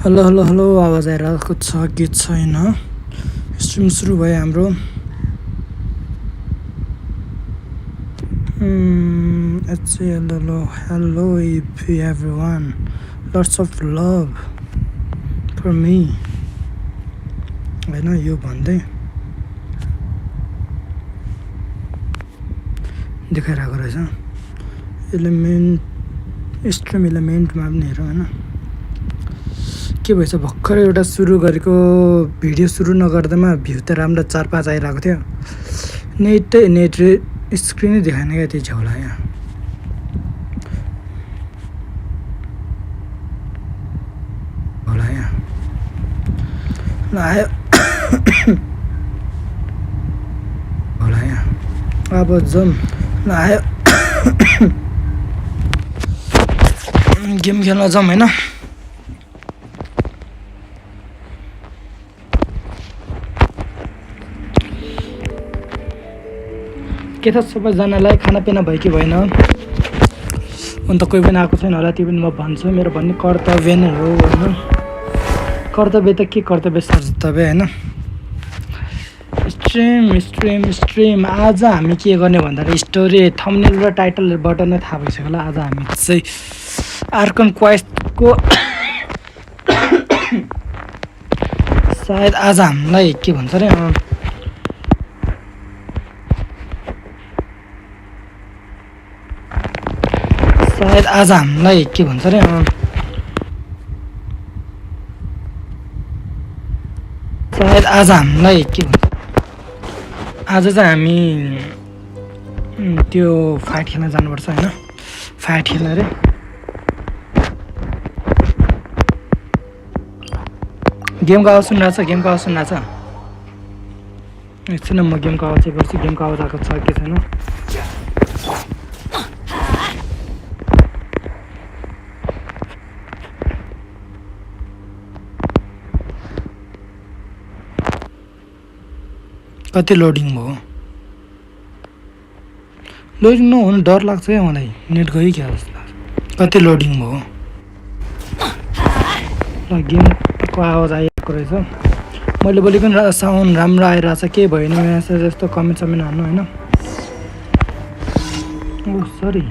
Hello hello hello आवाज आइरहेको छ कि छैन? स्ट्रिम सुरु भयो हाम्रो। Let's say hello everyone. Lots of love for me. हैन यो भन्दै देखाइरहेको रहेछ। एलिमेन्ट स्ट्रिम एलिमेन्टमा पनि हेरौँ हैन के भएछ। भर्खर एउटा सुरु गरेको भिडियो सुरु नगर्दामा भ्यू त राम्रो 4-5 आइरहेको थियो। नेट स्क्रिनै देखाएन क्या, त्यो झ्याउला यहाँ। होला यहाँ आयो होला यहाँ अब जाउँ आयो गेम खेल्न जाउँ हैन। के छ सबैजनालाई खानापिना भयो कि भएन? अन्त कोही पनि आएको छैन होला, त्यो पनि म भन्छु। मेरो भन्ने कर्तव्य नै हो हैन। कर्तव्य त के कर्तव्य कर्तव्य हैन। स्ट्रिम आज हामी के गर्ने भन्दा स्टोरी थम्बनेल र टाइटलबाट नै थाहा भइसक्यो होला। आज हामी चाहिँ आर्कन क्वेस्टको सायद आज हामीलाई के भन्छ रे सायद आज हामीलाई के भन्छ रे सायद आज हामीलाई के भन्छ आज चाहिँ हामी त्यो फाइट खेल्न जानुपर्छ हैन। फाइट खेल्न रे गेमको आवाज सुनिरहेछ? गेमको आवाज सुनिरहेछ? एकछिन म गेमको आवाज चेक गर्छु। गेमको आवाज आएको छ कि छैन? कति लोडिङ भयो? लोडिङ नहुनु डर लाग्छ क्या मलाई। नेट गयो क्या जस्तो लाग्छ। कति लोडिङ भयो? ल गेमको आवाज आइरहेको रहेछ। मैले बोलेको नि साउन्ड राम्रो आइरहेछ। के भयो नि मेसेज जस्तो कमेन्ट समेन्ट हाल्नु हैन। ओ सरी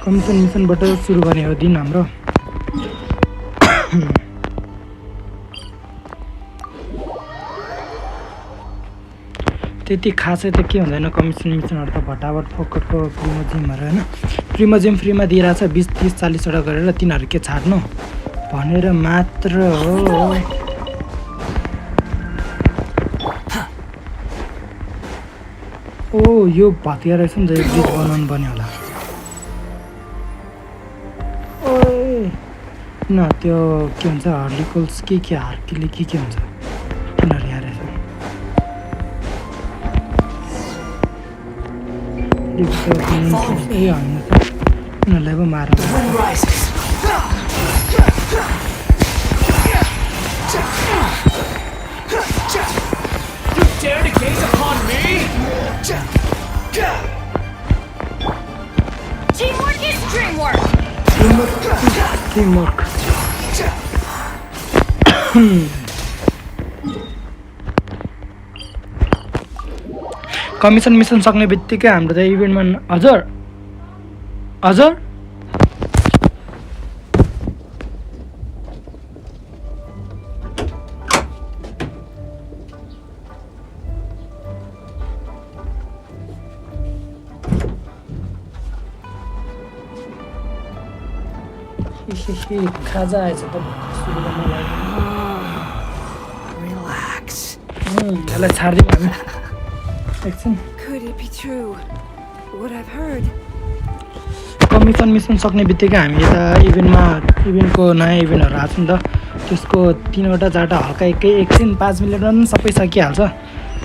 कमिसन मिसनबाट सुरु गर्ने हो दिन हाम्रो। त्यति खासै त के हुँदैन। कमिसन मिसनहरू त भटाभट फोकटको प्रिमोजिमहरू होइन। प्रिमोजिम फ्रीमा दिइरहेछ 20, 30, 40वटा गरेर। तिनीहरू के छाड्नु भनेर मात्र हो। ओ यो भतिया रहेछ नि त, ब्रिज बनाउनु पर्ने होला। ओए न त्यो के भन्छ हर्लिकल्स के हार्कीले के हुन्छ तिनीहरू यहाँ रहेछ। ए होइन उनीहरूलाई पो मार। Teamwork. कमिसन मिसन सक्ने बित्तिकै हाम्रो त इभेन्टमा हजुर हजुर खाजा आएछ त सुरु गर्न लागि। यसलाई छाडिदिउँ हामी एकछिन। कमिसन मिसन सक्ने बित्तिकै हामी यता इभेन्टको नयाँ इभेन्टहरू आएको छ नि त। त्यसको 3वटा 4वटा हल्का एकछिन 5 मिनटमा पनि सबै सकिहाल्छ।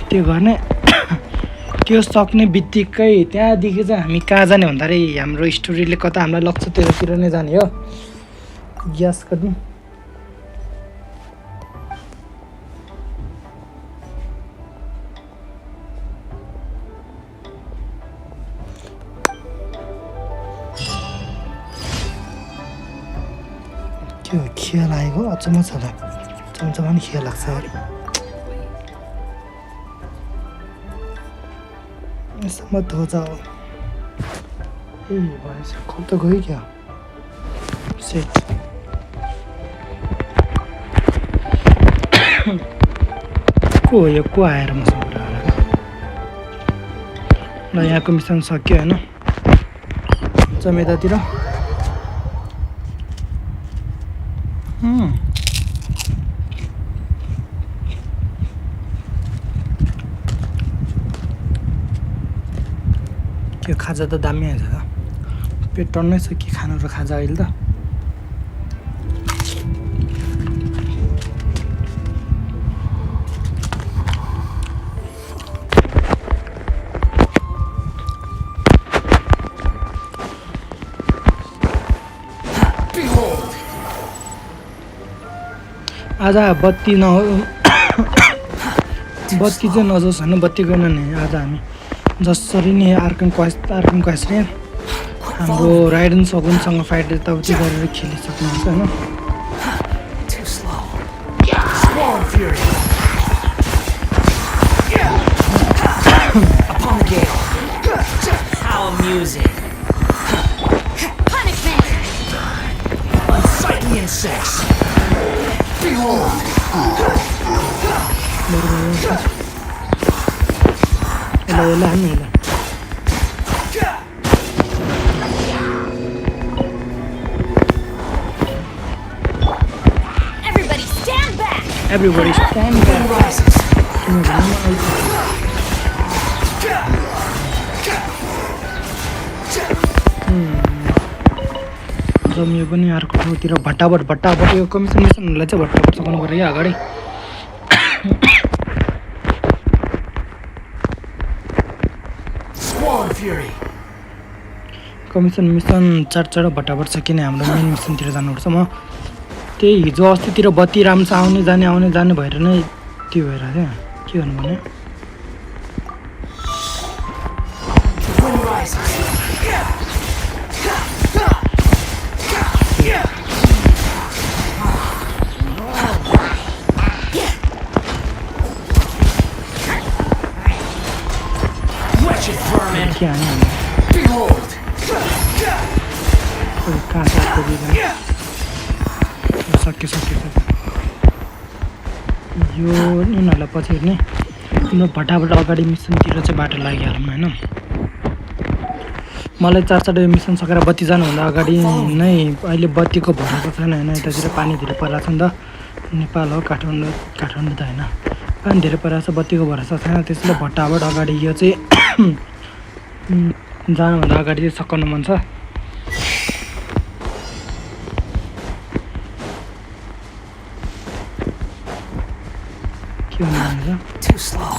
त्यो गर्ने त्यो सक्ने बित्तिकै त्यहाँदेखि चाहिँ हामी कहाँ जाने भन्दाखेरि हाम्रो स्टोरीले कता हामीलाई लक्ष्य त्यतातिर नै जाने हो। ग्यास गरिदिउँ। के हो खिया लागेको अचम्म छ त चम्चमा पनि खिया लाग्छ अरे यसमा धोजा हो ए भएछ खप त गयो क्या सेट को हो यो को आएर मसँग कुरा गरेको ल यहाँको मिसन सक्यो होइन जमेतातिर त्यो खाजा त दामी आएछ त पेट टन्नै छ के खानु र खाजा अहिले त आज बत्ती बत्ती चाहिँ नजोस् होइन बत्ती गएन नि आज हामी जसरी नि आर्कन क्वेस्ट रे हाम्रो राइडन सगुनसँग फाइट यताउति गरेर खेलिसक्नुहुन्छ होइन Everybody stand back. जमियो पनि अर्को ठाउँतिर भट्टाभट यो कमिसनहरूलाई चाहिँ भट्टाभट सघाउनु पऱ्यो क्या अगाडि कमिसन मिसन चार भट्टाभट छ किन हाम्रो मेन मिसनतिर जानुपर्छ म त्यही हिजो अस्तितिर बत्ती राम्रो आउने जाने भएर नै त्यो भएर क्या के भन्नु भने सक्यो यो उनीहरूलाई पछि हेर्ने तिम्रो भटाभट अगाडि मिसनतिर चाहिँ बाटो लागिहालौँ होइन मलाई चारवटा मिसन सकेर बत्ती जानुभन्दा अगाडि नै अहिले बत्तीको भरोसा छैन होइन यतातिर पानी धेरै परिरहेको छ नि त नेपाल हो काठमाडौँ त होइन पानी धेरै परिरहेको छ बत्तीको भरोसा छैन त्यसैले भटाभट अगाडि यो चाहिँ जानुभन्दा अगाडि चाहिँ सकाउनु मन छ Too slow.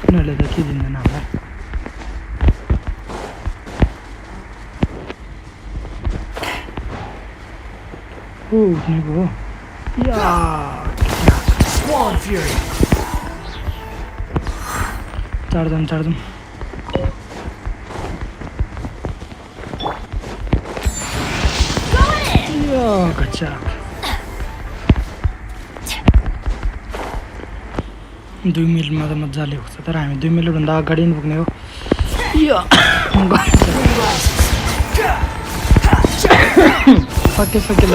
उनीहरूले त के दिँदैन हामीलाई उठ्ने पो हो चारजना गच्छा 2 मिनटमा त मजाले पुग्छ तर हामी 2 मिनटभन्दा अगाडि नै पुग्ने हो सक्यो ल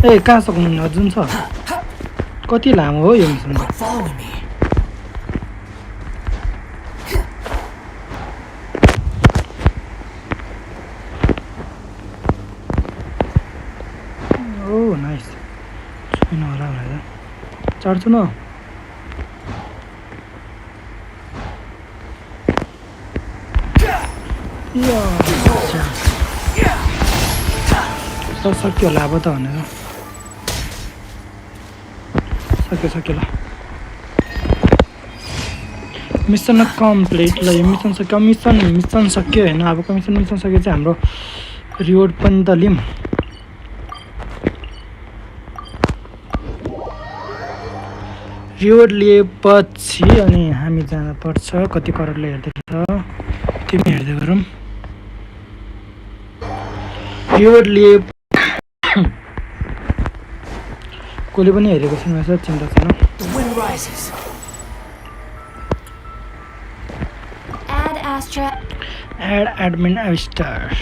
ए कहाँ सक्नु अझुन छ कति लामो हो यो मिसन ओ नाइस छैन होला भनेर चढ्छु न सक्यो होला अब त भनेर सक्यो ल मिसन कम्प्लिट ल यो मिसन सक्यो मिसन सक्यो होइन अब मिसन सक्यो चाहिँ हाम्रो रिवार्ड पनि त लिउँ रिवार्ड लिएपछि अनि हामी जानुपर्छ कति करोडले हेर्दै छ तिमी हेर्दै गरौँ रिवर्ड लिए कसले पनि हेरेको छैन सर चिन्ता छैन The wind rises. Add Astra. Add admin एस्टर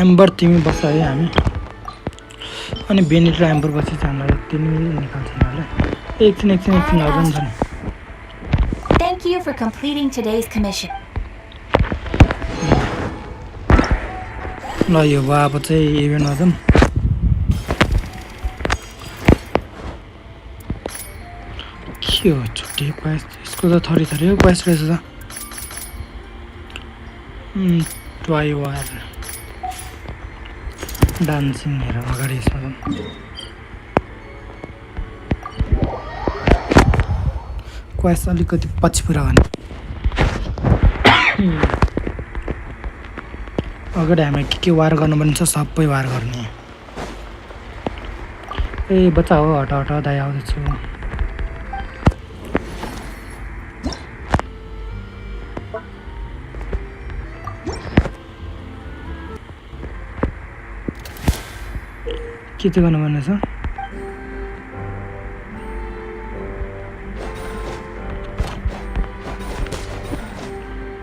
एम्बर तिमी बस्छ है हामी अनि बेनिट र एम्बर बसी हामीलाई तिमी निकाल्छ होला एकछिन आउँछ नि Thank you for completing today's commission. ल यो भयो अब चाहिँ इभेन्टमा जाउँ के हो छुट्टी क्वेस्ट यसको त थरी थरी हो क्वेस्ट रहेछ त ट्वाइ वार डान्सिङ हेर अगाडि यसमा जाउँ क्वेस्ट अलिकति पछि पुरा गर्ने अगाडि हामी के वार गर्नुपर्ने छ सबै वार गर्ने ए बच्चा हो हट हट दाइ आउँदैछु के चाहिँ गर्नुपर्ने छ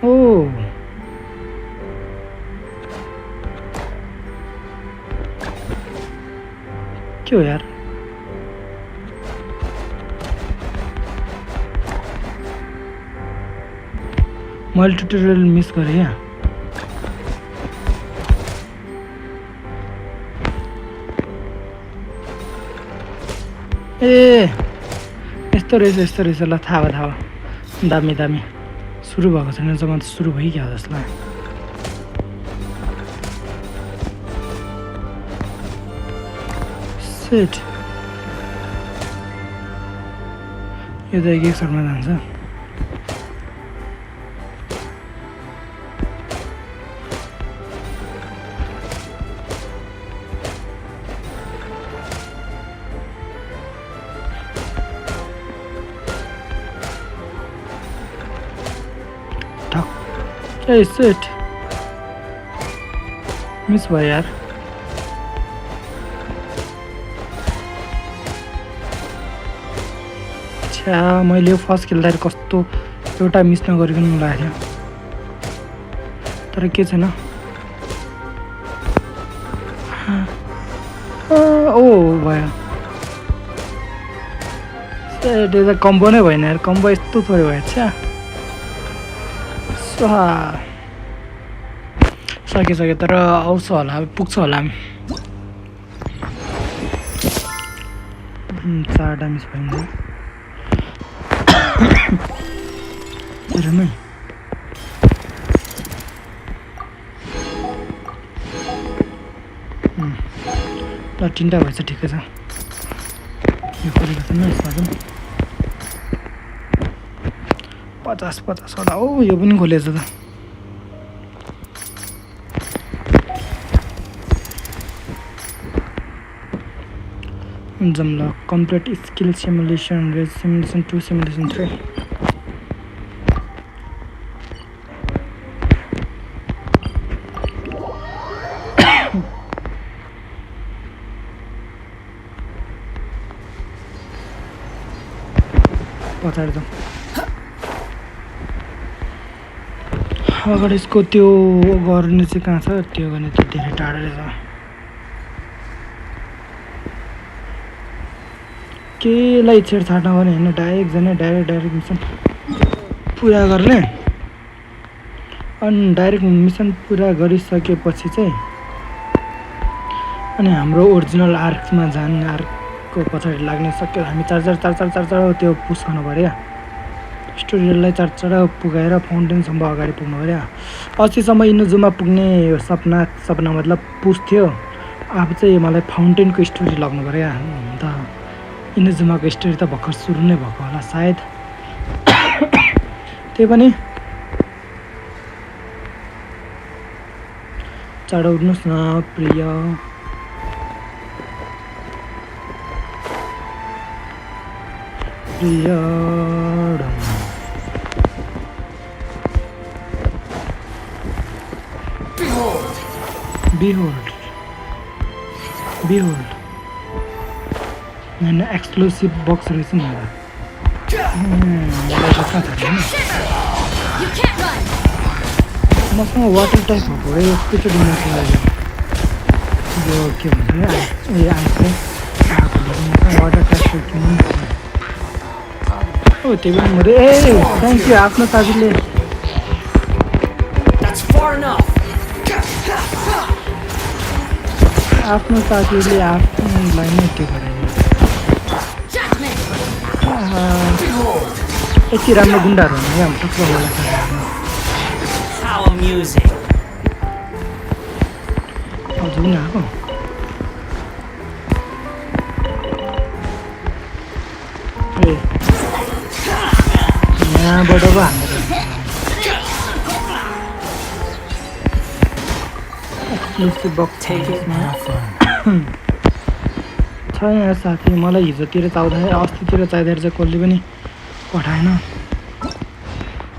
ओ के हो यार मैले ट्युटोरियल मिस गरेँ यहाँ ए यस्तो रहेछ ल थाहा भयो दामी सुरु भएको छैन जब त सुरु भइगयो जस्तो लाग्यो सेट यो त एक सर्टमा जान्छ ए सेट मिस भयो यार छ्या मैले फर्स्ट खेल्दाखेरि कस्तो एउटा मिस नगरिकन लागेको थियो तर के छैन ओ भयो सेट यो त कम्बो नै भएन यार कम्बो यस्तो थोरै भयो छ्या सकिसक्यो तर आउँछ होला पुग्छ होला हामी 4 ड्यामेज भयो हेर्नु ल 3टा भएछ ठिकै छ यो खोलेको छैन यसमा जाउँ 50-50वटा ओ यो पनि खोलेछ त जाउँ ल complete skill simulation race simulation 2 simulation 3 पछाडि जाउँ अगाडि यसको त्यो गर्ने चाहिँ कहाँ छ त्यो गर्ने त्यो धेरै टाढा रहेछ केलाई छेडछाड नगर्ने होइन डाइरेक्ट मिसन पुरा गर्ने अनि डाइरेक्ट मिसन पुरा गरिसकेपछि चाहिँ अनि हाम्रो ओरिजिनल आर्कमा जाने आर्कको पछाडि लाग्ने सक्यो हामी चार त्यो पुस गर्नु पऱ्यो स्टोरीलाई चार पुगाएर फाउन्टेनसम्म अगाडि पुग्नु पऱ्यो अस्तिसम्म इनुजुमा पुग्ने सपना मतलब पुस थियो अब चाहिँ मलाई फाउन्टेनको स्टोरी लाग्नु पऱ्यो अन्त इनुजुमाको स्टोरी त भर्खर सुरु नै भएको होला सायद त्यही पनि चाँडो उठ्नुहोस् न प्रिय Behold. And exclusive box रहेछ नि एउटा मलाई त कहाँ थाहा छैन You can't run. मसँग वाटर टाइप भएको एकैचोटि मसँग यो के भन्छ आइसक्यो वाटर टाइप किन्नु ओ त्यही पनि मैले ए थ्याङ्क यू आफ्नो साथीले आफ्नो साथीले आफ्नोलाई नै त्यो गरायो यति राम्रो गुन्डाहरू हुनु क्या हाम्रो टक्क होला हजुर पनि आएको ए यहाँबाट पो हाम्रो एक्सक्लुसिभ बक्स छ यहाँ साथी मलाई हिजोतिर अस्तितिर चाहिँदाखेरि चाहिँ कसले पनि पठाएन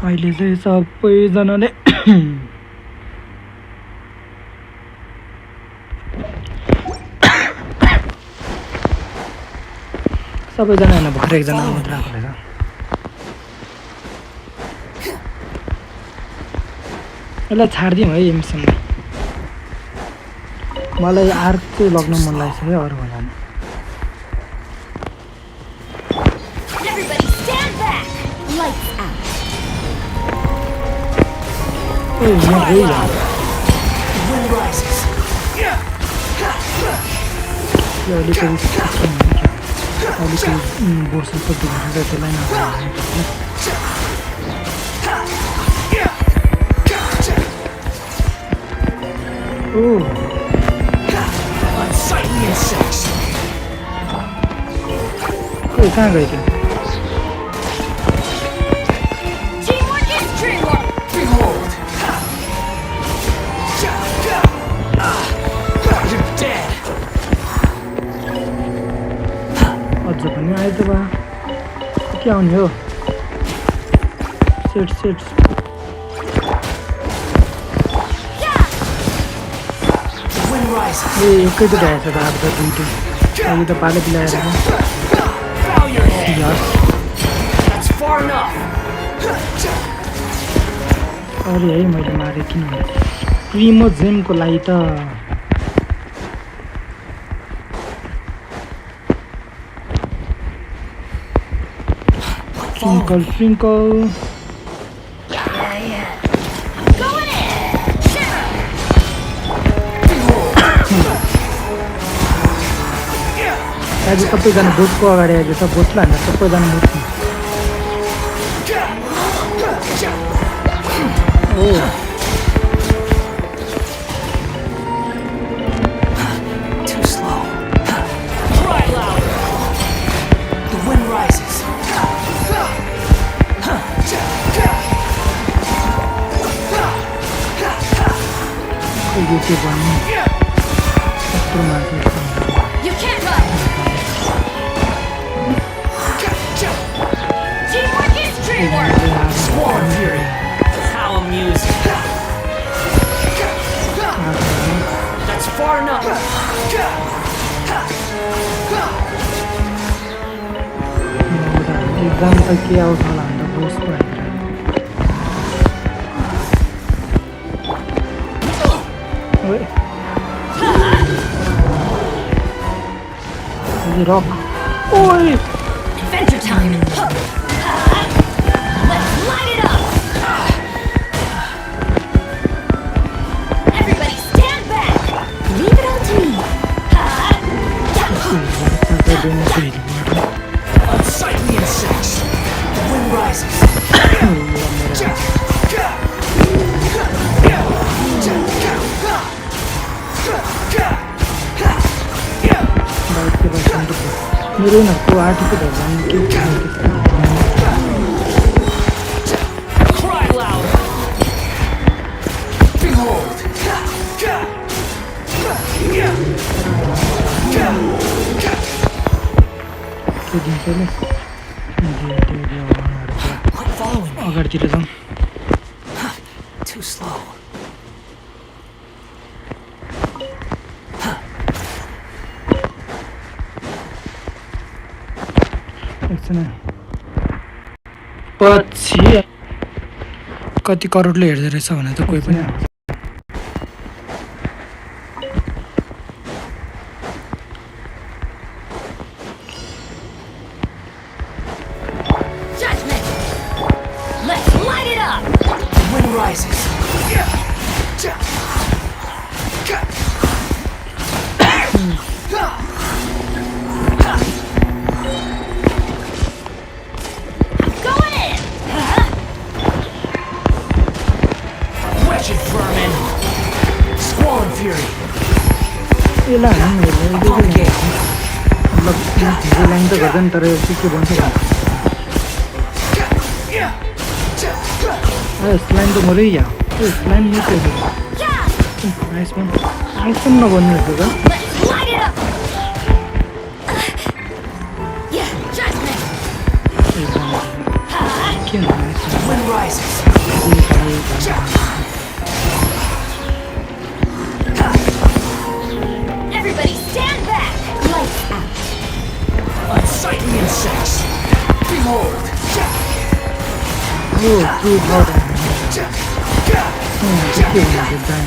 अहिले चाहिँ सबैजनाले सबैजना होइन भर्खर एकजना मात्र आएको रहेछ यसलाई छाडिदिउँ है एमसम्म मलाई आर्क चाहिँ लग्न मन लागेको छ है अरू भन्दा अलिकति बोर्सन सबै गरेर त्यसलाई खोइ कहाँ गयो त्यो अझ पनि आयो त बा के आउने हो सेट ए एकैचोटि आएछ त अब त दुइटै अहिले त पाले पिलाएर अरे है मैले मारेँ किनभने प्रिमो जेमको लागि त Twinkle आज सबैजना बोटको अगाडि आएको छ बोटलाई हान्दा सबैजना मुर्छ ओ You can't run. Teamwork is dreamwork. Swarm fury. How amusing. That's far enough. Exam तक के आउट होला हाम्रो बोस को rock. Oi! Adventure time. Let's light it up. Everybody stand back. Leave it all to me. Unsightly insects. The wind rises. मेरो उनीहरूको आर्टिकलहरू Cry loud. Behold. अगाडितिर जाउँ Too slow. एकछिन पछि कति करोडले हेर्दो रहेछ भने त कोही पनि Judgment! Let's light it up! The wind rises. Go in! Wretched vermin. Squall and fury. यसलाई हामी Propagate. मतलब धेरै लाइन त गर्दैन तर यो के भन्छ स्लाइन त मरै या स्लाइन नै त्यो आइसमा आइसमा नभन्नु रहेछ त Let's light it up! Yeah, judgment! के हुन्छ Wind rises. Everybody stand back! Lights out! Unsightly insects. Behold. ओ टु हट के भन्नु दाइ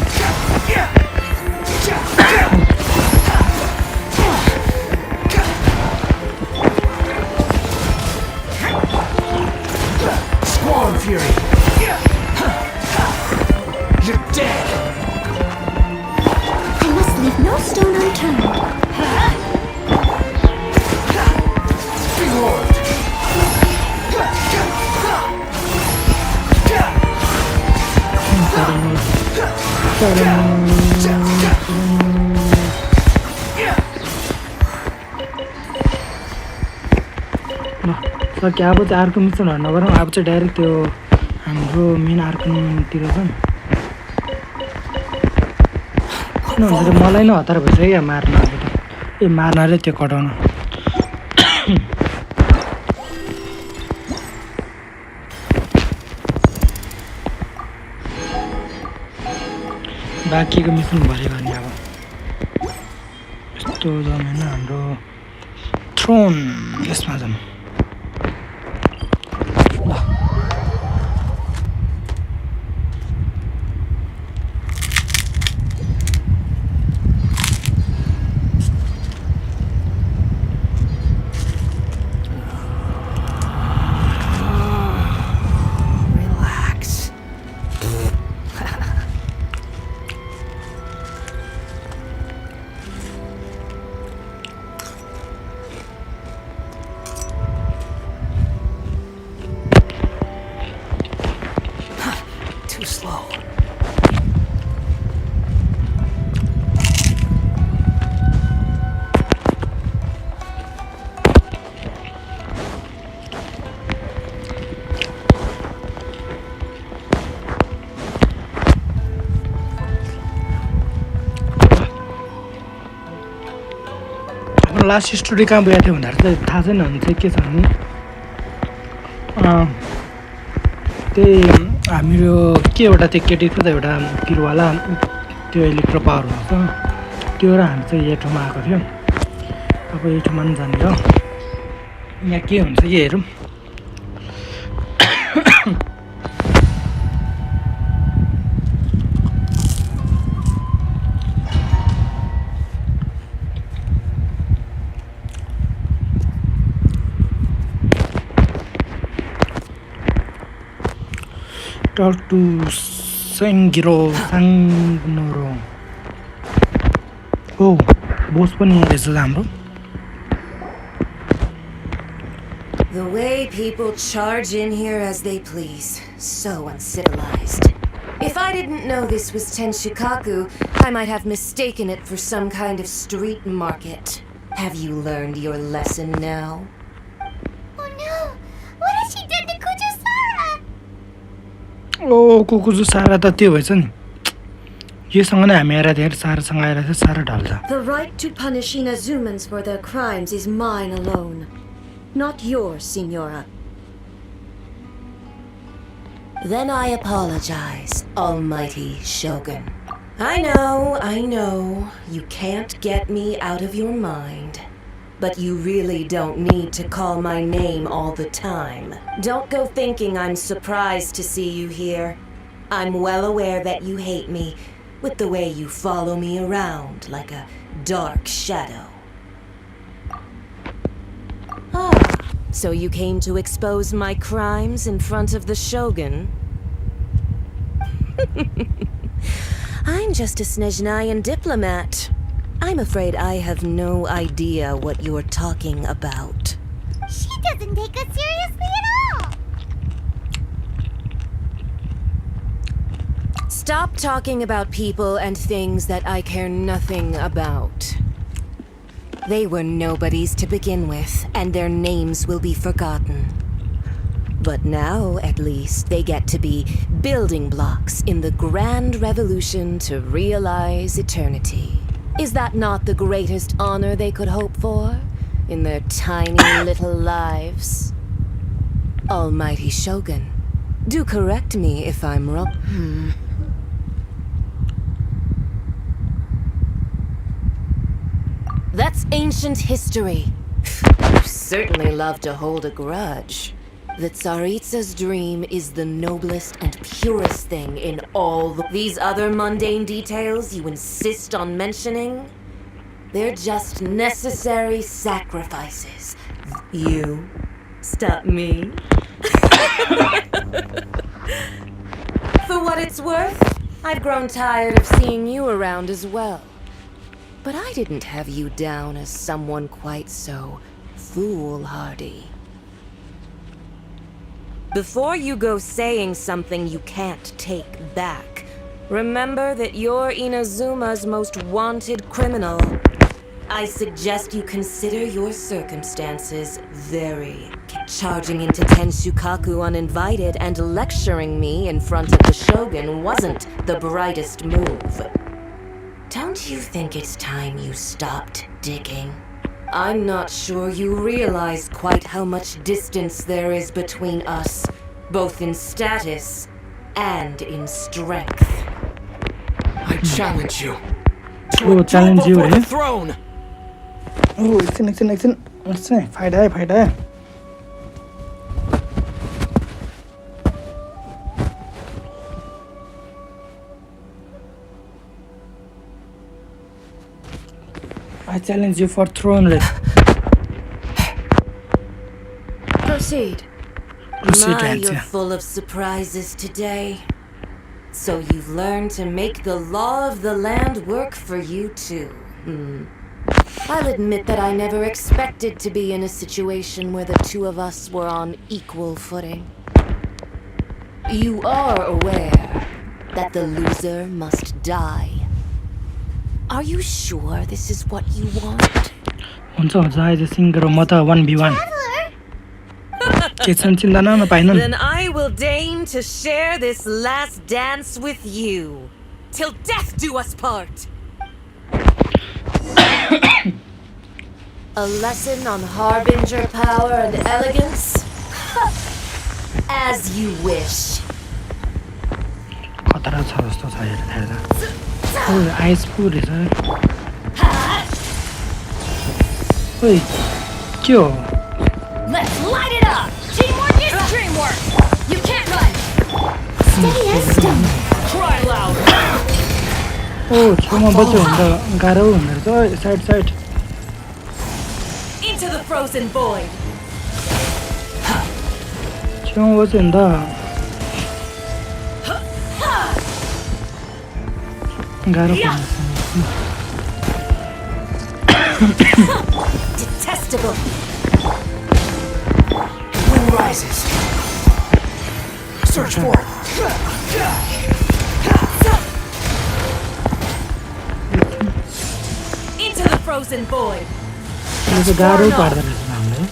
Squall and fury. You're dead. I must leave no stone unturned. Behold. सक्यो अब चाहिँ अर्को मिसनहरू नगरौँ अब चाहिँ डाइरेक्ट त्यो हाम्रो मेन आर्कनतिर छन् किन भन्दा मलाई नै हतार भइसक्यो क्या मार्न अब त ए मार्न अरे त्यो कटाउन बाँकीको मिसन भरे गर्ने अब यस्तो जाउँ होइन हाम्रो थ्रोन यसमा जाउँ Relax. Too slow. Last story कहाँ गएको थियो भन्दाखेरि चाहिँ थाहा छैन भने चाहिँ के छ भने त्यही हामीहरू के एउटा त्यो केटी थियो त एउटा तिरवाला त्यो इलेक्ट्रो पावर हुन्छ त्यो र हामी चाहिँ यो ठाउँमा आएको थियो अब यो ठाउँमा पनि जाने र यहाँ के हुन्छ कि हेरौँ Talk to Sangiro Sangnoro. Oh, boss पनि यहाँ रहेछ हाम्रो The way people charge in here as they please. So uncivilized. If I didn't know this was Tenshikaku, I might have mistaken it for some kind of street market. Have you learned your lesson now? Oh no! What has she done to Kujusara? ओ कुकुजु सारा त त्यो भएछ नि योसँग नै हामी आएर धेरै सारासँग आएर चाहिँ सारा ढल्छ The right to punish Inazumans for their crimes is mine alone. Not yours, Signora. Then I apologize, Almighty Shogun. I know. You can't get me out of your mind. but you really don't need to call my name all the time. Don't go thinking I'm surprised to see you here. I'm well aware that you hate me, with the way you follow me around like a dark shadow. Ah, so you came to expose my crimes in front of the Shogun? I'm just a Snezhnayan diplomat. I'm afraid I have no idea what you're talking about. She doesn't take us seriously at all! Stop talking about people and things that I care nothing about. They were nobodies to begin with, and their names will be forgotten. But now, at least, they get to be building blocks in the grand revolution to realize eternity. Is that not the greatest honor they could hope for in their tiny little lives? Almighty Shogun, do correct me if I'm wrong. That's ancient history. You certainly love to hold a grudge. The Tsaritsa's dream is the noblest and purest thing in all these other mundane details you insist on mentioning. They're just necessary sacrifices. You stop me. For what it's worth, I've grown tired of seeing you around as well. But I didn't have you down as someone quite so foolhardy. Before you go saying something you can't take back, remember that you're Inazuma's most wanted criminal. I suggest you consider your circumstances very. Charging into Tenshukaku uninvited and lecturing me in front of the Shogun wasn't the brightest move. Don't you think it's time you stopped digging? I'm not sure you realize quite how much distance there is between us, both in status and in strength. I challenge you to Oh, a duel challenge you, before eh? the throne. Oh, एकछिन फाइदा है I challenge you for throne race. Proceed. Proceed, My, Auntie. you're full of surprises today. So you've learned to make the law of the land work for you too. I'll admit that I never expected to be in a situation where the two of us were on equal footing. You are aware that the loser must die. Are you sure this is what you want? हुन्छ आज सिङ गरौँ म त 1v1 के छन् चिन्ता नपाइनन् Then I will deign to share this last dance with you. Till death do us part. A lesson on harbinger power and elegance? As you wish. खतरा छ जस्तो छ हेर्दा ओइ आइस फुड रहेछ ओइ के हो Let's light it up! Teamwork is dreamwork! You can't run! Steady as stone. Cry loud. ओ छेउमा बच्यो भने त गाह्रो हुँदो रहेछ side side Into the frozen void. छेउमा बच्यो भने त गाह्रो पर्छ Detestable. Wind rises. Search for it. Into the frozen void. यो चाहिँ गाह्रो पार्दो रहेछ हामीले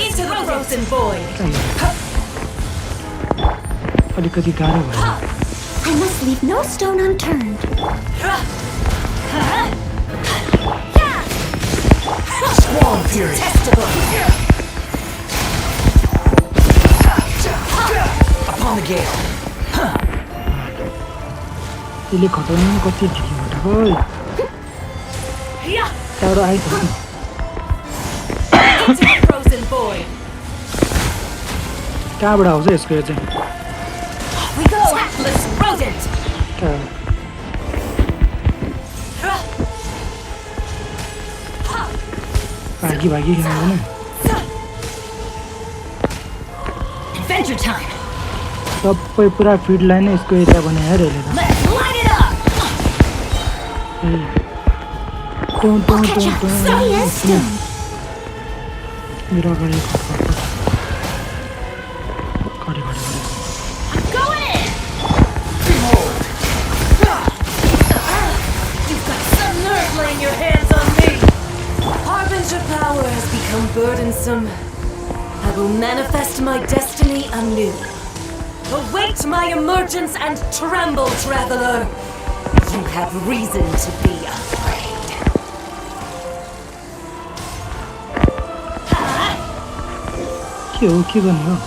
Into the frozen void. अलिकति गाह्रो भयो I must leave no stone unturned. Squall Fury. Detestable. Upon the gale. त्यसले खतौनी कति ढिलो भटाको Yeah. टाढो आइसक्यो Into the frozen void. कहाँबाट आउँछ यसको यो चाहिँ We go, hapless rodent. कहाँ- भागी भागी खेल्नु Adventure time. सबै पुरा फिडलाई नै यसको एरिया बनायो अरे यसले Let's light it up. त टुँ टुँ टुँ Steady टुँ as stone. मेरो अगाडि खडे खडे I'm going in. You've got some nerve laying your hands on me. Harbinger power has become burdensome. I will manifest my destiny anew. Await my emergence and tremble, traveler. You have reason to be afraid. के हो के गर्ने हो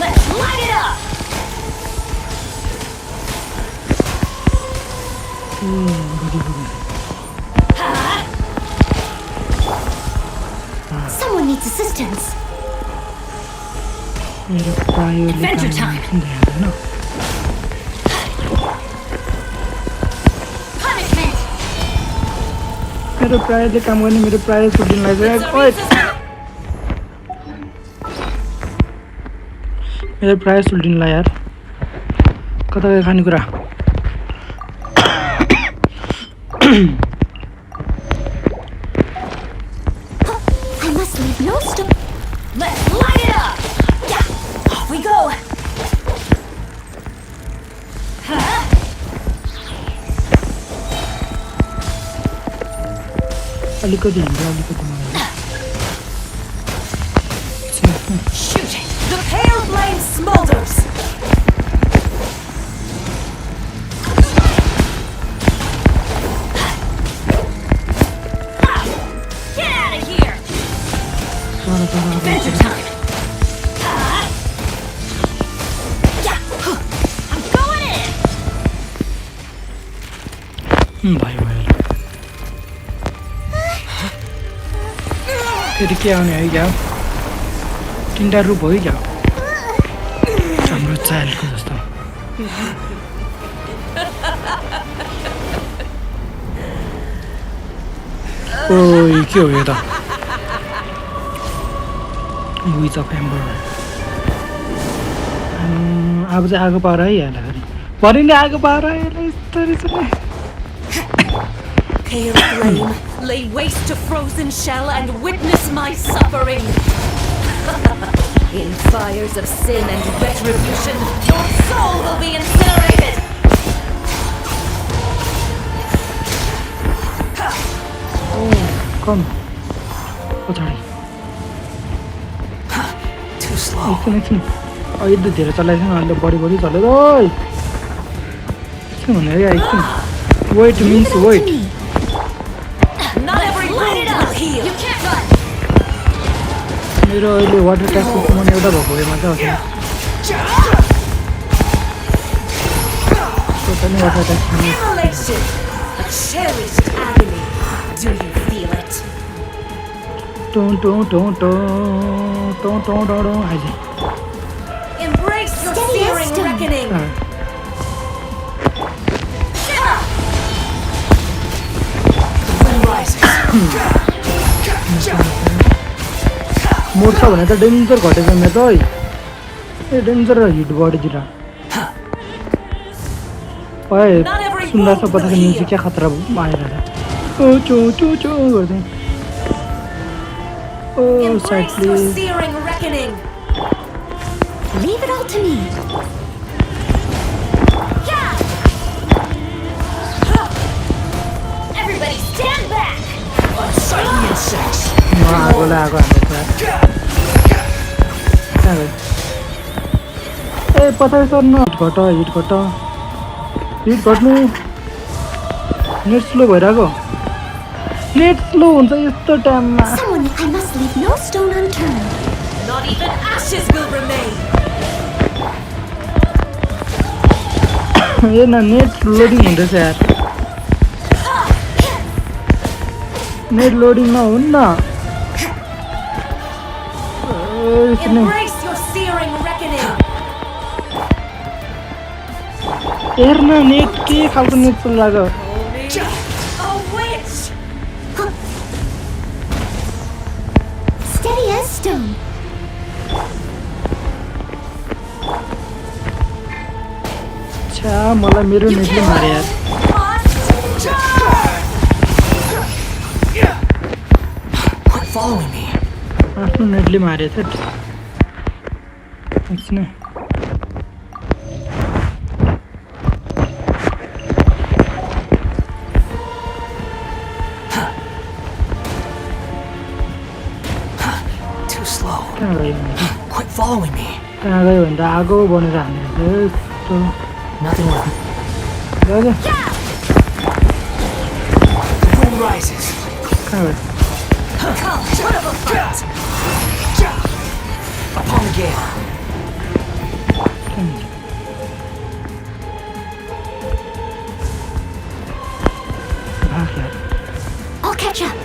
Let's light it up. Someone needs assistance. मेरो प्रायोले Adventure time. हुँदैन Punishment. मेरो प्रायले काम गर्ने मेरो प्राय छुट्टिन लाग्छ ओइ मेरो प्राय छुट्टिन ला यार कता गयो खानेकुरा I must leave no stone. Let's light it up. Yeah. Off we go. अलिकति हिँड्यो अलिकति मलाई Shoot it. The pale flame smolders. Get out of here. Adventure time. Yeah. I'm going in. भयो भयो फेरि के आउने है क्या तिनवटा रूप हो क्या हाम्रो चाइल्डको जस्तो ओइ के हो यो त विच अफ एम्बर अब चाहिँ आगो पार है यहाँलाई फेरि भरिने आगो पार यसलाई यस्तो रहेछ नि Pale flame, lay waste to frozen shell and witness my suffering. In fires of sin and retribution, your soul will be incinerated. कम पछाडि Too slow. एकछिन एकछिन अहिले धेरै चलाइसक्यो अहिले बढी बढी चल्यो ओइ एकछिन हुने क्या एकछिन wait means wait Not every wound will heal. You can't run. मेरो अहिले वाटर ट्याक्सको कमान एउटा भएको भएमा चाहिँ totally water tax Immolation, a cherished agony. Do you feel it? टों टों टों टों टों टों टों टों eyes Embrace your Steady as searing stone. reckoning. Wind rises. मोर्छ भने त डेन्जर घटेछ मेरो त है ए डेन्जर हिट बढीतिर ओए सुन्दा छ पता म्युजिक क्या खतरा आइरहेछ ओ चो चो चो गर्दै oh side Embrace your please searing reckoning. Leave it all to me. Everybody stand back. Unsightly insects. आगोलाई आगो हाल्दैछ कहाँ गयो ए पछाडि सर्नु हिट घट्नु नेट स्लो भइरहेको नेट स्लो हुन्छ यस्तो टाइममा Someone, I must leave no stone unturned. Not even ashes will remain. हेर्न net loading हुँदैछ यार नेट लोडिङ नहुन्न Embrace your searing reckoning. हेर्न नेट के खालको नेट चल्लाको A witch. Steady as stone. छा मलाई मेरो नेटले मारे यार Quit following me. आफ्नो नेटले मारे थियो एकछिन Too slow. कहाँ गयो Quit following me. कहाँ गयो भने त आगो बनेर हान्ने यस्तो Nothing with गयो the wind rises. कहाँ गयो Come, what of a fight? Upon the gale. भाग यार I'll catch up.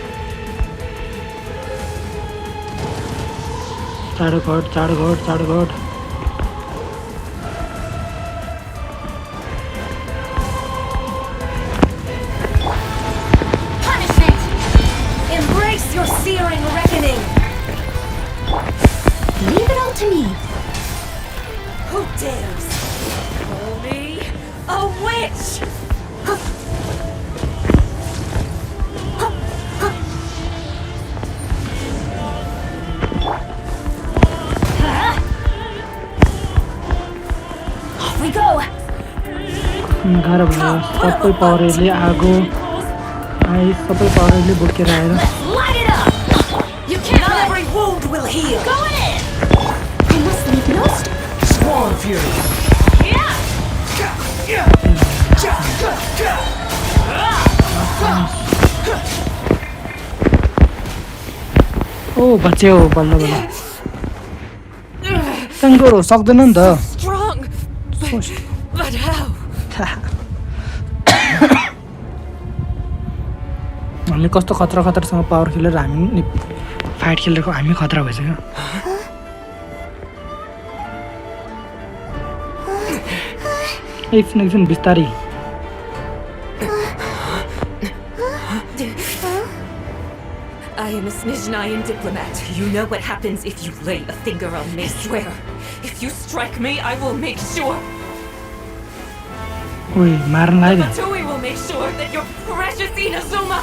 चाँडो घट चाँडो घट चाँडो घट Punishment. Embrace your searing reckoning. Leave it all to me. Who dares call me a witch? Off we go. गाह्रो भयो सबै पावरले आगो आइस सबै पावरले बोकेर आएर Light it up! You can't Not let every wound will heal. going in! I must leave no stone. Swan Fury. Yeah! ओ बच्यो बल्ल बल्ल टङ्गोरो सक्दैन नि त Strong. But how? हामी कस्तो खतरा खतरासँग पावर खेलेर हामी फाइट खेलेर हामी खतरा भइसक्यो एकछिन एकछिन बिस्तारै I am a Snizhnayan diplomat. You know what happens if you lay a finger on me. Swear, if you strike me, I will make sure. ओइ मार्न लाग्यो Matui will make sure that your precious Inazuma.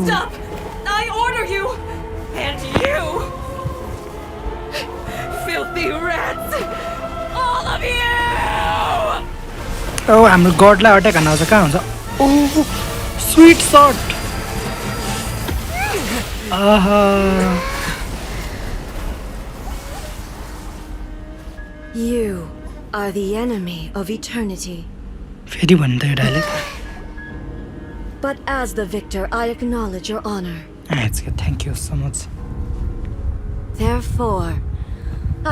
Stop! I order you! And you! Filthy rats! All of you! ओ हाम्रो गडलाई attack हान्न आउँछ कहाँ हुन्छ ओ sweet सट आहा You are the enemy of eternity. फेरि भन्नु त यो dialogue But as the victor, I acknowledge your honor. Thank you so much Therefore,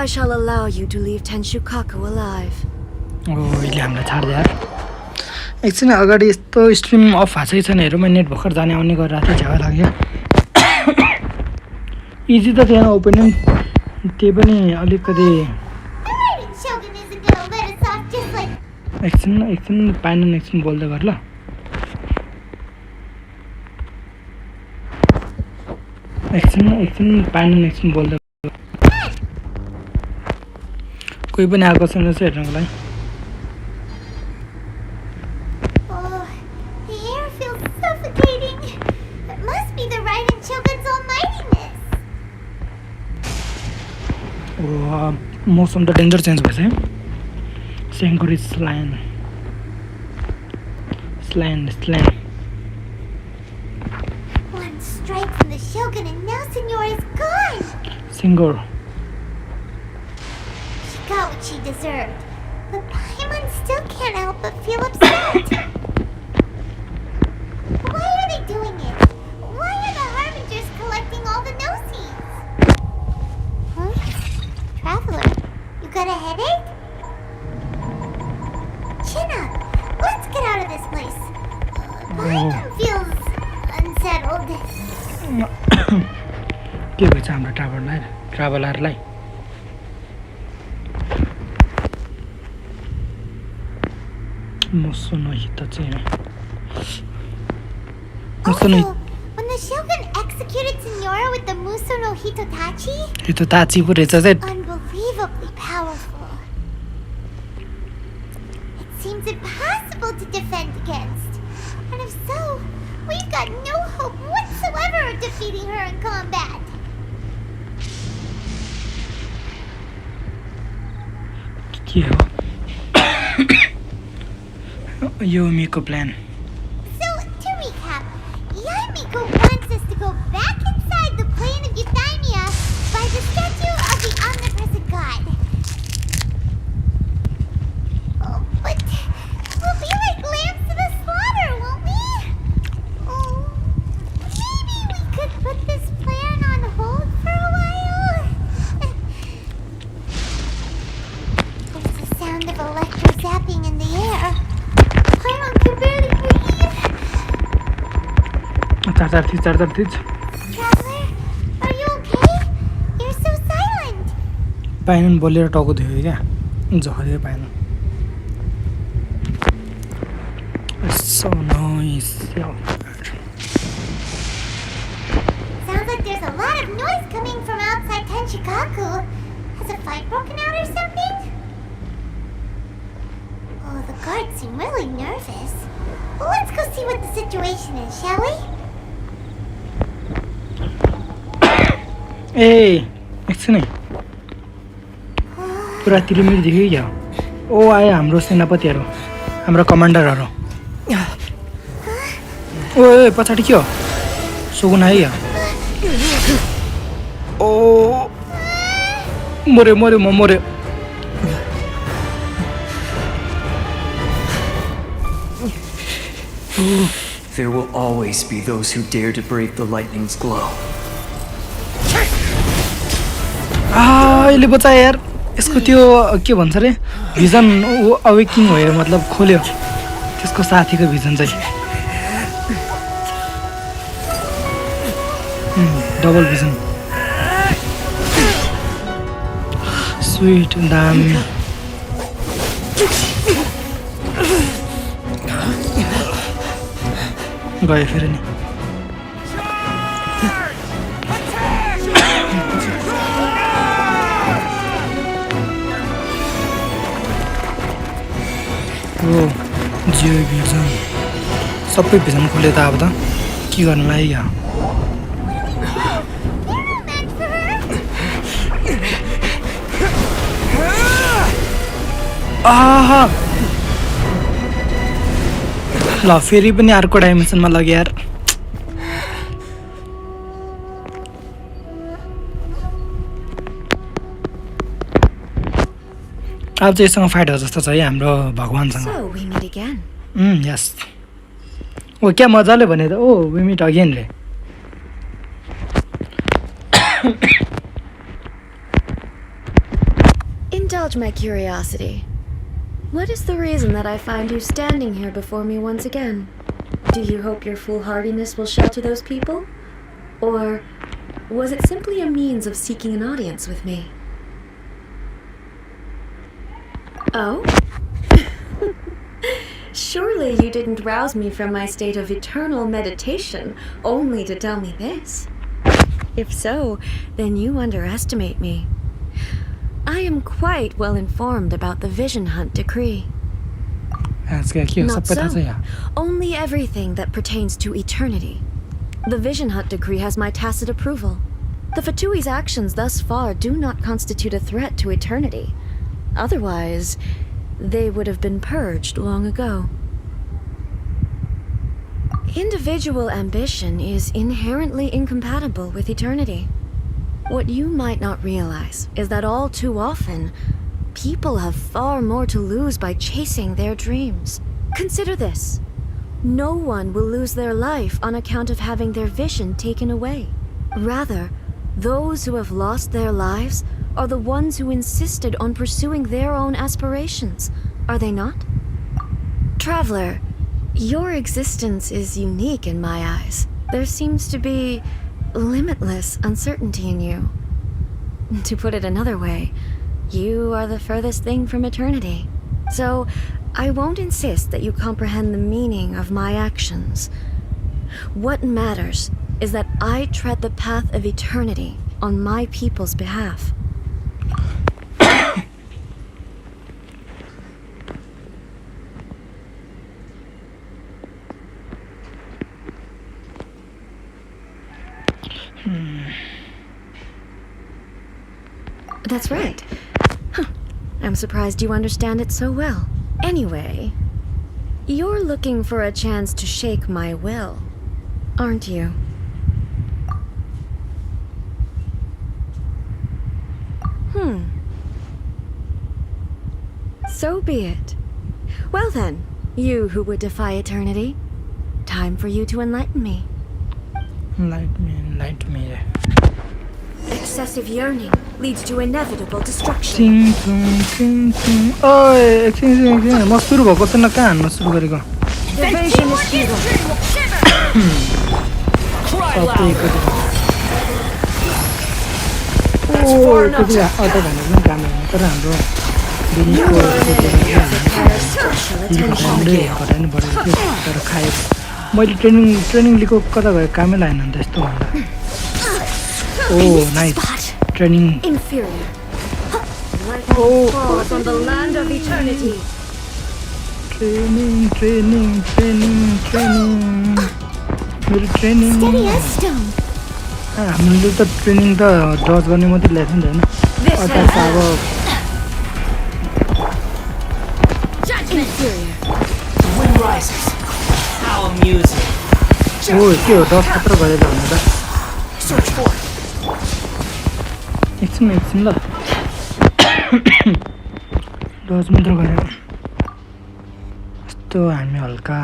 I shall allow you to leave Tenshukaku alive. Oh यसले हामीलाई छाड्दै यार एकछिन अगाडि यस्तो स्ट्रिम अफ भएको छैन हेरौँ म नेट भर्खर जाने आउने गरिरहेको थिएँ झ्याउ लाग्यो इजी त थिएन ओपनिङ त्यही पनि अलिकति Raiden Shogun isn't gonna let us off just like. एकछिन पाएन एकछिन बोल्दै गर ल एकछिन पाएन एकछिन बोल्दै कोही पनि आएको छैन रहेछ हेर्नको लागि Oh, the air feels suffocating. It must be the Raiden Shogun's almightiness. ओ मौसम त डेन्जर चेन्ज भएछ है सेङ्कुरी स्ल्यान One strike from the Shogun and now Senor is gone. सिङ्गोर She got what she deserved. But Paimon still can't help but feel upset. Why are they doing it? Why are the Harbingers collecting all the no-seeds? Huh? Traveler, you got a headache? chin up. Let's get out of this place. Platinum feels unsettled. के भएछ हाम्रो ट्राभलरलाई Musunohito चाहिँ Also, when the Shogun executed Signora with the Muso no Hitotachi, Hitotachi पो रहेछ चाहिँ unbelievably powerful. It seems impossible to defend against. And if so, we've got no hope whatsoever of defeating her in combat. के हो यो मेको plan So, to recap, Yamiko wants us to go back inside the plane of Euthymia by the statue of the omnipresent god. Oh, but we'll be like lambs to the slaughter, won't we? Oh, maybe we could put this plan on hold for a while? There's the sound of electro-zapping in the air. Paimon can barely breathe. चार थिच Traveler, are you okay? You're so silent. पाइनन बोलेर टाउको धोयो क्या झऱ्यो पाइनन So nice. Sounds like there's a lot of noise coming from outside Tenshikaku. Has a fight broken out or something? Oh, the guards seem really nervous. Well, let's go see what the situation is, shall we? ए एकछिन है पुरा तिरिमिर देख्यो क्या ओ आयो हाम्रो सेनापतिहरू हाम्रो कमान्डरहरू ओ पछाडि के हो सगुन आयो क्या ओ मर्यो म मर्यो There will always be those who dare to brave the lightning's glow. यसले बचायो यार यसको त्यो के भन्छ रे भिजन अवेकिङ भयो मतलब खोल्यो त्यसको साथीको भिजन चाहिँ डबल भिजन स्वीट दामी गयो फेरि नि जियो भिजन सबै भिजन खोले त अब त के गर्नु लाग्यो आहा ल फेरि पनि अर्को डाइमेन्सनमा लग्यो यार अब चाहिँ यससँग फाइट हो जस्तो छ है हाम्रो भगवानसँग So, we meet again. यस ओ क्या मजाले भने त ओ वी मिट अगेन रे Indulge my curiosity. What is the reason that I find you standing here before me once again? Do you hope your foolhardiness will shelter those people? Or was it simply a means of seeking an audience with me? Oh? Surely you didn't rouse me from my state of eternal meditation only to tell me this. If so, then you underestimate me. I am quite well informed about the Vision Hunt decree. Not so. Only everything that pertains to eternity. The Vision Hunt decree has my tacit approval. The Fatui's actions thus far do not constitute a threat to eternity. Otherwise, they would have been purged long ago. Individual ambition is inherently incompatible with eternity. What you might not realize is that all too often, people have far more to lose by chasing their dreams. Consider this. No one will lose their life on account of having their vision taken away. Rather, those who have lost their lives are the ones who insisted on pursuing their own aspirations, are they not? Traveler, your existence is unique in my eyes. There seems to be limitless uncertainty in you. To put it another way, you are the furthest thing from eternity. So, I won't insist that you comprehend the meaning of my actions. What matters is that I tread the path of eternity on my people's behalf. That's right. Huh. I'm surprised you understand it so well. Anyway, you're looking for a chance to shake my will, aren't you? So be it. Well then, you who would defy eternity, time for you to enlighten me. Enlighten me. Excessive yearning leads to inevitable destruction. ओए एकछिन म सुरु भएको त न कहाँ हान्न सुरु गरेको Evasion is futile. ओ कति अटो भन्ने पनि काम होइन तर हाम्रो बिजनेसको घटाउनु परेको थियो तर खायो मैले ट्रेनिङ लिएको कता गयो कामै लागेन नि त यस्तो भन्दा oh nice training Inferior. Lightning falls on the land of eternity. Training मेरो ट्रेनिङ Steady as stone. हामीले त ट्रेनिङ त डज गर्ने मात्रै ल्याएको नि त होइन अटा अब Wind rises. How amusing. ओ के हो डज खतरा गरेर भन्नु त Search for it. एकछिन ल डज मात्र गरेर यस्तो हामी हल्का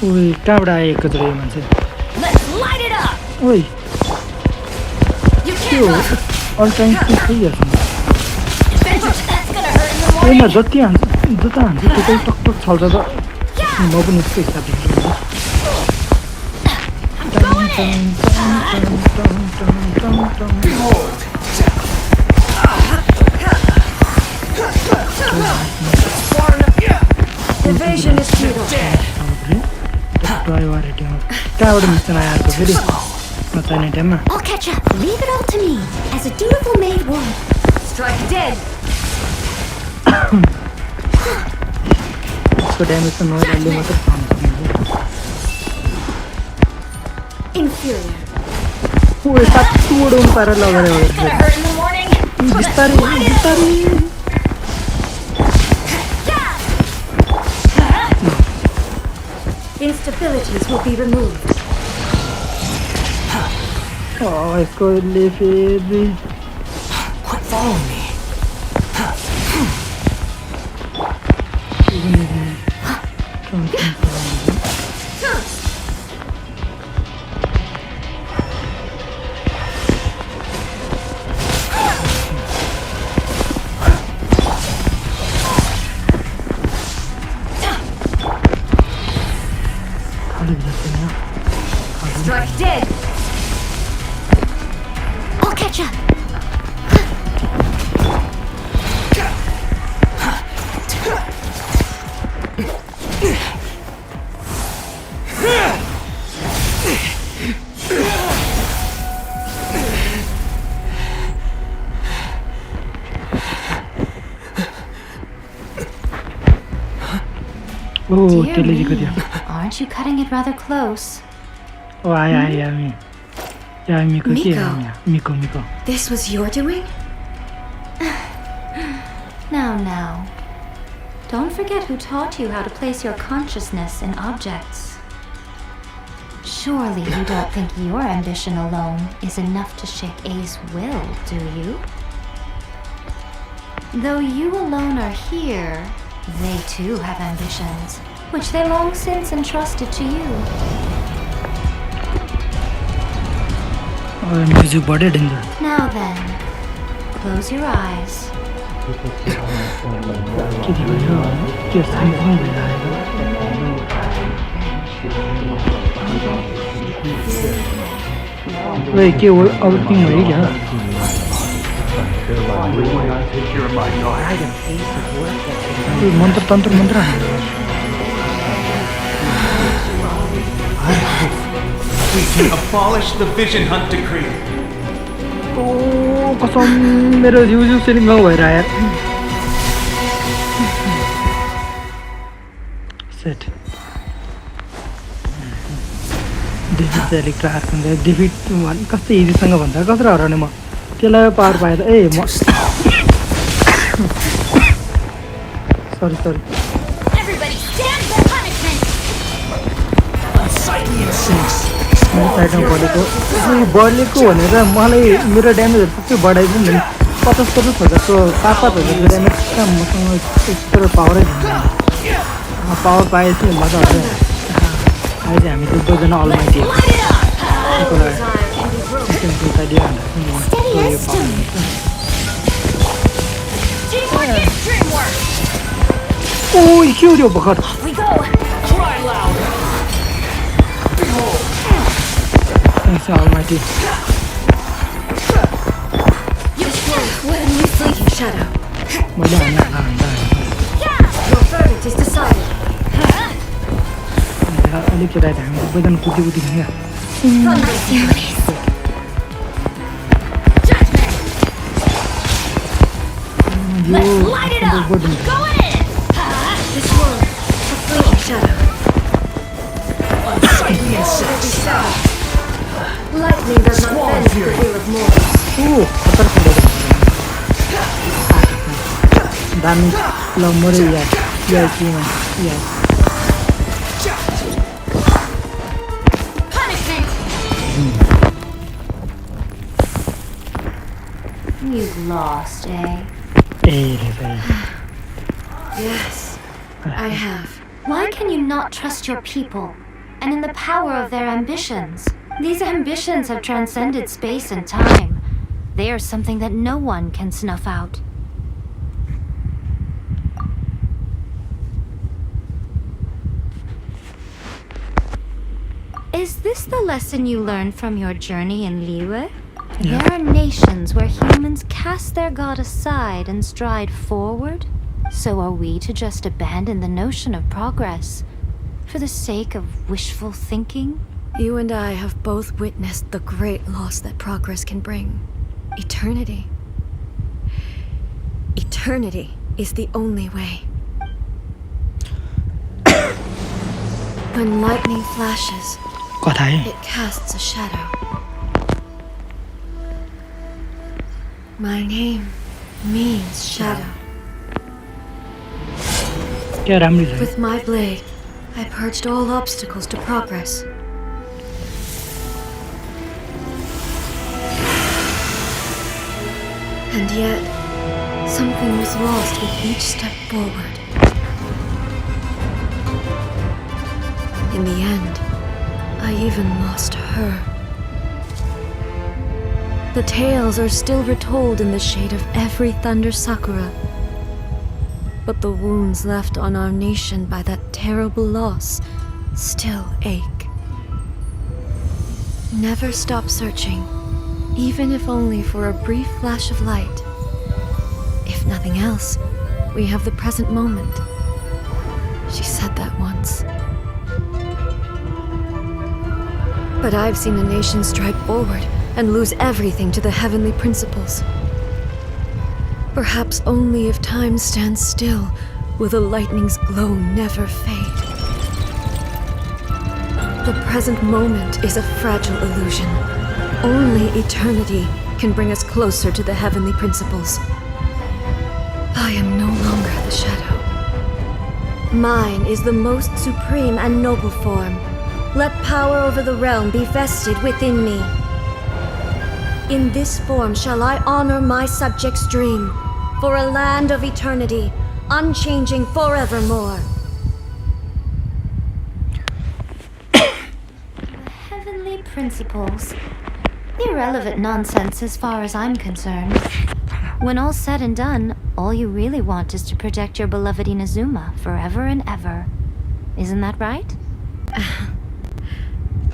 ओइ कहाँबाट आएको छ यो मान्छे Let's light it up. ओइ You के can't हो run. अल टाइम खाइहाल्छ That's gonna hurt in the morning. होइन जति हान्छ जता हान्छ त्यतै टकटक छल्छ त म पनि यस्तो हिसाबले Behold. Evasion is futile. कहाँबाट मिस्न आएको फेरि म चाहिने टाइममा I'll catch up. Leave it all to me, as a dutiful maid would. Strike dead. यसको ड्यामेज त नराले मात्रै पाउनु सक्नुहुन्छ Inferior. ओ सात उडाउनु पारेर लगाएर It's gonna hurt in the morning. बिस्तारै Instabilities will be removed. यसको ले फेरि Quit following me. Strike dead. I'll catch up. ओ Dear त्यसले me, जिको दियो aren't you cutting it rather close? ओ आयो मिको के Miko. Miko This was your doing? Now. Don't forget who taught you how to place your consciousness in objects. Surely you don't think your ambition alone is enough to shake A's will, do you? Though you alone are here, they too have ambitions, which they long since entrusted to you. Music बढ्यो danger Now then, close your eyes के भयो के सँगसँगै भइरहेको ओए के हो अब तिङ भयो क्या मन्त्र तन्त्र मन्त्र We can abolish the vision hunt decree. ओ कसम मेरो जिउ जिउ सेलिङ गाउँ भइरह्यो यार सेट डिफिट इलेक्ट्रो आर्क हुन्छ डिफिट भने कस्तो इजीसँग भन्छ कसरी हराउने म त्यसलाई पावर पाएँ त ए म सरी सरी Everybody stand for punishment! मेरो साइडमा बढेको बढेको भनेर मलाई मेरो ड्यामेजहरू सबै बढाइदिनु नि 50,000को 5,000 ड्यामेज कहाँ मसँग एक्स्ट्रा पावरै छैन पावर पाएपछि मजा आउँछ अहिले चाहिँ हामी दुईजना अलमाइटी Teamwork is dreamwork! ओ के हो भर्खर We go! Cry loud! Almighty When you sleep, Shadow, मैले your verdict is decided. अलिक केटाहरू हामी दुईजना कुदी कुदी क्या Let's light it up! Going in! This world, a fleeting shadow. All will be sad. Lightning does not bend the will of mortals. खतर खतर दामी ल मरे यार केमा यार Punishment! You've lost, eh? ए रहेछ Yes, I have. Why can you not trust your people and in the power of their ambitions? These ambitions have transcended space and time. They are something that no one can snuff out. Is this the lesson you learned from your journey in Liyue? There are nations where humans cast their god aside and stride forward. So are we to just abandon the notion of progress for the sake of wishful thinking? You and I have both witnessed the great loss that progress can bring. Eternity. Eternity is the only way. When lightning flashes, कथा है it casts a shadow. My name means shadow. क्या राम्रै छ With my blade, I purged all obstacles to progress. And yet, something was lost with each step forward. In the end, I even lost her. The tales are still retold in the shade of every thunder sakura. But the wounds left on our nation by that terrible loss still ache. Never stop searching, even if only for a brief flash of light. If nothing else, we have the present moment. She said that once. But I've seen a nation stride forward and lose everything to the heavenly principles. Perhaps only if time stands still will the lightning's glow never fade. The present moment is a fragile illusion. Only eternity can bring us closer to the heavenly principles. I am no longer the shadow. Mine is the most supreme and noble form. Let power over the realm be vested within me. In this form shall I honor my subjects' dream, for a land of eternity, unchanging forevermore. Heavenly principles. Irrelevant nonsense as far as I'm concerned. When all's said and done, all you really want is to protect your beloved Inazuma forever and ever. Isn't that right?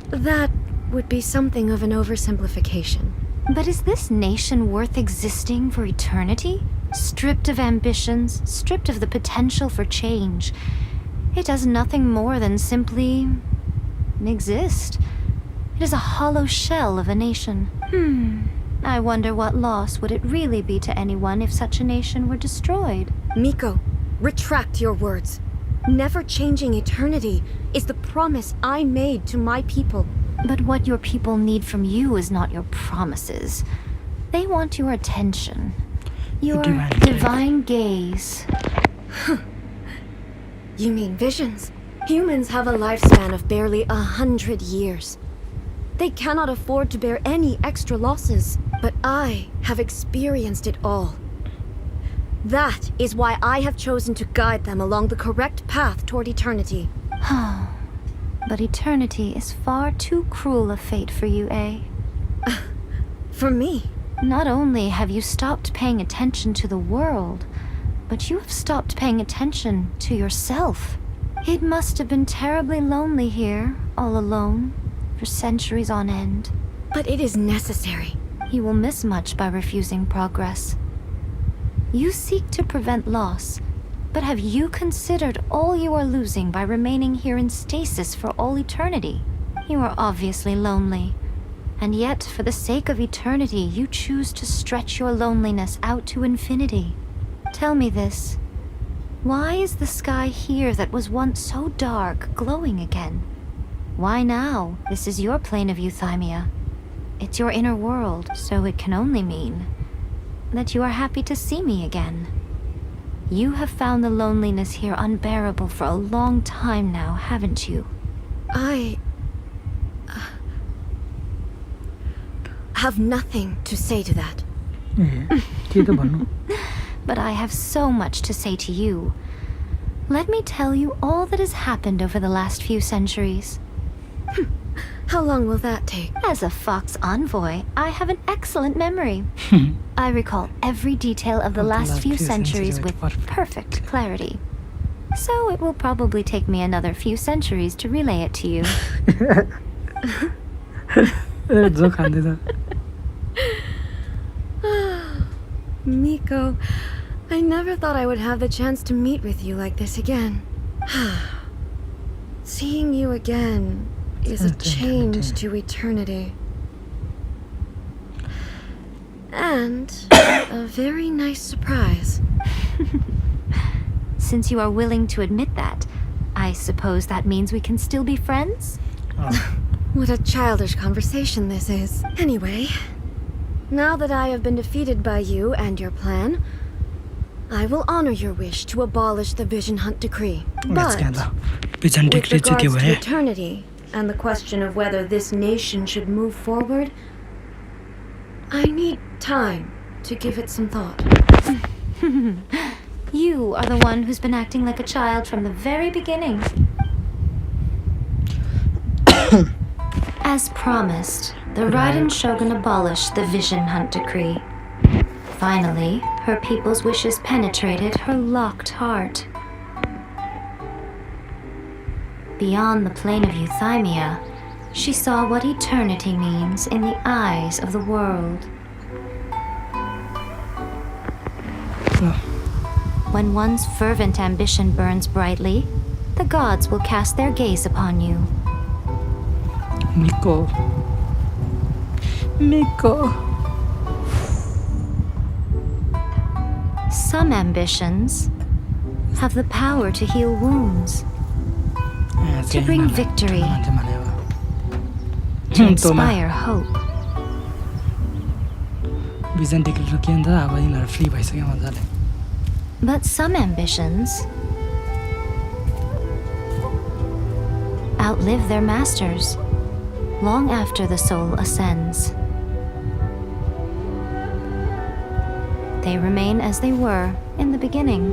That would be something of an oversimplification. But is this nation worth existing for eternity? Stripped of ambitions, stripped of the potential for change. It does nothing more than simply exist. It is a hollow shell of a nation. I wonder what loss would it really be to anyone if such a nation were destroyed. Miko, retract your words. Never changing eternity is the promise I made to my people. But what your people need from you is not your promises. They want your attention. Your divine gaze. You mean visions? Humans have a lifespan of barely 100 years. They cannot afford to bear any extra losses. But I have experienced it all. That is why I have chosen to guide them along the correct path toward eternity. But eternity is far too cruel a fate for you, eh? For me? Not only have you stopped paying attention to the world, but you have stopped paying attention to yourself. It must have been terribly lonely here, all alone, for centuries on end. But it is necessary. You will miss much by refusing progress. You seek to prevent loss, but have you considered all you are losing by remaining here in stasis for all eternity? You are obviously lonely, and yet for the sake of eternity you choose to stretch your loneliness out to infinity. Tell me this. Why is the sky here that was once so dark glowing again? Why now? This is your plane of euthymia. It's your inner world, so it can only mean that you are happy to see me again. You have found the loneliness here unbearable for a long time now, haven't you? I have nothing to say to that. But I have so much to say to you. Let me tell you all that has happened over the last few centuries. How long will that take? As a Fox envoy, I have an excellent memory. I recall every detail of the last few centuries with perfect clarity. So it will probably take me another few centuries to relay it to you. Miko, I never thought I would have the chance to meet with you like this again. Seeing you again is a change to eternity. And a very nice surprise. Since you are willing to admit that, I suppose that means we can still be friends? What a childish conversation this is. Anyway, now that I have been defeated by you and your plan, I will honor your wish to abolish the Vision Hunt Decree. But with regards to eternity and the question of whether this nation should move forward, I need time to give it some thought. You are the one who's been acting like a child from the very beginning. As promised, the Raiden Shogun abolished the Vision Hunt Decree. Finally, her people's wishes penetrated her locked heart. Beyond the plane of euthymia, she saw what eternity means in the eyes of the world. When one's fervent ambition burns brightly, the gods will cast their gaze upon you. Miko. Some ambitions have the power to heal wounds, to bring victory, to inspire hope. But some ambitions outlive their masters long after the soul ascends. They remain as they were in the beginning.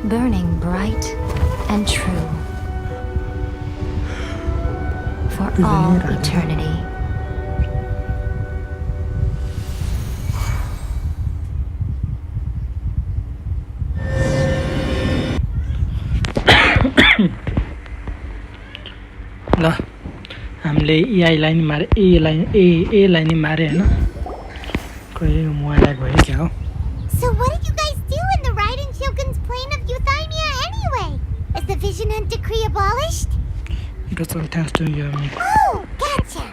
Burning bright and true for all eternity. हामीले एआईलाई नि मारे ally नि मारे हैन कहिले mobile भयो क्या हो So what did you guys do in the Raiden Shogun's plane of Euthymia anyway? Is the Vision Hunt decree abolished? Because of thanks to you Oh, gotcha.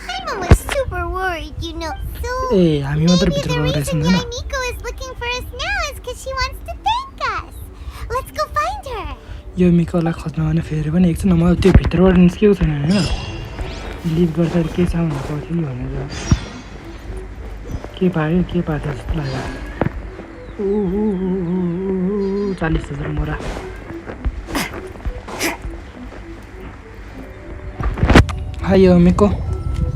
Paimon was super worried, you know. So ए हामी मात्र maybe भित्र the गएर reason रहेछौँ Hahn Yamiko is looking for us now is because she wants to thank us. Let's go find her. यो मिकोलाई खोज्न भने फेरि पनि एकछिन म त्यो भित्रबाट निस्केको छैन हैन लिभ गर्दा के छ भनेर पर्थ्यो भनेर के पायो जस्तो लाग्यो 40,000 मोरा Hi Miko.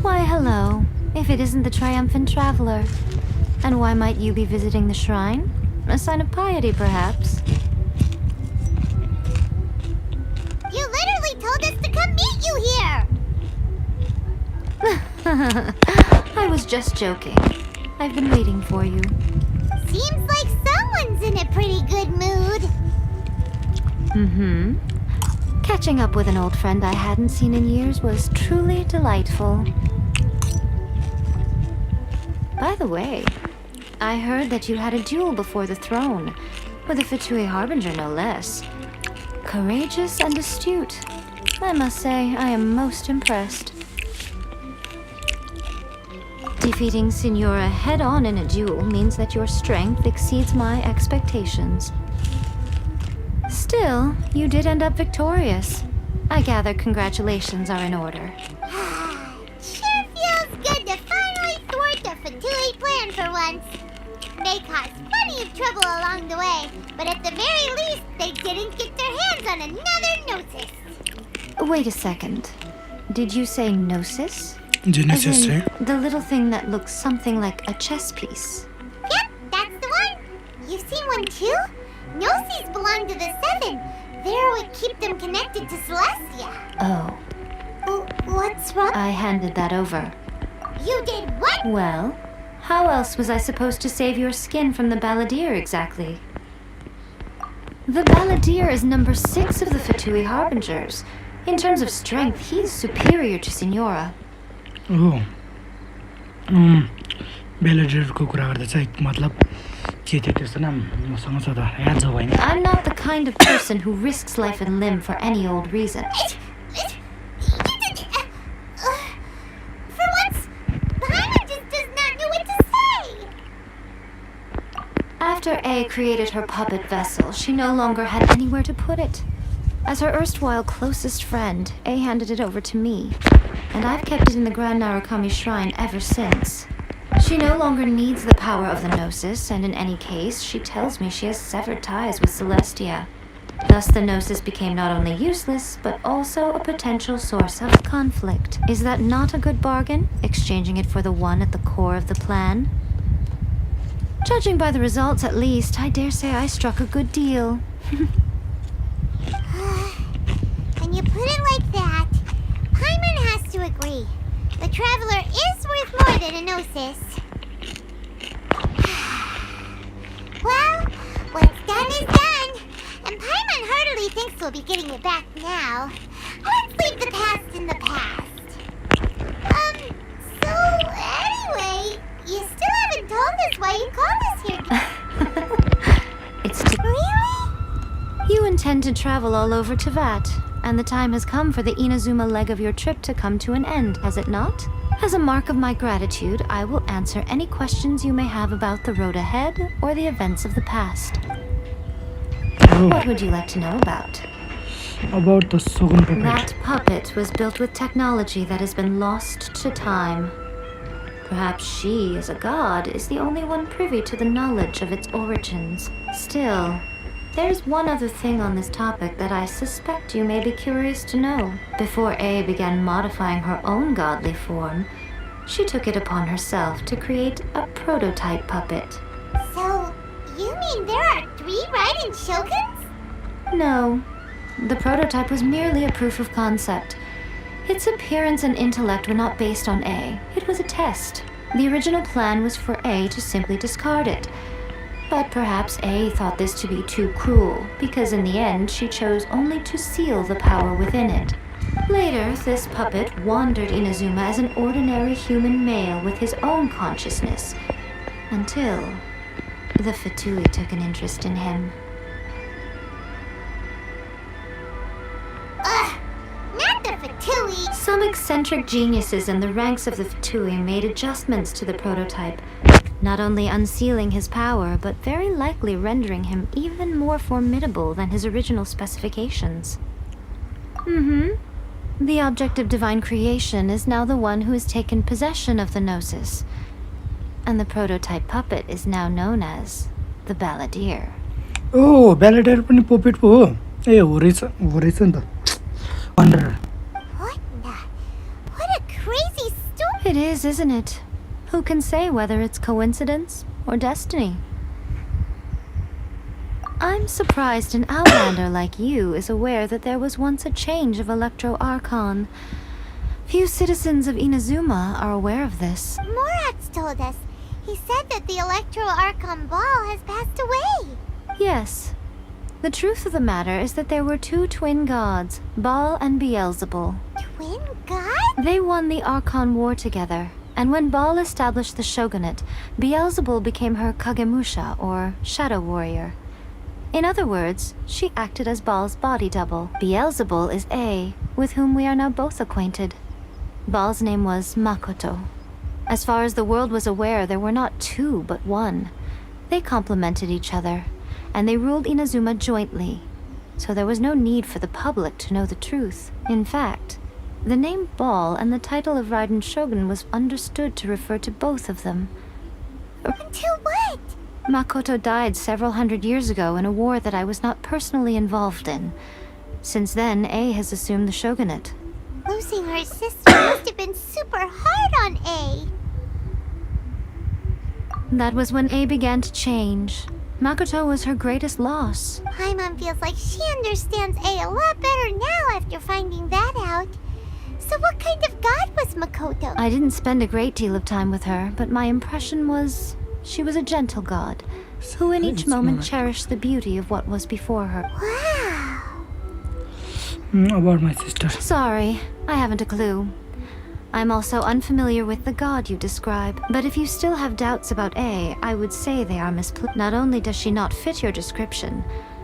Why, hello. If it isn't the triumphant traveler. And why might you be visiting the shrine? A sign of piety, perhaps? You literally told us to come meet you here. I was just joking. I've been waiting for you. Seems like someone's in a pretty good mood. Catching up with an old friend I hadn't seen in years was truly delightful. By the way, I heard that you had a duel before the throne, with a Fatui Harbinger no less. Courageous and astute. I must say, I am most impressed. Defeating Signora head-on in a duel means that your strength exceeds my expectations. Still, you did end up victorious. I gather congratulations are in order. Sure feels good to finally thwart the Fatui plan for once. They caused plenty of trouble along the way, but at the very least, they didn't get their hands on another Gnosis. Wait a second. Did you say Gnosis? Genesis As in, है the little thing that looks something like a chess piece. Yep, that's the one. You've seen one too? Gnosis belong to the Seven. They're what keep them connected to Celestia. Oh, What's wrong? I handed that over. You did what? Well, how else was I supposed to save your skin from the Balladeer exactly? The Balladeer is number 6 of the Fatui Harbingers. In terms of strength, he is superior to Signora. ओह बेलेडरको कुरा गर्दा चाहिँ मतलब के थियो त्यस्तो नाम मसँग छ त याद छ होइन I'm not the kind of person who risks life and limb for any old reason. For once, Paimon just does not know what to say. After A created her puppet vessel, she no longer had anywhere to put it. As her erstwhile closest friend, A handed it over to me, and I've kept it in the Grand Narukami Shrine ever since. She no longer needs the power of the Gnosis, and in any case, she tells me she has severed ties with Celestia. Thus, the Gnosis became not only useless, but also a potential source of conflict. Is that not a good bargain, exchanging it for the one at the core of the plan? Judging by the results, at least, I dare say I struck a good deal. When you put it like that, Paimon has to agree. The Traveler is worth more than a Gnosis. Well, what's done is done. And Paimon heartily thinks we'll be getting it back now. Let's leave the past in the past. So anyway, you still haven't told us why you called us here. It's Really? You intend to travel all over Tevat, and the time has come for the Inazuma leg of your trip to come to an end, has it not? As a mark of my gratitude, I will answer any questions you may have about the road ahead or the events of the past. What would you like to know about? about the Shogun puppet That puppet was built with technology that has been lost to time. Perhaps she, as a god, is the only one privy to the knowledge of its origins. Still, there's one other thing on this topic that I suspect you may be curious to know. Before A began modifying her own godly form, she took it upon herself to create a prototype puppet. So, you mean there are 3 Raiden Shoguns? No, the prototype was merely a proof of concept. Its appearance and intellect were not based on A. It was a test. The original plan was for A to simply discard it. But perhaps A thought this to be too cruel, because in the end she chose only to seal the power within it. Later, this puppet wandered Inazuma as an ordinary human male with his own consciousness, until the Fatui took an interest in him. Ugh! Not the Fatui! Some eccentric geniuses in the ranks of the Fatui made adjustments to the prototype, not only unsealing his power, but very likely rendering him even more formidable than his original specifications. The object of divine creation is now the one who has taken possession of the Gnosis, and the prototype puppet is now known as the Balladeer. Oh, Balladeer पनि पोपेट पो हो ए हो रहेछ नि त wonder What a crazy story! It is, isn't it? Who can say whether it's coincidence or destiny? I'm surprised an outlander like you is aware that there was once a change of Electro Archon. Few citizens of Inazuma are aware of this. Morat's told us. He said that the Electro Archon Ball has passed away. Yes. The truth of the matter is that there were two twin gods, Baal and Beelzebul. Twin gods? They won the Archon War together, and when Baal established the shogunate, Beelzebul became her Kagemusha, or shadow warrior. In other words, she acted as Baal's body double. Beelzebul is A, with whom we are now both acquainted. Baal's name was Makoto. As far as the world was aware, there were not two, but one. They complemented each other, and they ruled Inazuma jointly, so there was no need for the public to know the truth. In fact, the name Baal and the title of Raiden Shogun was understood to refer to both of them. Until what? Makoto died several hundred years ago in a war that I was not personally involved in. Since then, A has assumed the shogunate. Losing her sister must have been super hard on A. That was when A began to change. Makoto was her greatest loss. Paimon feels like she understands A a lot better now after finding that out. So what kind of god was Makoto? I didn't spend a great deal of time with her, but my impression was she was a gentle god, who in each moment cherished the beauty of what was before her. Wow. About my sister. Sorry, I haven't a clue. I'm also unfamiliar with the god you describe, but if you still have doubts about A, I would say they are misplaced. Not only does she not fit your description,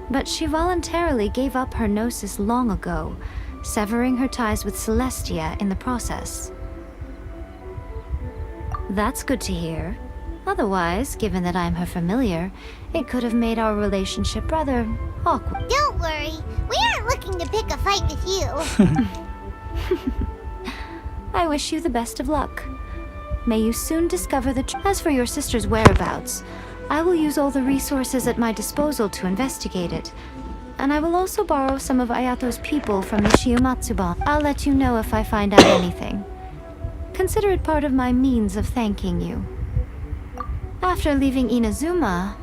but she voluntarily gave up her gnosis long ago, severing her ties with Celestia in the process. That's good to hear. Otherwise, given that I'm her familiar, it could have made our relationship rather awkward. Don't worry, we aren't looking to pick a fight with you. I wish you the best of luck. May you soon discover the truth. As for your sister's whereabouts, I will use all the resources at my disposal to investigate it. And I will also borrow some of Ayato's people from the Shiomatsuban. I'll let you know if I find out anything. Consider it part of my means of thanking you. After leaving Inazuma,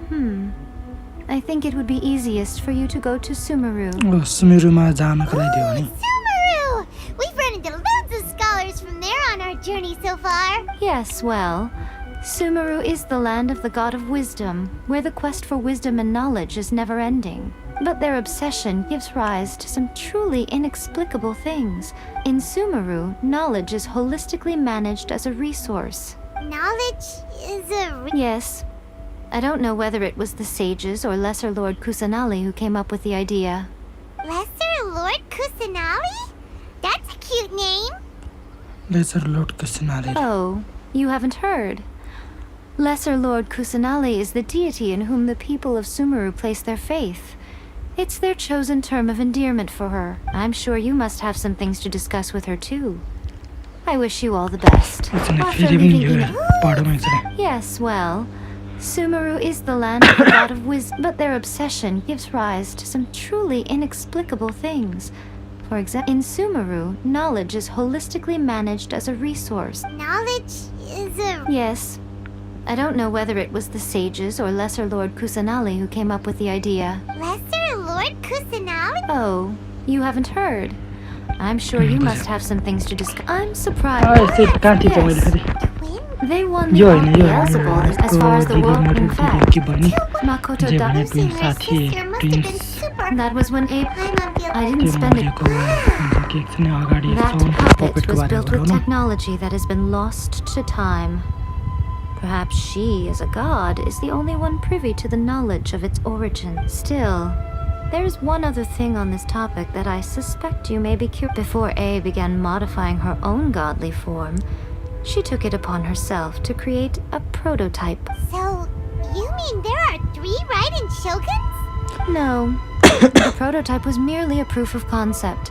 I think it would be easiest for you to go to Sumeru. सुमेरुमा जानको लागि दियो भने Sumeru! We've run into loads of scholars from there on our journey so far. Yes, well, Sumeru is the land of the god of wisdom, where the quest for wisdom and knowledge is never-ending. But their obsession gives rise to some truly inexplicable things. In Sumeru, knowledge is holistically managed as a resource. Knowledge is a... Yes. I don't know whether it was the sages or Lesser Lord Kusanali who came up with the idea. Lesser Lord Kusanali? That's a cute name. Lesser Lord Kusanali. Oh, you haven't heard. Lesser Lord Kusanali is the deity in whom the people of Sumeru place their faith. It's their chosen term of endearment for her. I'm sure you must have some things to discuss with her too. I wish you all the best. After leaving Yes, well, Sumeru is the land of the god of wisdom, but their obsession gives rise to some truly inexplicable things. For example, in Sumeru, knowledge is holistically managed as a resource. Knowledge is a... Yes. I don't know whether it was the sages or Lesser Lord Kusanali who came up with the idea. Lesser Lord Kusanali? Oh, you haven't heard. I'm sure you must have some things to discuss. I'm surprised. They won the Beelzebul as far as the world. In fact, Makoto died. Losing her sister must have been super That was when Abe. I'm on field. I त्यो didn't spend it. मरेको हुन्छ कि एकछिन अगाडि That साउन्डको puppet पपेटको was बारे built with गरौँ न technology that has been lost to time. Perhaps she, as a god, is the only one privy to the knowledge of its origin. Still, there is one other thing on this topic that I suspect you may be curious. Before A began modifying her own godly form, she took it upon herself to create a prototype. So, you mean there are 3 Raiden Shoguns? No, the prototype was merely a proof of concept.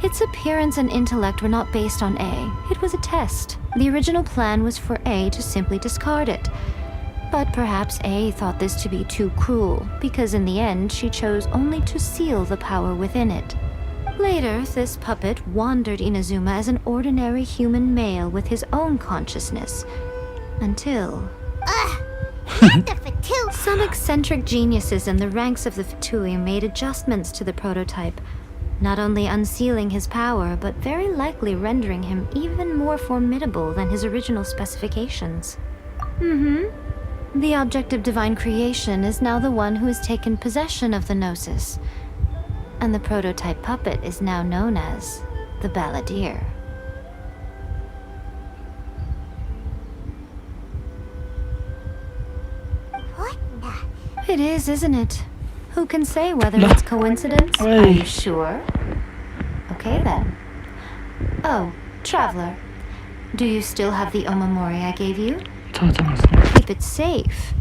Its appearance and intellect were not based on A. It was a test. The original plan was for A to simply discard it. But perhaps A thought this to be too cruel, because in the end she chose only to seal the power within it. Later, this puppet wandered Inazuma as an ordinary human male with his own consciousness. Until... Not the Fatu. some eccentric geniuses in the ranks of the Fatui made adjustments to the prototype, not only unsealing his power, but very likely rendering him even more formidable than his original specifications. The object of divine creation is now the one who has taken possession of the Gnosis, and the prototype puppet is now known as the Balladeer. What the? It is, isn't it? Who can say whether it's coincidence? Are you sure? Okay then. Oh, Traveler. Do you still have the Omamori I gave you? Keep it safe.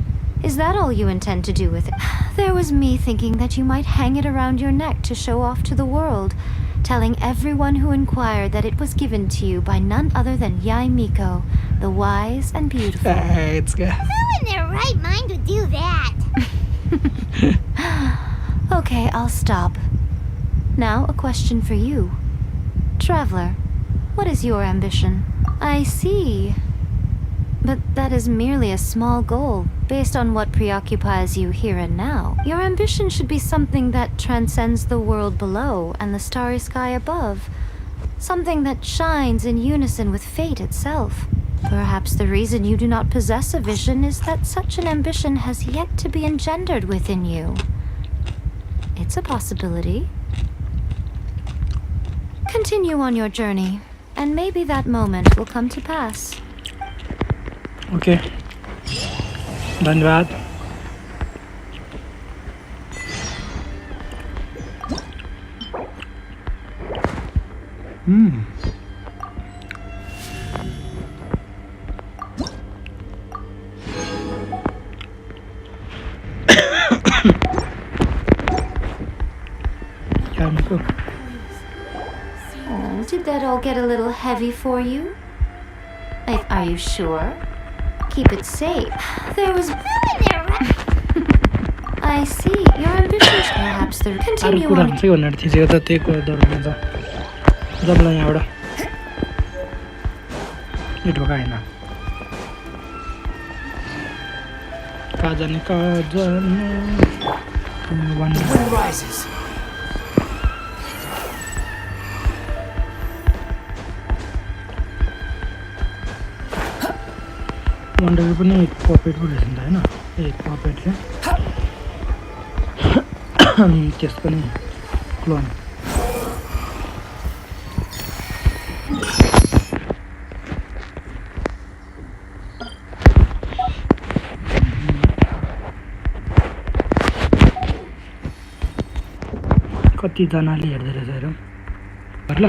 Is that all you intend to do with it? There was me thinking that you might hang it around your neck to show off to the world, telling everyone who inquired that it was given to you by none other than Yai Miko, the wise and beautiful. It's good. Who in their right mind would do that? Okay, I'll stop. Now, a question for you. Traveler, what is your ambition? I see. But that is merely a small goal, based on what preoccupies you here and now. Your ambition should be something that transcends the world below and the starry sky above. Something that shines in unison with fate itself. Perhaps the reason you do not possess a vision is that such an ambition has yet to be engendered within you. It's a possibility. Continue on your journey, and maybe that moment will come to pass. Okay धन्यवाद Oh, did that all get a little heavy for you? Are you sure? Keep it safe. There was... I see. Your ambitions perhaps the... अरू Continue कुरा on. हुन्छ कि भनेर थिचेको त त्यही कुरा डर हुन्छ जबलाई यहाँबाट यो ढोका होइन कहाँ जाने Wind rises. वन्डर पनि पपेटको रहेछ नि त होइन ए पपेटले त्यस पनि क्लोन कतिजनाले हेर्दै रहेछ हेरौँ ल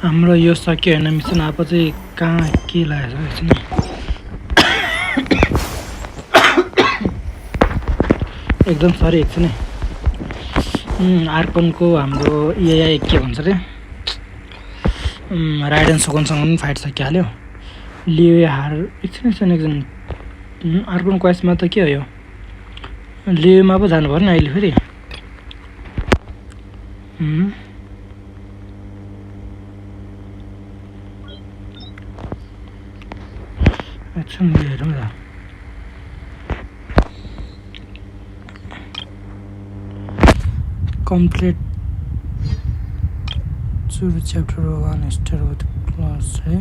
हाम्रो यो सक्यो होइन मिसन अब चाहिँ कहाँ के लागेको छ एकछिन एकदम सरी एकछिन आर्कनको हाम्रो एआई के भन्छ अरे राइडन सोगनसँग पनि फाइट सकिहाल्यो लियो हार एकछिन आर्कन क्वेस्टमा त के हो यो लियोमा पो जानु पर्यो नि अहिले फेरि एकछिन हेरौँ न कम्प्लिट सुरु च्याप्टर 1 स्टार विथ क्लास है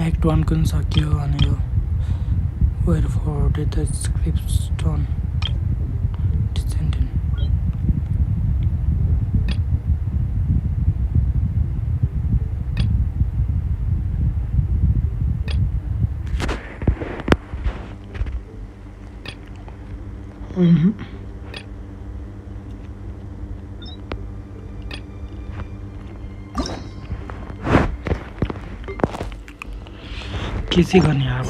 एक्ट 1 को पनि सक्यो अनि यो where for the script stone descendant के चाहिँ गर्ने अब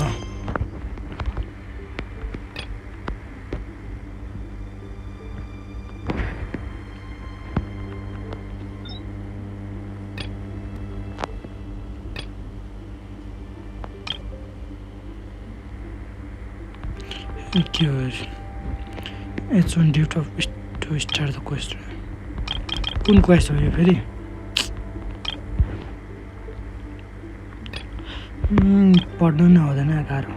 के हो it's on duty of to start the quest कुन क्वेस्ट हो यो फेरि पढ्नु नै हुँदैन गाह्रो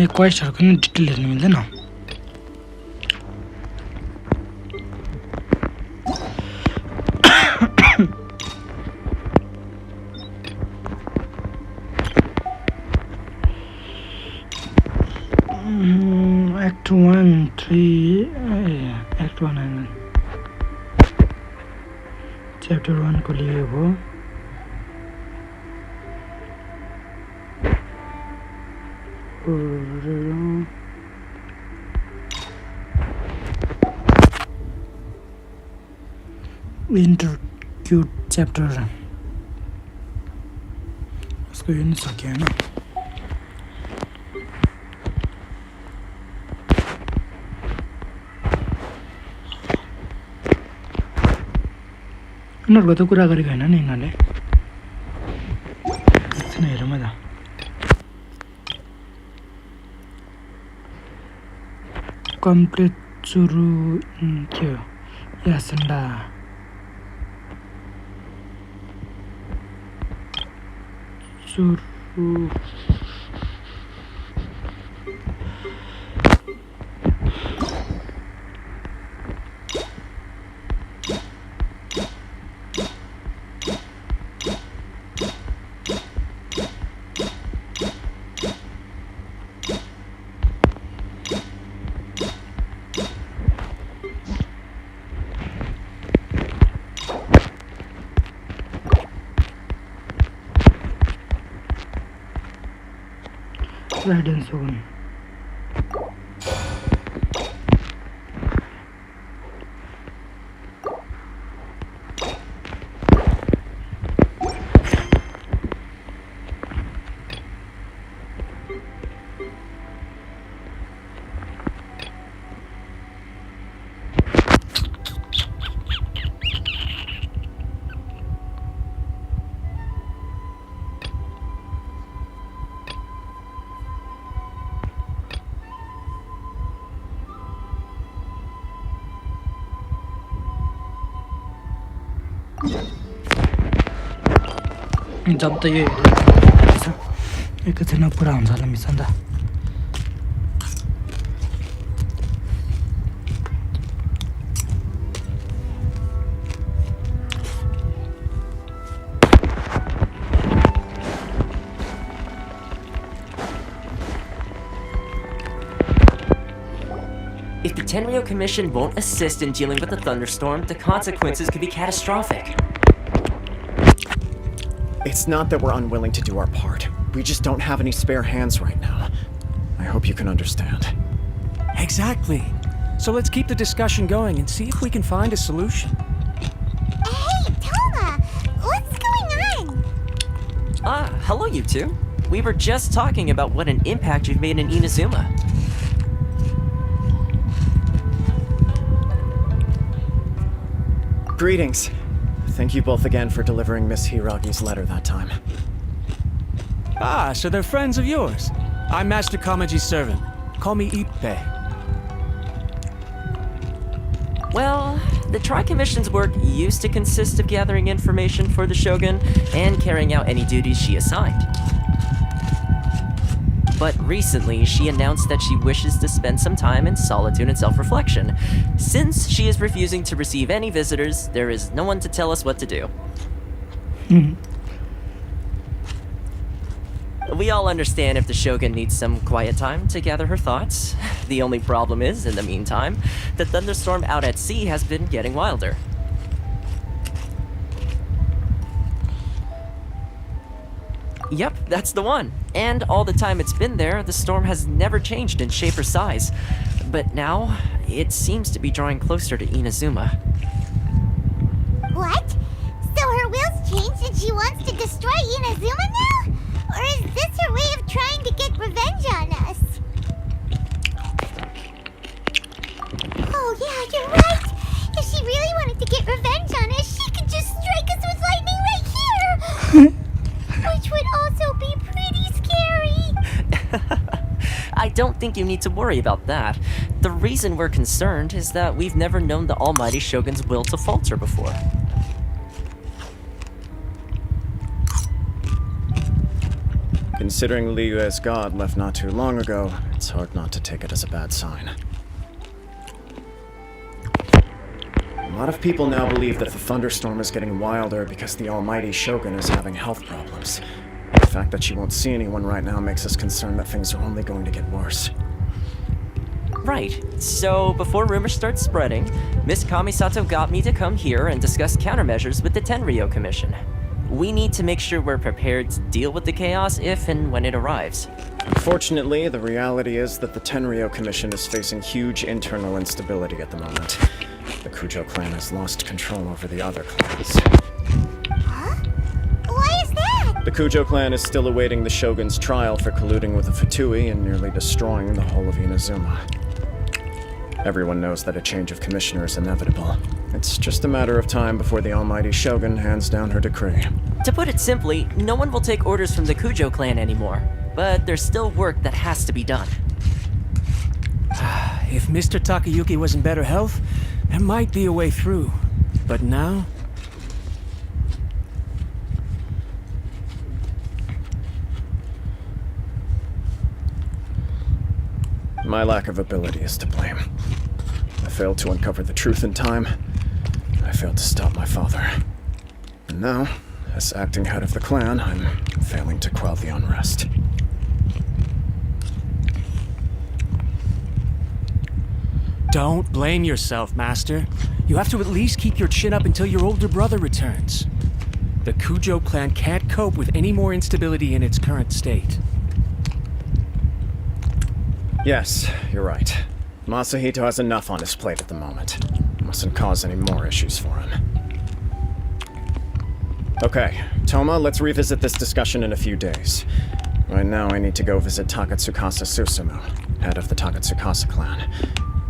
यो क्वेस्टहरूको पनि डिटेल हेर्नु मिल्दैन एक्ट 1 3 एक्ट 1 च्याप्टर 1 को लिए हो इंटरक्यूट चैप्टर उसको ये नहीं सकिया ना उनीहरूको त कुरा गरेको होइन नि यिनीहरूले एकछिन हेरौँ त कम्प्लिट सुरु के हो यासन्डा सुरु Raiden Shogun जब त यो एकैछिनमा पुरा हुन्छ होला मिसन त If the Tenryo Commission won't assist in dealing with the thunderstorm, the consequences could be catastrophic. It's not that we're unwilling to do our part. We just don't have any spare hands right now. I hope you can understand. Exactly. So let's keep the discussion going and see if we can find a solution. Hey, Toma! What's going on? Hello you two. We were just talking about what an impact you've made in Inazuma. Greetings. Thank you both again for delivering Miss Hiragi's letter that time. Ah, so they're friends of yours. I'm Master Kamaji's servant. Call me Ippei. Well, the Tri-Commission's work used to consist of gathering information for the Shogun and carrying out any duties she assigned. But recently, she announced that she wishes to spend some time in solitude and self-reflection. Since she is refusing to receive any visitors, there is no one to tell us what to do. We all understand if the Shogun needs some quiet time to gather her thoughts. The only problem is, in the meantime, the thunderstorm out at sea has been getting wilder. Yep, that's the one. And all the time it's been there, the storm has never changed in shape or size. But now, it seems to be drawing closer to Inazuma. What? So her will's changed and she wants to destroy Inazuma now? Or is this her way of trying to get revenge on us? Oh yeah, you're right! If she really wanted to get revenge on us, she could just strike us with lightning right here! Which would also be pretty scary! I don't think you need to worry about that. The reason we're concerned is that we've never known the almighty Shogun's will to falter before. Considering Liyue's god left not too long ago, it's hard not to take it as a bad sign. A lot of people now believe that the thunderstorm is getting wilder because the almighty Shogun is having health problems. The fact that she won't see anyone right now makes us concerned that things are only going to get worse. Right. So, before rumors start spreading, Miss Kamisato got me to come here and discuss countermeasures with the Tenryou Commission. We need to make sure we're prepared to deal with the chaos if and when it arrives. Unfortunately, the reality is that the Tenryou Commission is facing huge internal instability at the moment. The Kujo clan has lost control over the other clans. Huh? Why is that? The Kujo clan is still awaiting the Shogun's trial for colluding with the Fatui and nearly destroying the whole of Inazuma. Everyone knows that a change of commissioner is inevitable. It's just a matter of time before the almighty Shogun hands down her decree. To put it simply, no one will take orders from the Kujo clan anymore. But there's still work that has to be done. If Mr. Takayuki was in better health, there might be a way through. But now? My lack of ability is to blame. I failed to uncover the truth in time. I failed to stop my father. And now, as acting head of the clan, I'm failing to quell the unrest. Don't blame yourself, Master. You have to at least keep your chin up until your older brother returns. The Kujo clan can't cope with any more instability in its current state. Yes, you're right. Masahito has enough on his plate at the moment. Mustn't cause any more issues for him. Okay, Toma, let's revisit this discussion in a few days. Right now, I need to go visit Takatsukasa Susumu, head of the Takatsukasa clan.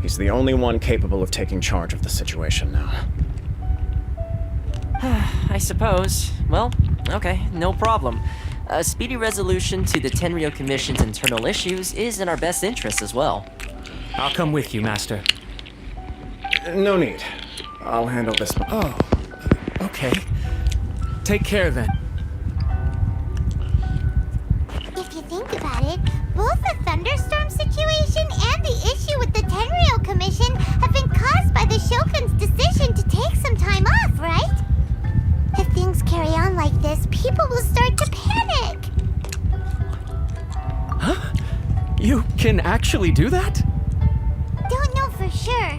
He's the only one capable of taking charge of the situation now. I suppose. Well, okay, no problem. A speedy resolution to the Tenryou Commission's internal issues is in our best interest as well. I'll come with you, Master. No need. I'll handle this one. Oh, okay. Take care then. If you think about it, both the thunderstorm situation and the issue with the Tenryou Commission have been caused by the Shogun's decision to take some time off, right? If things carry on like this, people will start to panic. Huh? You can actually do that? Don't know for sure,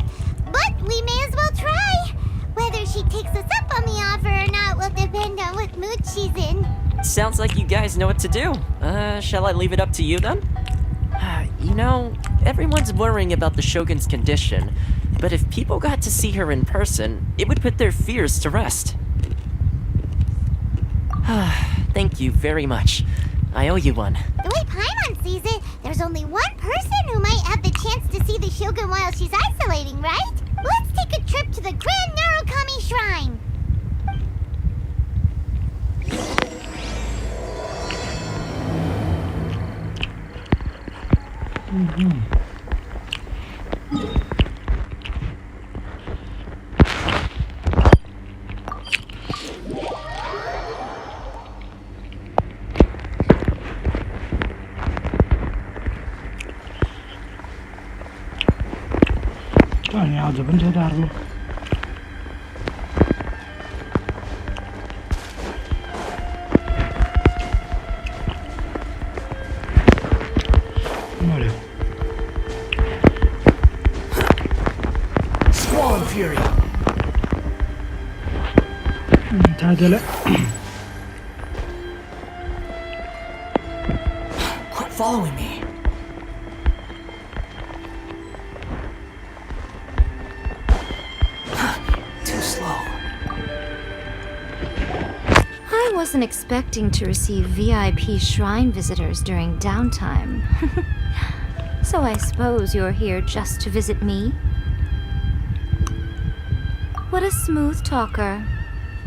but we may as well try. Whether she takes us up on the offer or not will depend on what mood she's in. Sounds like you guys know what to do. Shall I leave it up to you then? You know, everyone's worrying about the Shogun's condition, but if people got to see her in person, it would put their fears to rest. Thank you very much. I owe you one. The way Paimon sees it, there's only one person who might have the chance to see the Shogun while she's isolating, right? Let's take a trip to the Grand Narukami Shrine. अनि आज पनि थियो त अर्को थाहा थियो होला Quit following me. Too slow. I wasn't expecting to receive VIP shrine visitors during downtime. So I suppose you're here just to visit me? What a smooth talker.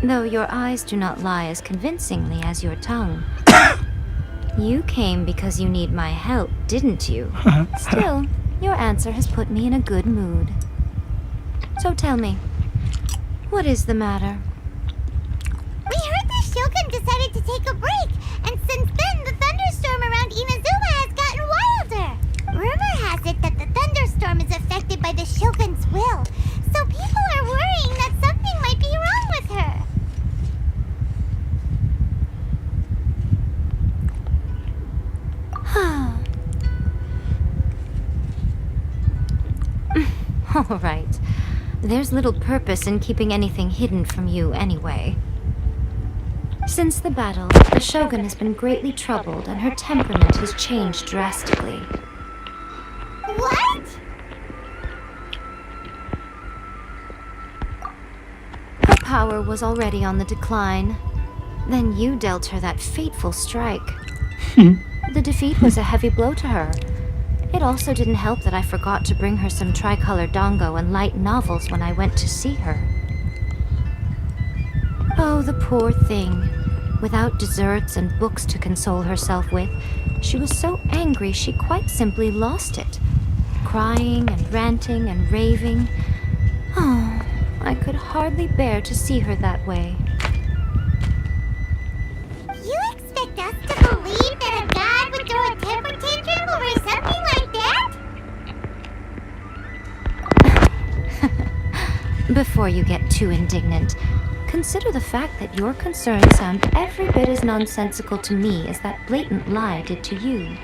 Though your eyes do not lie as convincingly as your tongue. You came because you need my help, didn't you? Still, your answer has put me in a good mood. So tell me, what is the matter? We heard the Shogun decided to take a break, and since then the thunderstorm around Inazuma has gotten wilder. Rumor has it that the thunderstorm is affected by the Shogun's will, so people are worrying that something might be wrong with her. All right. There's little purpose in keeping anything hidden from you anyway. Since the battle, the Shogun has been greatly troubled and her temperament has changed drastically. What? Her power was already on the decline. Then you dealt her that fateful strike. The defeat was a heavy blow to her. It also didn't help that I forgot to bring her some tricolor dango and light novels when I went to see her. Oh, the poor thing. Without desserts and books to console herself with, she was so angry she quite simply lost it. Crying and ranting and raving. Oh, I could hardly bear to see her that way. You expect us to believe that a god would throw a temper tantrum over something like that? Before you get too indignant, consider the fact that your concerns sound every bit as nonsensical to me as that blatant lie did to you.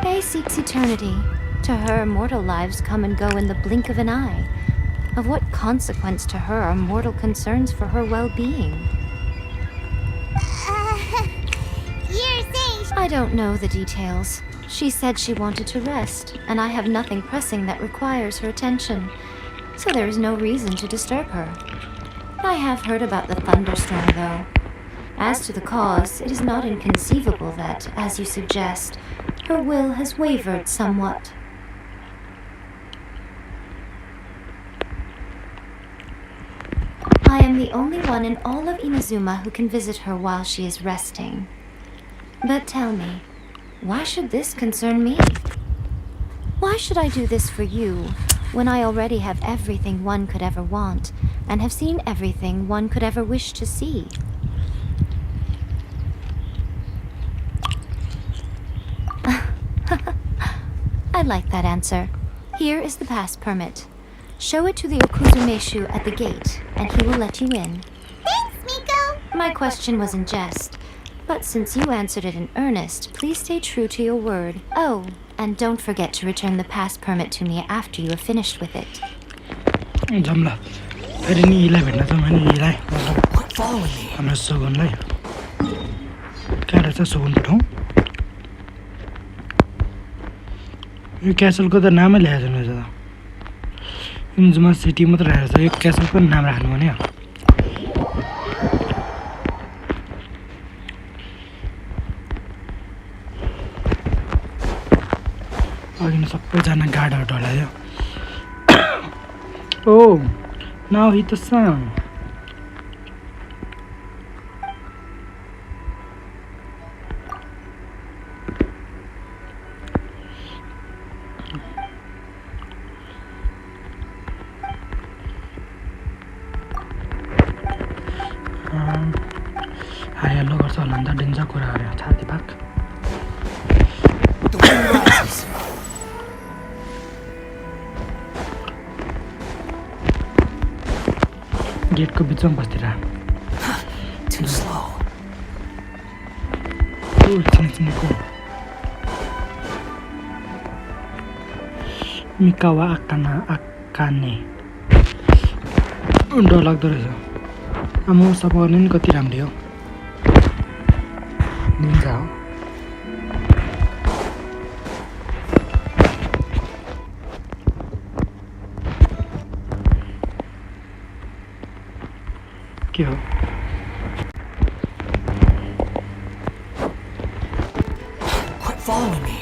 Faye seeks eternity. To her, mortal lives come and go in the blink of an eye. Of what consequence to her are mortal concerns for her well-being? You're saying... I don't know the details. She said she wanted to rest, and I have nothing pressing that requires her attention. So there is no reason to disturb her. I have heard about the thunderstorm, though. As to the cause, it is not inconceivable that, as you suggest, her will has wavered somewhat. I am the only one in all of Inazuma who can visit her while she is resting. But tell me, why should this concern me? Why should I do this for you, when I already have everything one could ever want, and have seen everything one could ever wish to see? I like that answer. Here is the pass permit. Show it to the Okuzumeshu at the gate, and he will let you in. Thanks, Miko! My question was in jest, but since you answered it in earnest, please stay true to your word. Oh, and don't forget to return the pass permit to me after you are finished with it. जमला फेरि नि इलाई भेट्न जाउँ भने इलाई Quit following me. हाम्रो सोगनलाई कहाँ रहेछ सोगन पठाउँ यो क्यासलको त नामै ल्याएको छैन रहेछ त इन्जुमा सिटी मात्र राखेको छ यो क्यासलको नाम राख्नु भने अघि सबैजना गाडहरू ढलायो Oh, now hit the sun. Hello, गर्छ होला नि त डेन्जर कुरा गरे छाती पाक The wind rises. गेटको बिचमा बस्दिरा Too slow. चिनेको मिकावा आकाने डर लाग्दो रहेछ आम्म सफा गर्ने नि कति राम्रै हो निन्जा हो के हो Quit following me.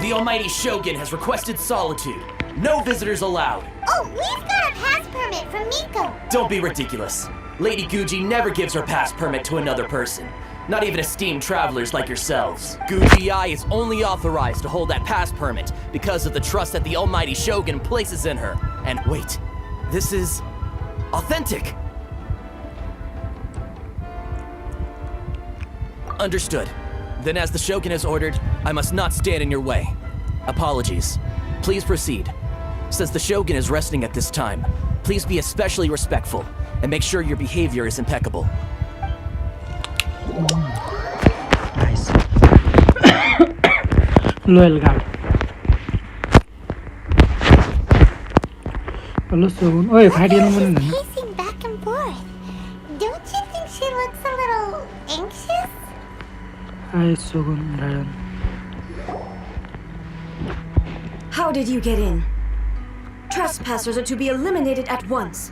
The Almighty Shogun has requested solitude. No visitors allowed. Oh, we've got a pass permit from Miko. Don't be ridiculous. Lady Guji never gives her pass permit to another person. Not even esteemed travelers like yourselves. Guji-ai is only authorized to hold that pass permit because of the trust that the Almighty Shogun places in her. And wait, this is authentic. Understood. Then as the Shogun has ordered, I must not stand in your way. Apologies. Please proceed. Since the Shogun is resting at this time, please be especially respectful and make sure your behavior is impeccable. Nice. Loyal guard. Hello, Shogun. Oh, She's pacing back and forth. Don't you think she looks a little anxious? Hi, Shogun Raiden. How did you get in? Trespassers are to be eliminated at once.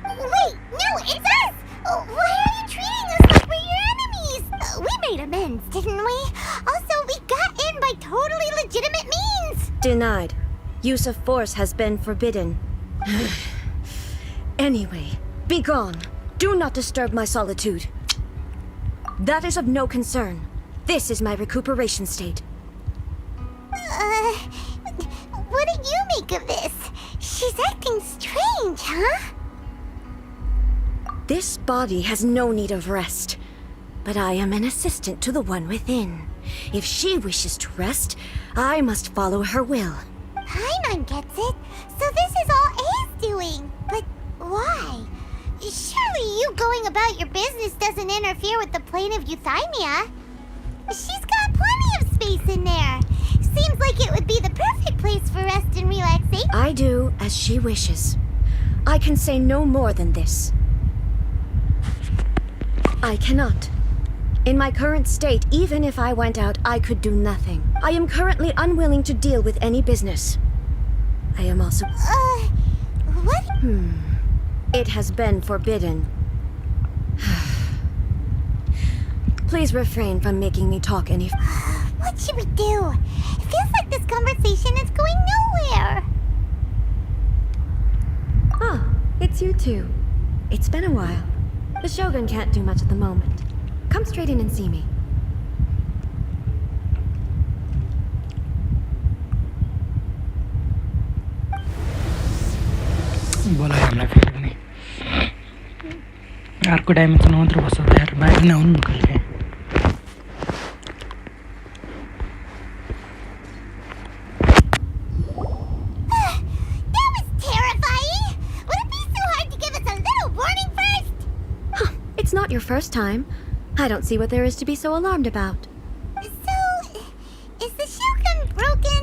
Wait, no, it's us! Why are you treating us like we're your enemies? We made amends, didn't we? Also, we got in by totally legitimate means! Denied. Use of force has been forbidden. Anyway, be gone. Do not disturb my solitude. That is of no concern. This is my recuperation state. What do you make of this? She's acting strange, huh? This body has no need of rest, but I am an assistant to the one within. If she wishes to rest, I must follow her will. Paimon gets it. So this is all A's doing. But why? Surely you going about your business doesn't interfere with the plane of Euthymia. She's got plenty of space in there. Seems like it would be the perfect place for rest and relaxation. I do as she wishes. I can say no more than this. I cannot. In my current state, even if I went out, I could do nothing. I am currently unwilling to deal with any business. I am also... what? It has been forbidden. Please refrain from making me talk any... What should we do? It feels like this conversation is going nowhere. Ah, it's you two. It's been a while. The Shogun can't do much at the moment. Come straight in and see me. बोलायो हामीलाई फेरि पनि अर्को dimension मात्र बस्छ त यार बाहिर नै आउनु कहिले That was terrifying! Would it be so hard to give us a little warning first? It's not your first time. I don't see what there is to be so alarmed about. So, is the Shogun broken?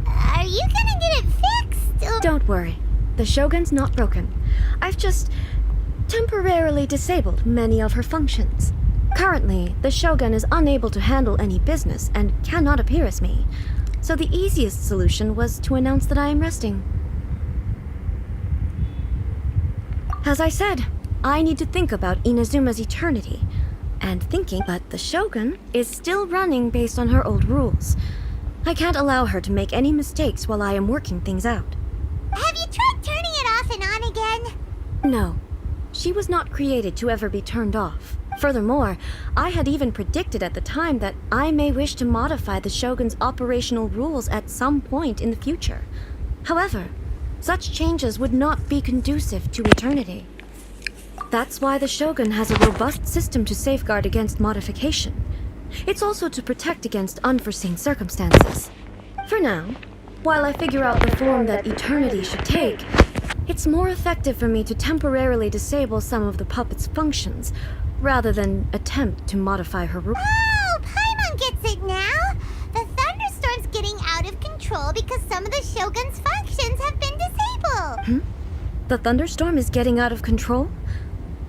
Are you gonna get it fixed? Or... Don't worry. The Shogun's not broken. I've just temporarily disabled many of her functions. Currently, the Shogun is unable to handle any business and cannot appear as me. So the easiest solution was to announce that I am resting. As I said, I need to think about Inazuma's eternity. And thinking that the Shogun is still running based on her old rules. I can't allow her to make any mistakes while I am working things out. Have you tried turning it off and on again? No. She was not created to ever be turned off. Furthermore, I had even predicted at the time that I may wish to modify the Shogun's operational rules at some point in the future. However, such changes would not be conducive to eternity. That's why the Shogun has a robust system to safeguard against modification. It's also to protect against unforeseen circumstances. For now, while I figure out the form that eternity should take, it's more effective for me to temporarily disable some of the puppet's functions, rather than attempt to modify her rules. Oh, Paimon gets it now! The thunderstorm's getting out control because some of the Shogun's functions have been disabled. The thunderstorm is getting out of control?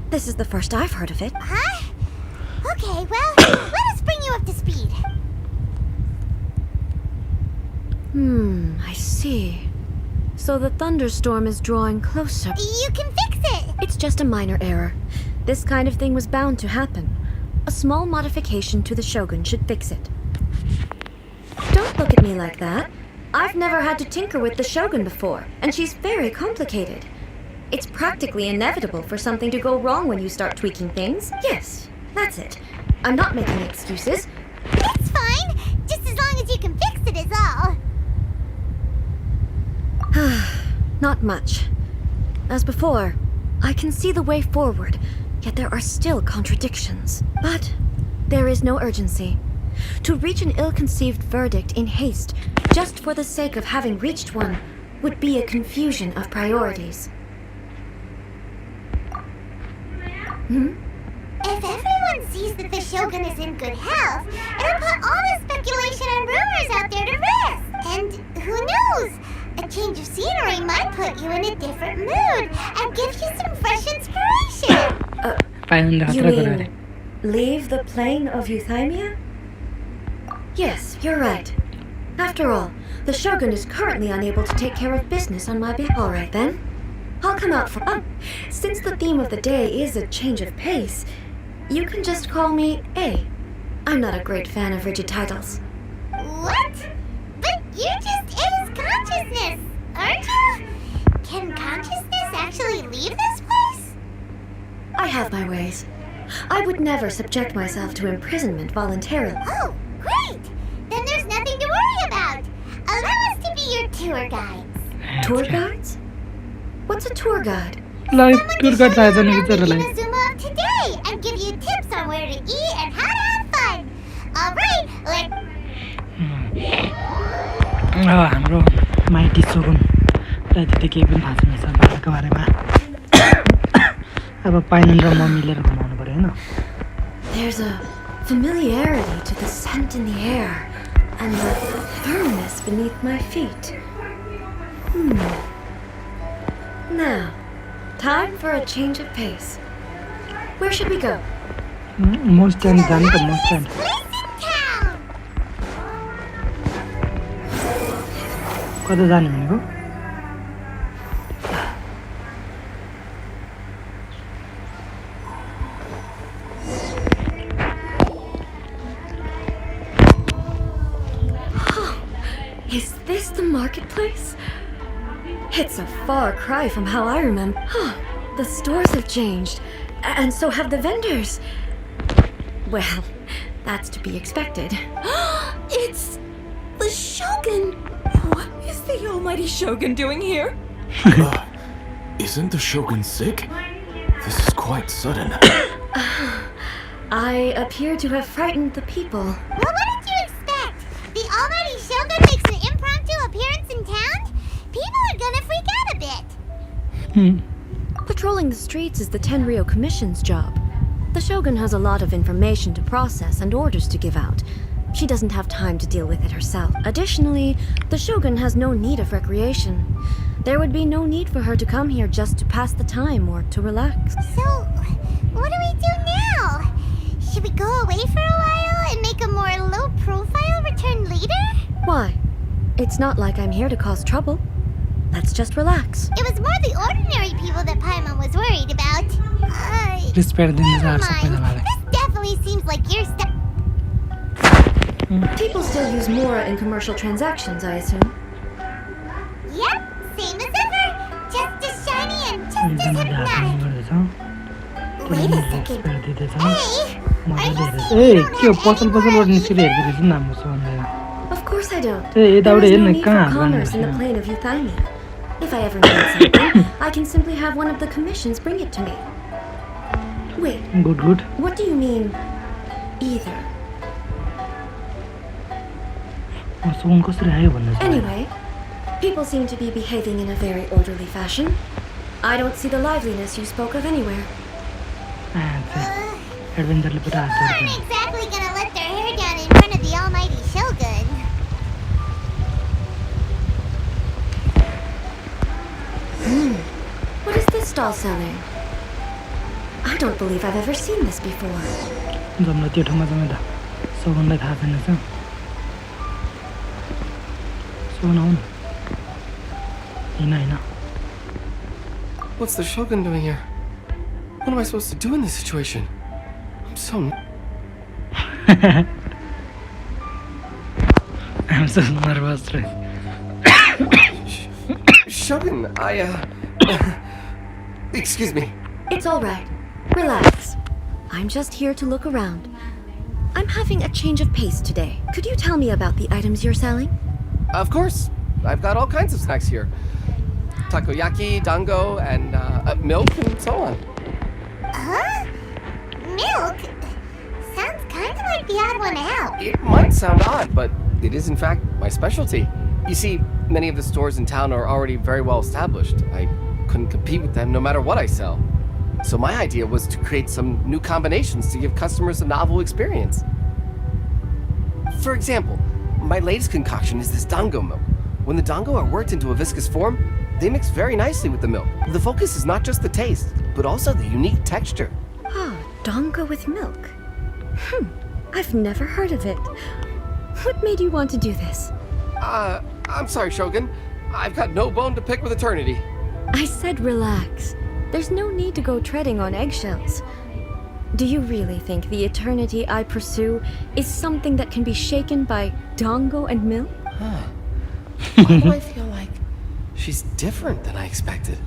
This is the first I've heard of it. Huh? Okay, well, let us bring you up to speed. I see. So the thunderstorm is drawing closer. You can fix it. It's just a minor error. This kind of thing was bound to happen. A small modification to the Shogun should fix it. Don't look at me like that. I've never had to tinker with the Shogun before, and she's very complicated. It's practically inevitable for something to go wrong when you start tweaking things. Yes, that's it. I'm not making excuses. It's fine, just as long as you can fix it is all. Not much. As before, I can see the way forward, yet there are still contradictions. But there is no urgency. To reach an ill-conceived verdict in haste, just for the sake of having reached one, would be a confusion of priorities. If everyone sees that the Shogun is in good health, it'll put all the speculation and rumors out there to rest. And who knows? A change of scenery might put you in a different mood and give you some fresh inspiration. You mean leave the plane of Euthymia? Yes, you're right. After all, the Shogun is currently unable to take care of business on my behalf. All right then. I'll come out for... since the theme of the day is a change of pace, you can just call me A. I'm not a great fan of rigid titles. What? But you just is consciousness, aren't you? Can consciousness actually leave this place? I have my ways. I would never subject myself to imprisonment voluntarily. Oh, great! Then there's nothing to worry about. Allow us to be your tour guides. Tour guides? What's a tour guide? Like Someone tour to guide show you जाने around की the तरह like Inazuma of today and give you tips on where to eat and how to have fun. Alright, हाम्रो mighty सोगुन र त्यति केही पनि थाहा छैन sir बाबाको बारेमा अब पाइनन र म मिलेर घुमाउनु पर्यो हैन There's a familiarity to the scent in the air and the firmness beneath my feet. Now, time for a change of pace. Where should we go? Most time जानु त मोस्ट टाइम कता जाने भनेको Is this the marketplace? It's a far cry from how I remember. The stores have changed, and so have the vendors. Well, that's to be expected. It's the Shogun! What is the almighty Shogun doing here? Isn't the Shogun sick? This is quite sudden. I appear to have frightened the people. Well, what did you expect? The almighty Shogun makes an impromptu appearance in town? People are gonna freak out a bit. Patrolling the streets is the Tenryou Commission's job. The Shogun has a lot of information to process and orders to give out. She doesn't have time to deal with it herself. Additionally, the Shogun has no need of recreation. There would be no need for her to come here just to pass the time or to relax. So, what do we do now? Should we go away for a while and make a more low-profile return later? Why? It's not like I'm here to cause trouble. Let's just relax. It was more the ordinary people that Paimon was worried about. Respect the Never सबैजनालाई mind. This definitely seems like your style. People still use Mora in commercial transactions, I assume. Yep, same as ever. Just as shiny and just as hypnotic. Wait a second. Hey, are you saying you के don't have पसल any पसलबाट more निस्केर हेर्दै रहेछ नि हाम्रो सोन्दैन Of course I don't. A There यताबाट is no हेर्न need for कहाँ commerce in the जानुपर्छ plane of Euthymia. If I ever need something, I can simply have one of the commissions bring it to me. Wait, good good what do you mean, either? सोन कसरी आयो भन्नु छ Anyway, people seem to be behaving in a very orderly fashion. I don't see the liveliness you spoke of anywhere. एडभेन्चरले पुरा People हात aren't exactly gonna let their hair down in front of the almighty Shogun. stall selling. I don't believe I've ever seen this before. जम्न त्यो ठाउँमा जाउँ त सगुनलाई थाहा छैन छ सगुन आउनु हैन What's the Shogun doing here? What am I supposed to do in this situation? I'm so... I'm so nervous right? Shogun, excuse me. It's all right. Relax. I'm just here to look around. I'm having a change of pace today. Could you tell me about the items you're selling? Of course. I've got all kinds of snacks here. Takoyaki, dango, and milk, and so on. Huh? Milk? Sounds kind of like the odd one out. It might sound odd, but it is in fact my specialty. You see, many of the stores in town are already very well established. I couldn't compete with them no matter what I sell. So my idea was to create some new combinations to give customers a novel experience. For example, my latest concoction is this dango milk. When the dango are worked into a viscous form, they mix very nicely with the milk. The focus is not just the taste, but also the unique texture. Ah, dango with milk. I've never heard of it. What made you want to do this? I'm sorry, Shogun. I've got no bone to pick with eternity. I said relax. There's no need to go treading on eggshells. Do you really think the eternity I pursue is something that can be shaken by dango and milk? Why do I feel like she's different than I expected?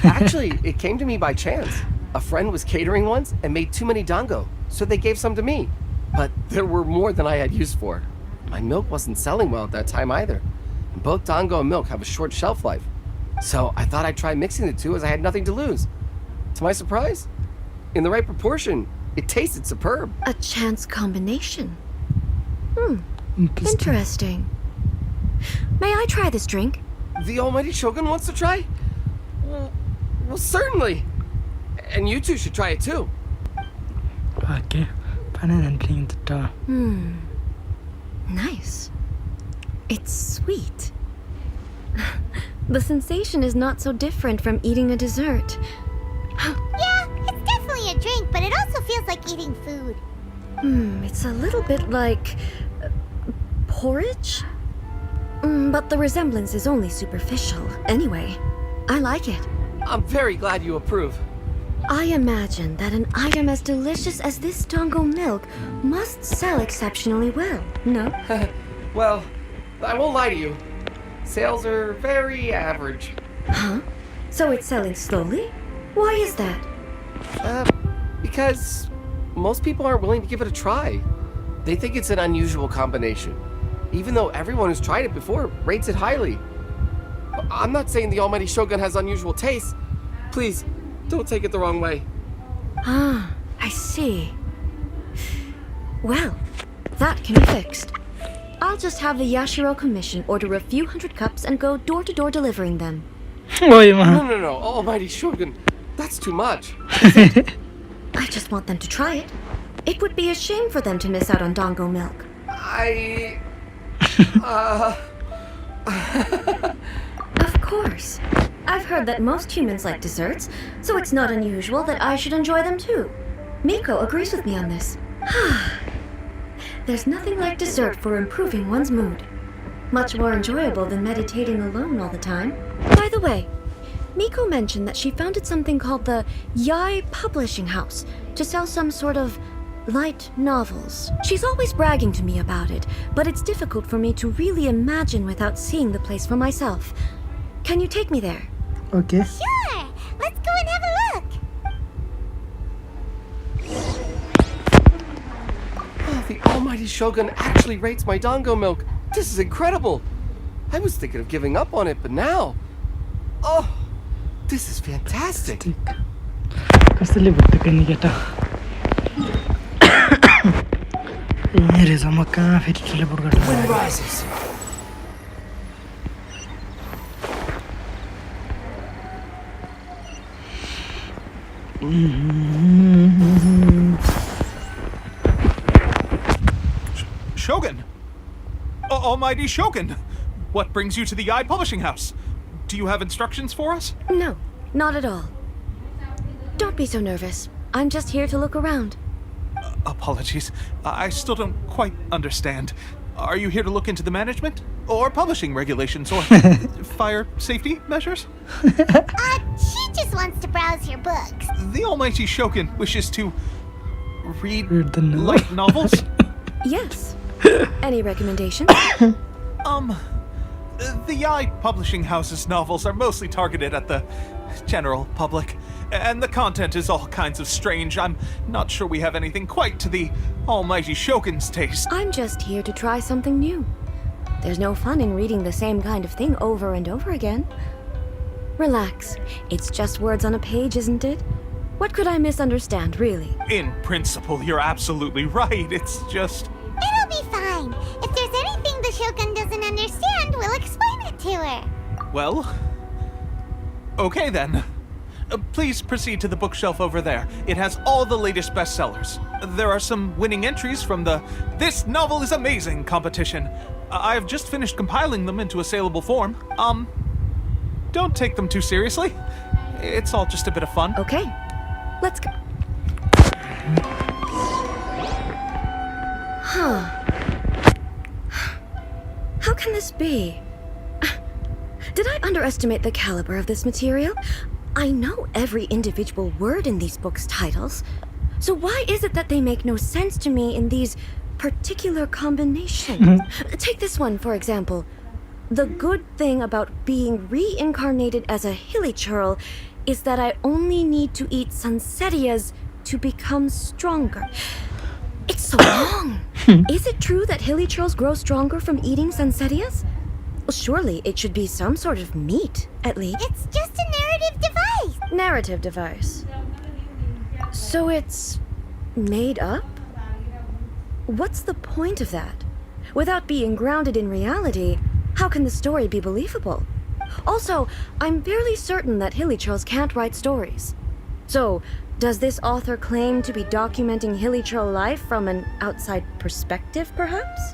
Actually, it came to me by chance. A friend was catering once and made too many dango, so they gave some to me. But there were more than I had use for. My milk wasn't selling well at that time either. And both dango and milk have a short shelf life. So I thought I'd try mixing the two as I had nothing to lose. To my surprise, in the right proportion, it tasted superb. A chance combination. Interesting. May I try this drink? The almighty Shogun wants to try? Well, certainly. And you two should try it too. Okay. Fun and playing the door. Nice. It's sweet. The sensation is not so different from eating a dessert. Yeah, it's definitely a drink, but it also feels like eating food. It's a little bit like... porridge? But the resemblance is only superficial. Anyway, I like it. I'm very glad you approve. I imagine that an item as delicious as this dango milk must sell exceptionally well, no? Well, I won't lie to you. Sales are very average. Huh? So it's selling slowly? Why is that? Because most people aren't willing to give it a try. They think it's an unusual combination, even though everyone who's tried it before rates it highly. I'm not saying the almighty Shogun has unusual tastes. Please, don't take it the wrong way. Ah, I see. Well, that can be fixed. I'll just have the Yashiro Commission order a few hundred cups and go door-to-door delivering them. No, almighty Shogun. That's too much. I just want them to try it. It would be a shame for them to miss out on dango milk. Of course. I've heard that most humans like desserts, so it's not unusual that I should enjoy them too. Miko agrees with me on this. There's nothing like dessert for improving one's mood. Much more enjoyable than meditating alone all the time. By the way, Miko mentioned that she founded something called the Yai Publishing House to sell some sort of light novels. She's always bragging to me about it, but it's difficult for me to really imagine without seeing the place for myself. Can you take me there? Okay. Sure! Let's go and have a look! Oh, the almighty Shogun actually rates my dango milk. This is incredible. I was thinking of giving up on it, but now... Oh, this is fantastic. कसैले भुत्तुकै नि केटा यहाँ रहेछ म कहाँ फेरि teleport गर्छु Shogun! Almighty Shogun! What brings you to the Yai Publishing House? Do you have instructions for us? No, not at all. Don't be so nervous. I'm just here to look around. Apologies. I still don't quite understand. Are you here to look into the management? Or publishing regulations? Or fire safety measures? She just wants to browse your books. The almighty Shogun wishes to read the light novels? Yes. Any recommendations? The Yai publishing house's novels are mostly targeted at the general public, and the content is all kinds of strange. I'm not sure we have anything quite to the almighty Shogun's taste. I'm just here to try something new. There's no fun in reading the same kind of thing over and over again. Relax. It's just words on a page, isn't it? What could I misunderstand, really? In principle, you're absolutely right. It's just... It'll be fine. If there's anything the Shogun doesn't understand, we'll explain it to her. Well... okay then. Please proceed to the bookshelf over there. It has all the latest bestsellers. There are some winning entries from the This Novel is Amazing competition. I've just finished compiling them into a saleable form. Don't take them too seriously. It's all just a bit of fun. Okay, let's go. Huh. How can this be? Did I underestimate the caliber of this material? I know every individual word in these books' titles. So why is it that they make no sense to me in these particular combinations? Take this one, for example. The good thing about being reincarnated as a hilly churl is that I only need to eat sunsettias to become stronger. It's so long. Is it true that hilly churls grow stronger from eating sunsettias? Well, surely it should be some sort of meat, at least. It's just a narrative device. Narrative device. So it's made up? What's the point of that? Without being grounded in reality, how can the story be believable? Also, I'm fairly certain that hilly churls can't write stories. So, does this author claim to be documenting hilly churl life from an outside perspective, perhaps?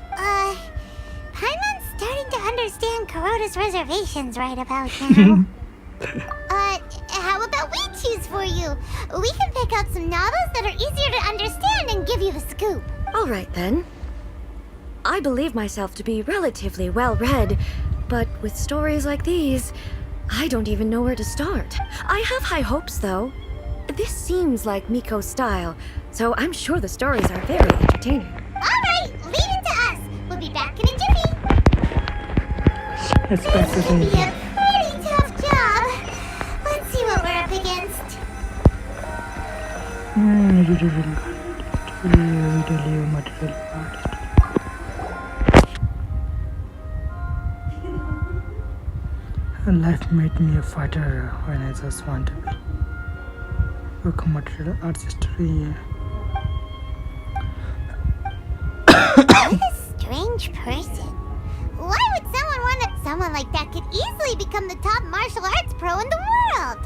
Paimon's starting to understand Kuroda's reservations right about now. How about we choose for you? We can pick out some novels that are easier to understand and give you the scoop. All right, then. I believe myself to be relatively well-read, but with stories like these, I don't even know where to start. I have high hopes, though. This seems like Miko's style, so I'm sure the stories are very entertaining. All right, leave it to us. We'll be back in a jiffy. It's This better can than be a pretty tough job. Let's see what we're up against. Life made me a fighter when I just want to be. Work material artistry. What a strange person. Why would someone want it? Someone like that could easily become the top martial arts pro in the world.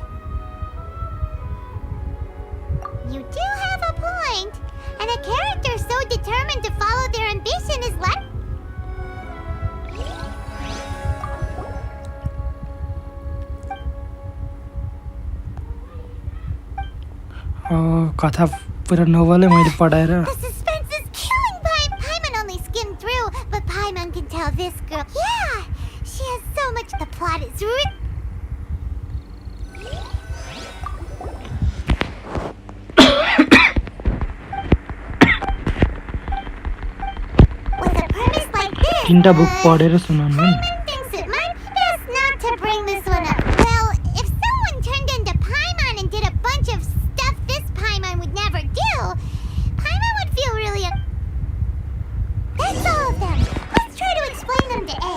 You do have a point. And a character so determined to follow their ambition is like... कथा पुरा नोभलै मैले पढाएर The suspense is killing Paimon only skimmed through, but Paimon can tell this girl. Yeah, she has so much. The plot is With a premise like this, तीनटा book पढेर सुनाउनु नि Paimon thinks it might be best not to bring this one up. Well, if someone turned into Paimon and did a bunch of stuff this Paimon would never do, Paimon would feel really... That's all of them. Let's try to explain them to A.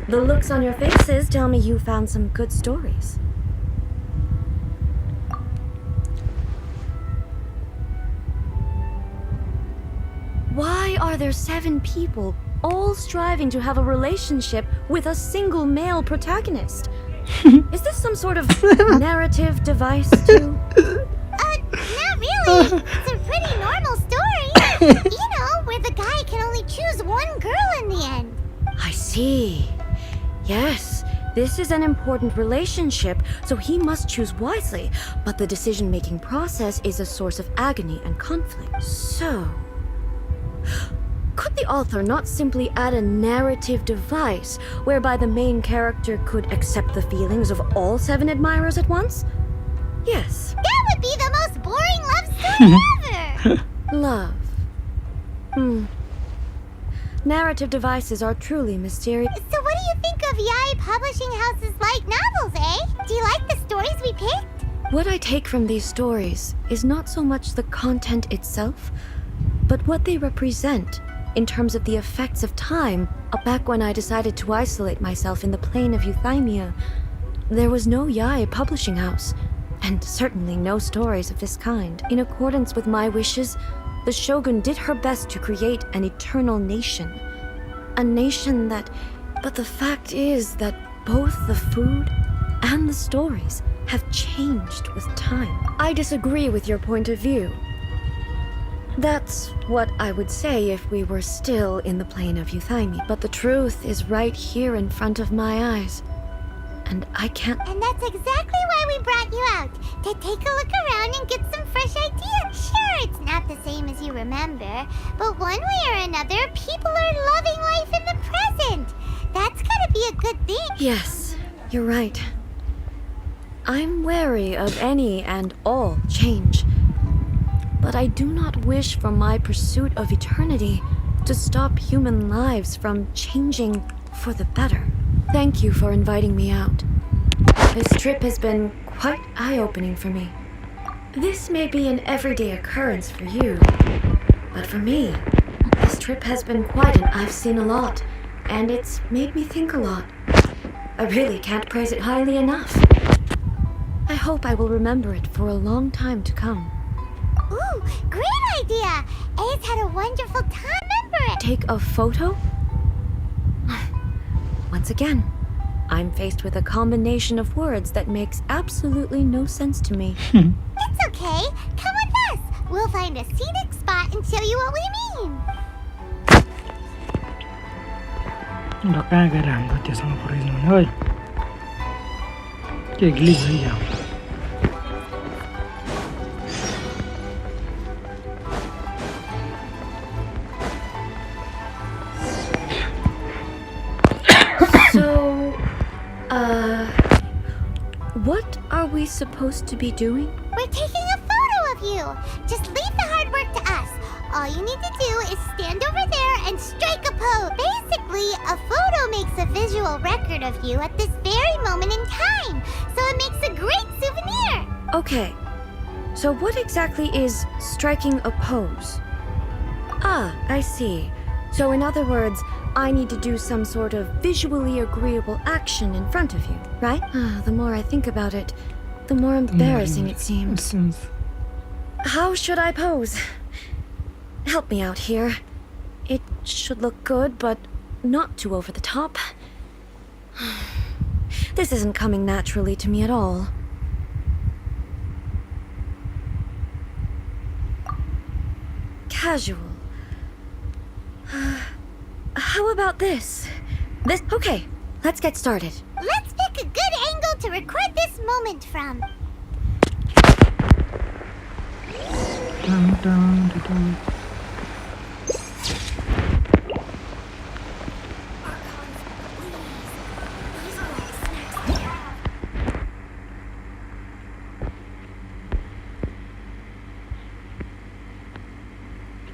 The looks on your faces tell me you found some good stories. Why are there 7 people all striving to have a relationship with a single male protagonist? Is this some sort of narrative device too? Not really. It's a pretty normal story. You know, where the guy can only choose one girl in the end. I see. Yes, This is an important relationship, so he must choose wisely, but the decision-making process is a source of agony and conflict. So, could the author not simply add a narrative device whereby the main character could accept the feelings of all 7 admirers at once? Yes. That would be the most boring love story ever! Love. Narrative devices are truly mysterious. So what do you think of Yae publishing houses like novels, eh? Do you like the stories we picked? What I take from these stories is not so much the content itself, but what they represent in terms of the effects of time. Back when I decided to isolate myself in the plane of Euthymia, there was no Yae publishing house, and certainly no stories of this kind. In accordance with my wishes, the Shogun did her best to create an eternal nation. A nation that... But the fact is that both the food and the stories have changed with time. I disagree with your point of view. That's what I would say if we were still in the plane of Euthymia. But the truth is right here in front of my eyes. And I can't... And that's exactly why we brought you out. To take a look around and get some fresh ideas. Sure, it's not the same as you remember, but one way or another, people are loving life in the present. That's gotta be a good thing. Yes, you're right. I'm wary of any and all change. But I do not wish for my pursuit of eternity to stop human lives from changing for the better. Thank you for inviting me out. This trip has been quite eye-opening for me. This may be an everyday occurrence for you, but for me, this trip has been quite an I've seen a lot, and it's made me think a lot. I really can't praise it highly enough. I hope I will remember it for a long time to come. Ooh, great idea! Ace had a wonderful time. Remember it! Take a photo? Once again, I'm faced with a combination of words that makes absolutely no sense to me. It's okay. Come with us. We'll find a scenic spot and show you what we mean. ल कहाँ गएर हाम्रो त्योसँग पुऱ्याइदिनु भने है के glitch भइगयो So, what are we supposed to be doing? We're taking a photo of you. Just leave the hard work to us. All you need to do is stand over there and strike a pose. Basically, a photo makes a visual record of you at this very moment in time, so it makes a great souvenir. Okay, so what exactly is striking a pose? Ah, I see. So in other words, I need to do some sort of visually agreeable action in front of you, right? The more I think about it, the more embarrassing it seems. How should I pose? Help me out here. It should look good, but not too over the top. This isn't coming naturally to me at all. Casual. How about this? Okay, let's get started. Let's pick a good angle to record this moment from. Dun, dun, dun, dun.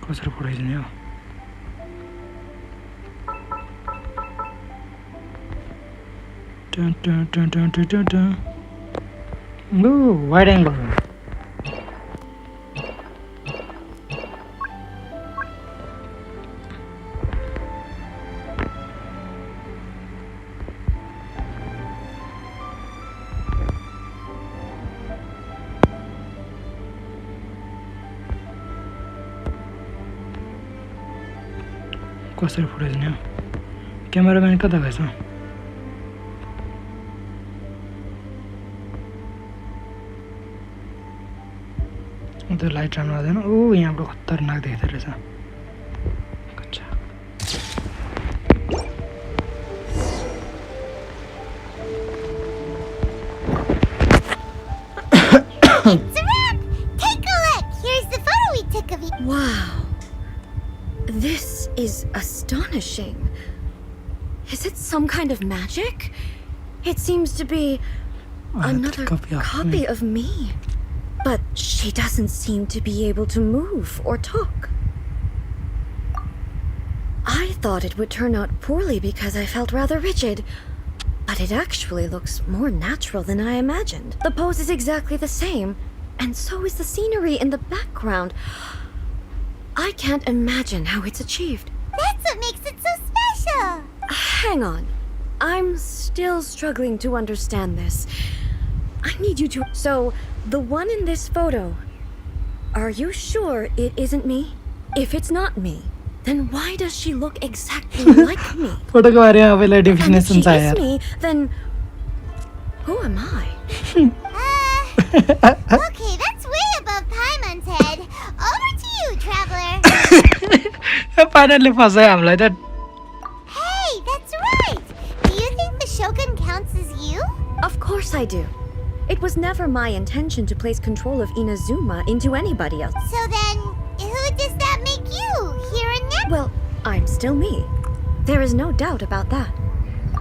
कसरी पढाइदिने हो Dun, dun, dun, dun, dun, dun, dun. Ooh, wide angle. कसरी फुटाइदिने हो cameraman कता गएछ त्यो light राम्रो आउँदैन ओ यहाँबाट खतरनाक देख्दो रहेछ This is astonishing. Is it some kind of magic? It seems to be another copy of me. But she doesn't seem to be able to move or talk. I thought it would turn out poorly because I felt rather rigid. But it actually looks more natural than I imagined. The pose is exactly the same, and so is the scenery in the background. I can't imagine how it's achieved. That's what makes it so special. Hang on. I'm still struggling to understand this. I need you to... So, the one in this photo, are you sure it isn't me? If it's not me, then why does she look exactly like me? Photo को बारे में अबेलाई And if definition she छ is यार me, then who am I? Okay, that's way above Paimon's head. Over to you, traveler. Finally फसायो हामीलाई त Hey, that's right. Do you think the Shogun counts as you? Of course I do. It was never my intention to place control of Inazuma into anybody else. So then, who does that make you, here in Nepali? Well, I'm still me. There is no doubt about that.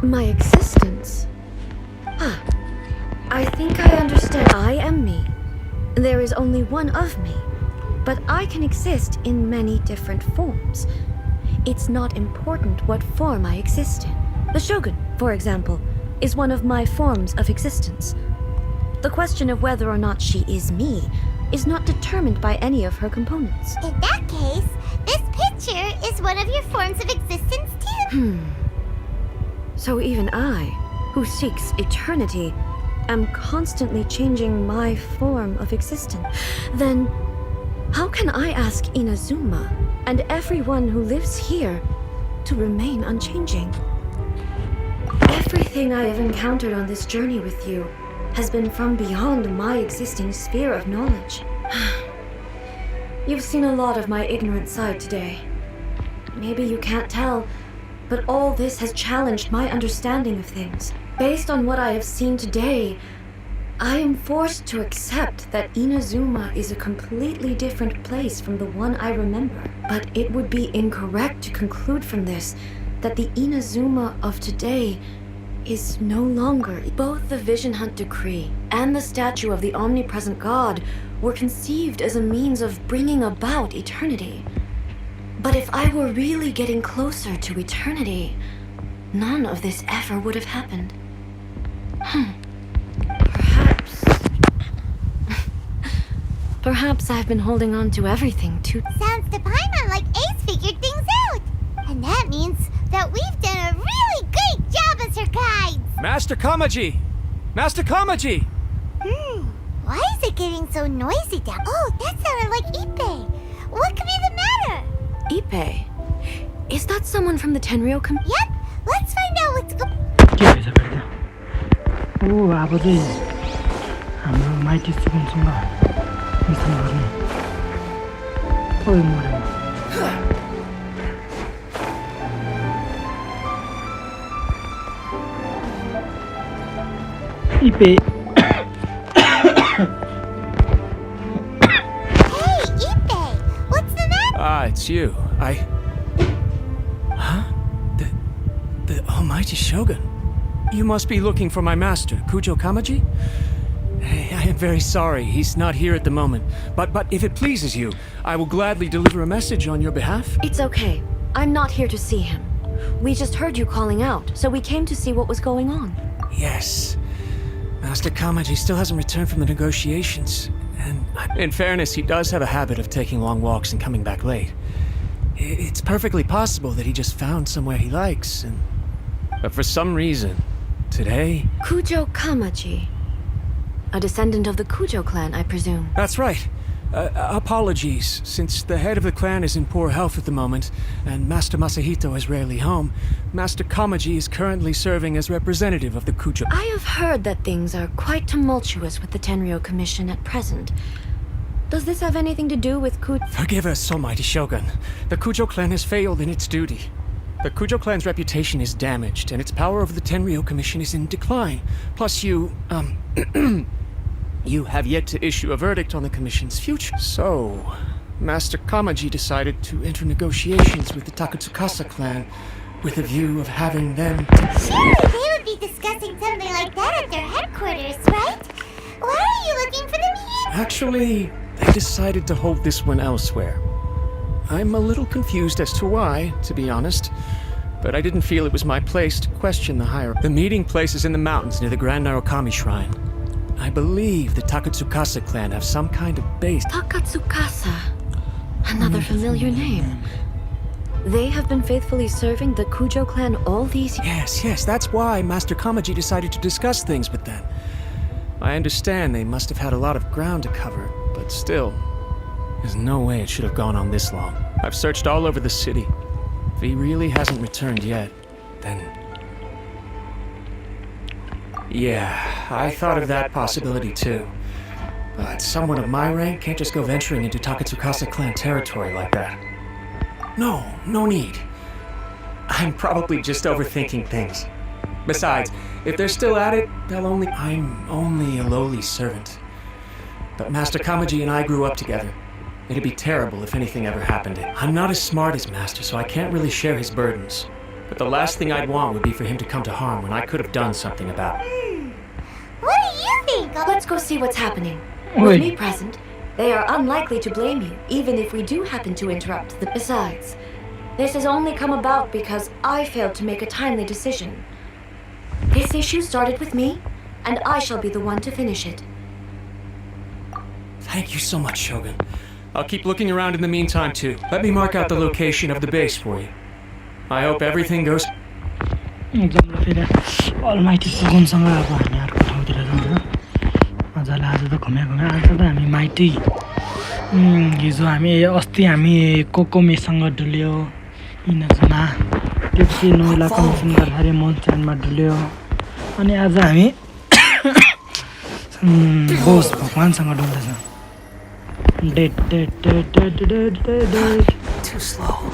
My existence... I think I understand. I am me. There is only one of me. But I can exist in many different forms. It's not important what form I exist in. The Shogun, for example, is one of my forms of existence. The question of whether or not she is me is not determined by any of her components. In that case, this picture is one of your forms of existence too. So even I, who seeks eternity, am constantly changing my form of existence. Then, how can I ask Inazuma and everyone who lives here to remain unchanging? Everything I have encountered on this journey with you has been from beyond my existing sphere of knowledge. You've seen a lot of my ignorant side today. Maybe you can't tell, but all this has challenged my understanding of things. Based on what I have seen today, I am forced to accept that Inazuma is a completely different place from the one I remember. But it would be incorrect to conclude from this that the Inazuma of today is no longer. Both the Vision Hunt Decree and the statue of the omnipresent God were conceived as a means of bringing about eternity. But if I were really getting closer to eternity, none of this ever would have happened. Perhaps I've been holding on to everything too. Sounds to Paimon like Ace figured things out. And that means that we've done a really great job as her guides. Master Kamaji! Master Kamaji! Why is it getting so noisy down? Oh, that sounded like Ippei. What could be the matter? Ippei? Is that someone from the Tenryou Yep, let's find out what's going के भएछ फेरि त्यहाँ ओ अब चाहिँ हाम्रो mighty स्टुडेन्टसँग mission गर्ने ओइ मरे इपे Hey, Ippei! What's the matter? Ah, it's you. Huh? The Almighty Shogun. You must be looking for my master, Kujo Kamaji? I am very sorry, he's not here at the moment. But if it pleases you, I will gladly deliver a message on your behalf. It's okay. I'm not here to see him. We just heard you calling out, so we came to see what was going on. Yes. Master Kamaji still hasn't returned from the negotiations. And in fairness, he does have a habit of taking long walks and coming back late. It's perfectly possible that he just found somewhere he likes, but for some reason, today... Kujo Kamaji. A descendant of the Kujo clan, I presume. That's right. Apologies, since the head of the clan is in poor health at the moment, and Master Masahito is rarely home, Master Kamaji is currently serving as representative of the Kujo. I have heard that things are quite tumultuous with the Tenryou Commission at present. Does this have anything to do with Forgive us, Almighty Shogun. The Kujo clan has failed in its duty. The Kujo clan's reputation is damaged, and its power over the Tenryou Commission is in decline. Plus you have yet to issue a verdict on the Commission's future. So, Master Kamaji decided to enter negotiations with the Takatsukasa clan with a view of having them... Surely they would be discussing something like that at their headquarters, right? Why are you looking for them here? Actually, they decided to hold this one elsewhere. I'm a little confused as to why, to be honest, but I didn't feel it was my place to question the hierarchy. The meeting place is in the mountains near the Grand Narukami Shrine. I believe the Takatsukasa clan have some kind of base. Takatsukasa. Another familiar name. They have been faithfully serving the Kujo clan all these years. Yes, that's why Master Kamaji decided to discuss things with them. I understand they must have had a lot of ground to cover, but still, there's no way it should have gone on this long. I've searched all over the city. If he really hasn't returned yet, then... Yeah, I thought of that possibility too. But someone of my rank can't just go venturing into Takatsukasa clan territory like that. No need. I'm probably just overthinking things. Besides, if they're still at it, I'm only a lowly servant. But Master Kamaji and I grew up together. It'd be terrible if anything ever happened. I'm not as smart as Master, so I can't really share his burdens. But the last thing I'd want would be for him to come to harm when I could have done something about it. What do you think? Let's go see what's happening. Wait. With me present, they are unlikely to blame you, even if we do happen to interrupt. Besides, this has only come about because I failed to make a timely decision. This issue started with me, and I shall be the one to finish it. Thank you so much, Shogun. I'll keep looking around in the meantime, too. Let me mark out the location of the base for you. I hope everything goes... एकदम फेरि Almighty सुगुनसँग अब हामी अर्को ठाउँतिर जान्छ मजाले आज त घुम्या आज त हामी माइटी हिजो हामी अस्ति हामी कोकोमीसँग डुल्यो इनाजुमा त्यसपछि नोइला कमिसन गर्दाखेरि मोन्चानमा डुल्यो अनि आज हामी बोस भगवानसँग डुल्दैछ डेट Too slow.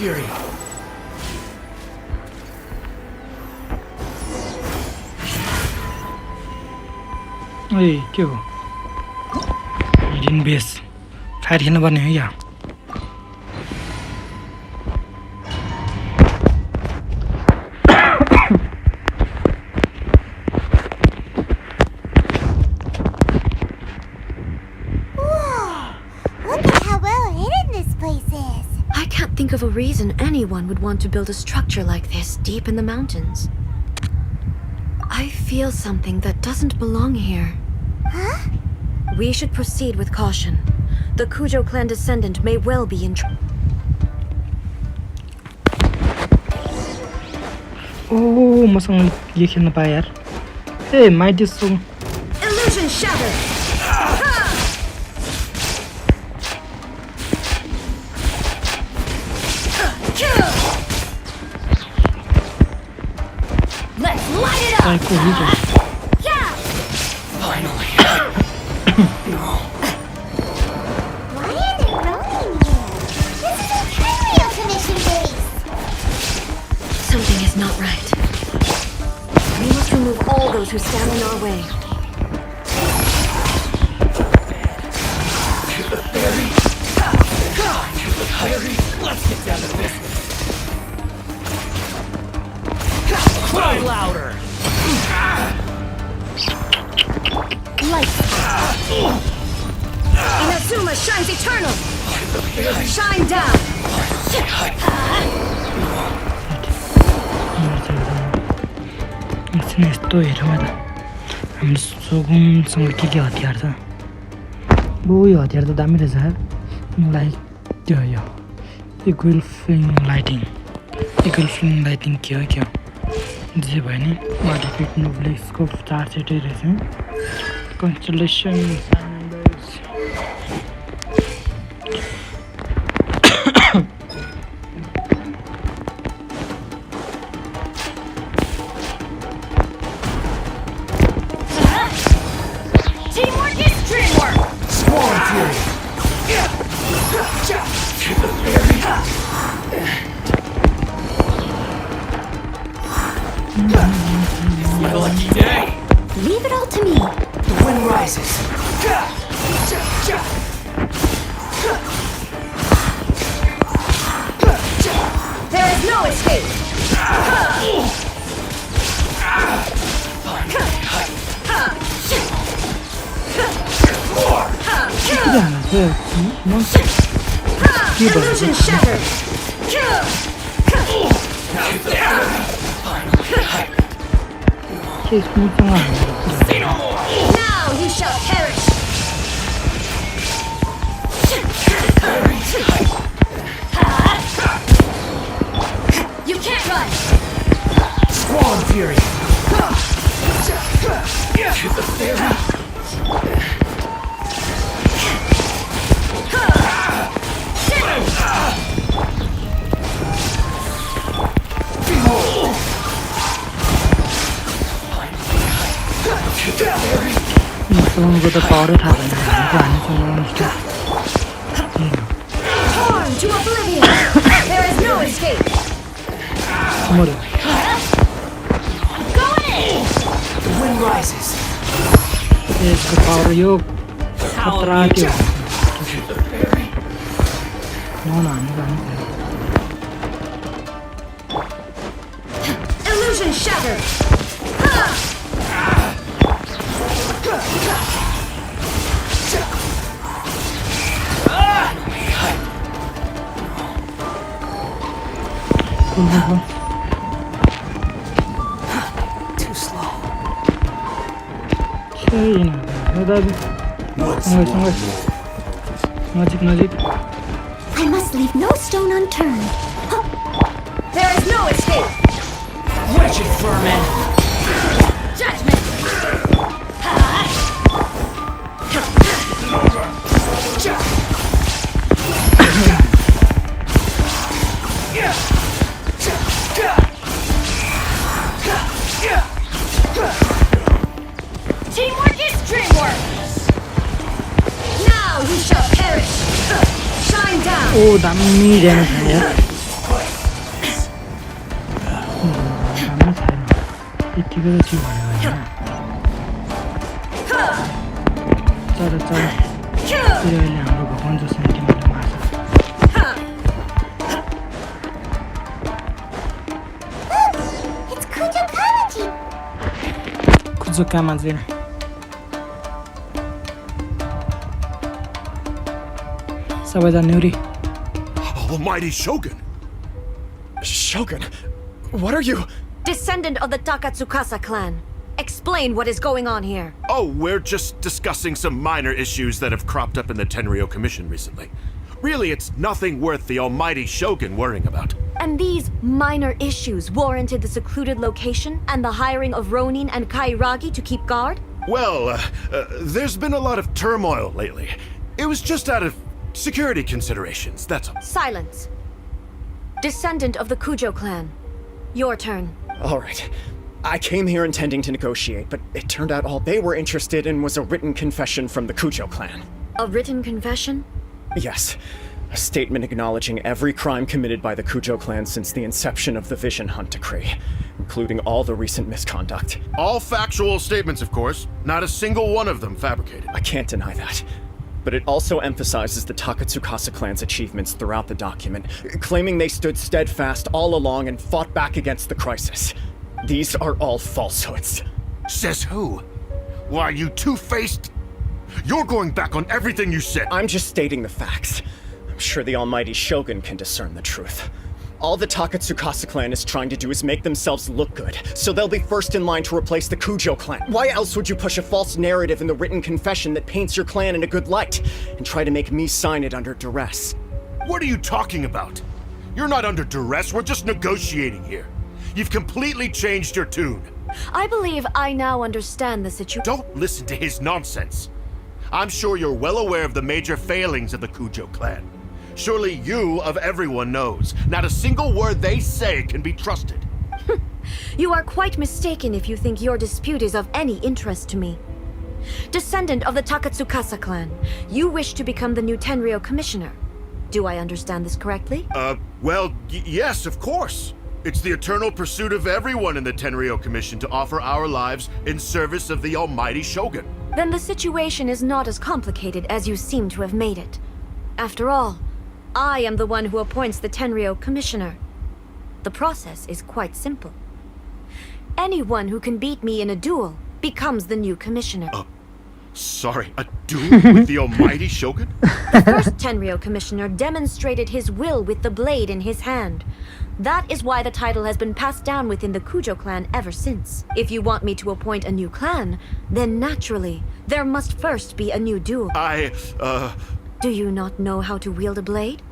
Fury. ओइ के हो हिडन बेस फायर खेल्नु पर्ने हो या Of a reason anyone would want to build a structure like this deep in the mountains. I feel something that doesn't belong here. Huh? We should proceed with caution. The Kujo clan descendant may well be in Oh, मसँग यो खेल्न पाए यार a mighty so Illusion shattered. Finally. No. Why are they roaming here? This is a Tenryo Commission base. Something is not right. We must remove all those who stand in our way. Let's get down to business. Cry louder. Inazuma shines eternal! Shine down! यस्तो हेरौँ त हाम्रो सोगुनसँग के हतियार छ बो यो हतियार त दामी रहेछ यार मलाई त्यो यो इक्वल फ्लिङ लाइटिङ के हो जे भयो नि मोडिफाइड नोब्ले स्कोप 4 सेटै रहेछ कन्स्टलेसन Teamwork is dreamwork! Swarm to me. The wind rises. There is no escape! Illusion shattered. Now you shall perish! You can't run! Squall Fury. को त पावरै थाहा भएन हामीको Torn to oblivion! There is no escape! मर्यो The wind rises. यसको power यो खतरा त्यो Illusion shattered! Too slow. नजिक I must leave no stone unturned. There is no escape! Wretched vermin. Judgment! Teamwork is dreamwork! Now you shall perish! Shine down! ओ दामी damage छ यार दामी छैन यतिको त थियो भयो होइन तर चल फेरि अहिले हाम्रो भगवान् जसले तिमीले मार्छ It's Kujakaji. कुजुका मान्छे सबैजना न्युरी Almighty Shogun! Shogun, what are you? Descendant of the Takatsukasa clan. Explain what is going on here. Oh, we're just discussing some minor issues that have cropped up in the Tenryou Commission recently. Really, it's nothing worth the Almighty Shogun worrying about. And these minor issues warranted the secluded location and the hiring of Ronin and Kairagi to keep guard? Well, there's been a lot of turmoil lately. It was just out of security considerations, that's all. Silence. Descendant of the Kujo clan. Your turn. All right. I came here intending to negotiate, but it turned out all they were interested in was a written confession from the Kujo clan. A written confession? Yes. A statement acknowledging every crime committed by the Kujo clan since the inception of the Vision Hunt Decree, including all the recent misconduct. All factual statements, of course. Not a single one of them fabricated. I can't deny that. But it also emphasizes the Takatsukasa clan's achievements throughout the document, claiming they stood steadfast all along and fought back against the crisis. These are all falsehoods. Says who? Why, you two-faced... You're going back on everything you said. I'm just stating the facts. I'm sure the Almighty Shogun can discern the truth. All the Takatsukasa clan is trying to do is make themselves look good, so they'll be first in line to replace the Kujo clan. Why else would you push a false narrative in the written confession that paints your clan in a good light, and try to make me sign it under duress? What are you talking about? You're not under duress, we're just negotiating here. You've completely changed your tune. I believe I now understand the situation. Don't listen to his nonsense. I'm sure you're well aware of the major failings of the Kujo clan. Surely you, of everyone, knows. Not a single word they say can be trusted. You are quite mistaken if you think your dispute is of any interest to me. Descendant of the Takatsukasa clan, you wish to become the new Tenryou commissioner. Do I understand this correctly? Well, yes, of course. It's the eternal pursuit of everyone in the Tenryou Commission to offer our lives in service of the almighty Shogun. Then the situation is not as complicated as you seem to have made it. After all, I am the one who appoints the Tenryou Commissioner. The process is quite simple. Anyone who can beat me in a duel becomes the new commissioner. Sorry, a duel with the almighty Shogun? The first Tenryou Commissioner demonstrated his will with the blade in his hand. That is why the title has been passed down within the Kujo clan ever since. If you want me to appoint a new clan, then naturally, there must first be a new duel. Do you not know how to wield a blade?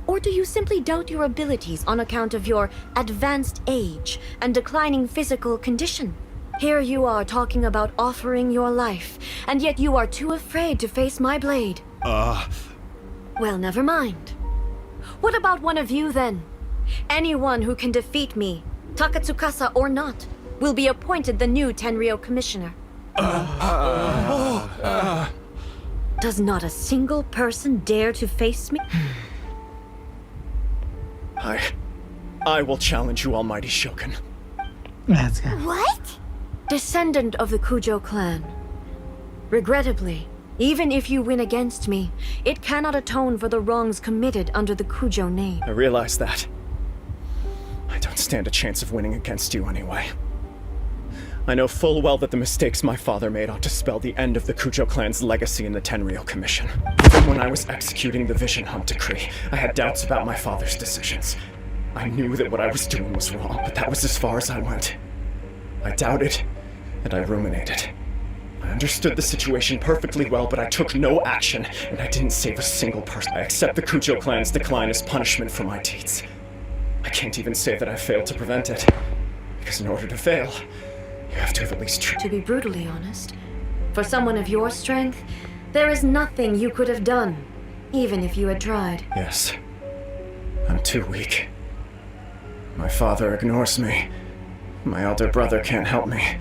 Or do you simply doubt your abilities on account of your advanced age and declining physical condition? Here you are talking about offering your life, and yet you are too afraid to face my blade. Well, never mind. What about one of you, then? Anyone who can defeat me, Takatsukasa or not, will be appointed the new Tenryou Commissioner. Does not a single person dare to face me? I will challenge you, almighty Shogun. Let's go. What? Descendant of the Kujo clan. Regrettably, even if you win against me, it cannot atone for the wrongs committed under the Kujo name. I realize that. I don't stand a chance of winning against you anyway. I know full well that the mistakes my father made ought to spell the end of the Kujo clan's legacy in the Tenryou Commission. Even when I was executing the Vision Hunt decree, I had doubts about my father's decisions. I knew that what I was doing was wrong, but that was as far as I went. I doubted, and I ruminated. I understood the situation perfectly well, but I took no action, and I didn't save a single person. I accept the Kujo clan's decline as punishment for my deeds. I can't even say that I failed to prevent it, because in order to fail, you have to have at least tried. To be brutally honest, for someone of your strength, there is nothing you could have done, even if you had tried. Yes. I'm too weak. My father ignores me. My elder brother can't help me.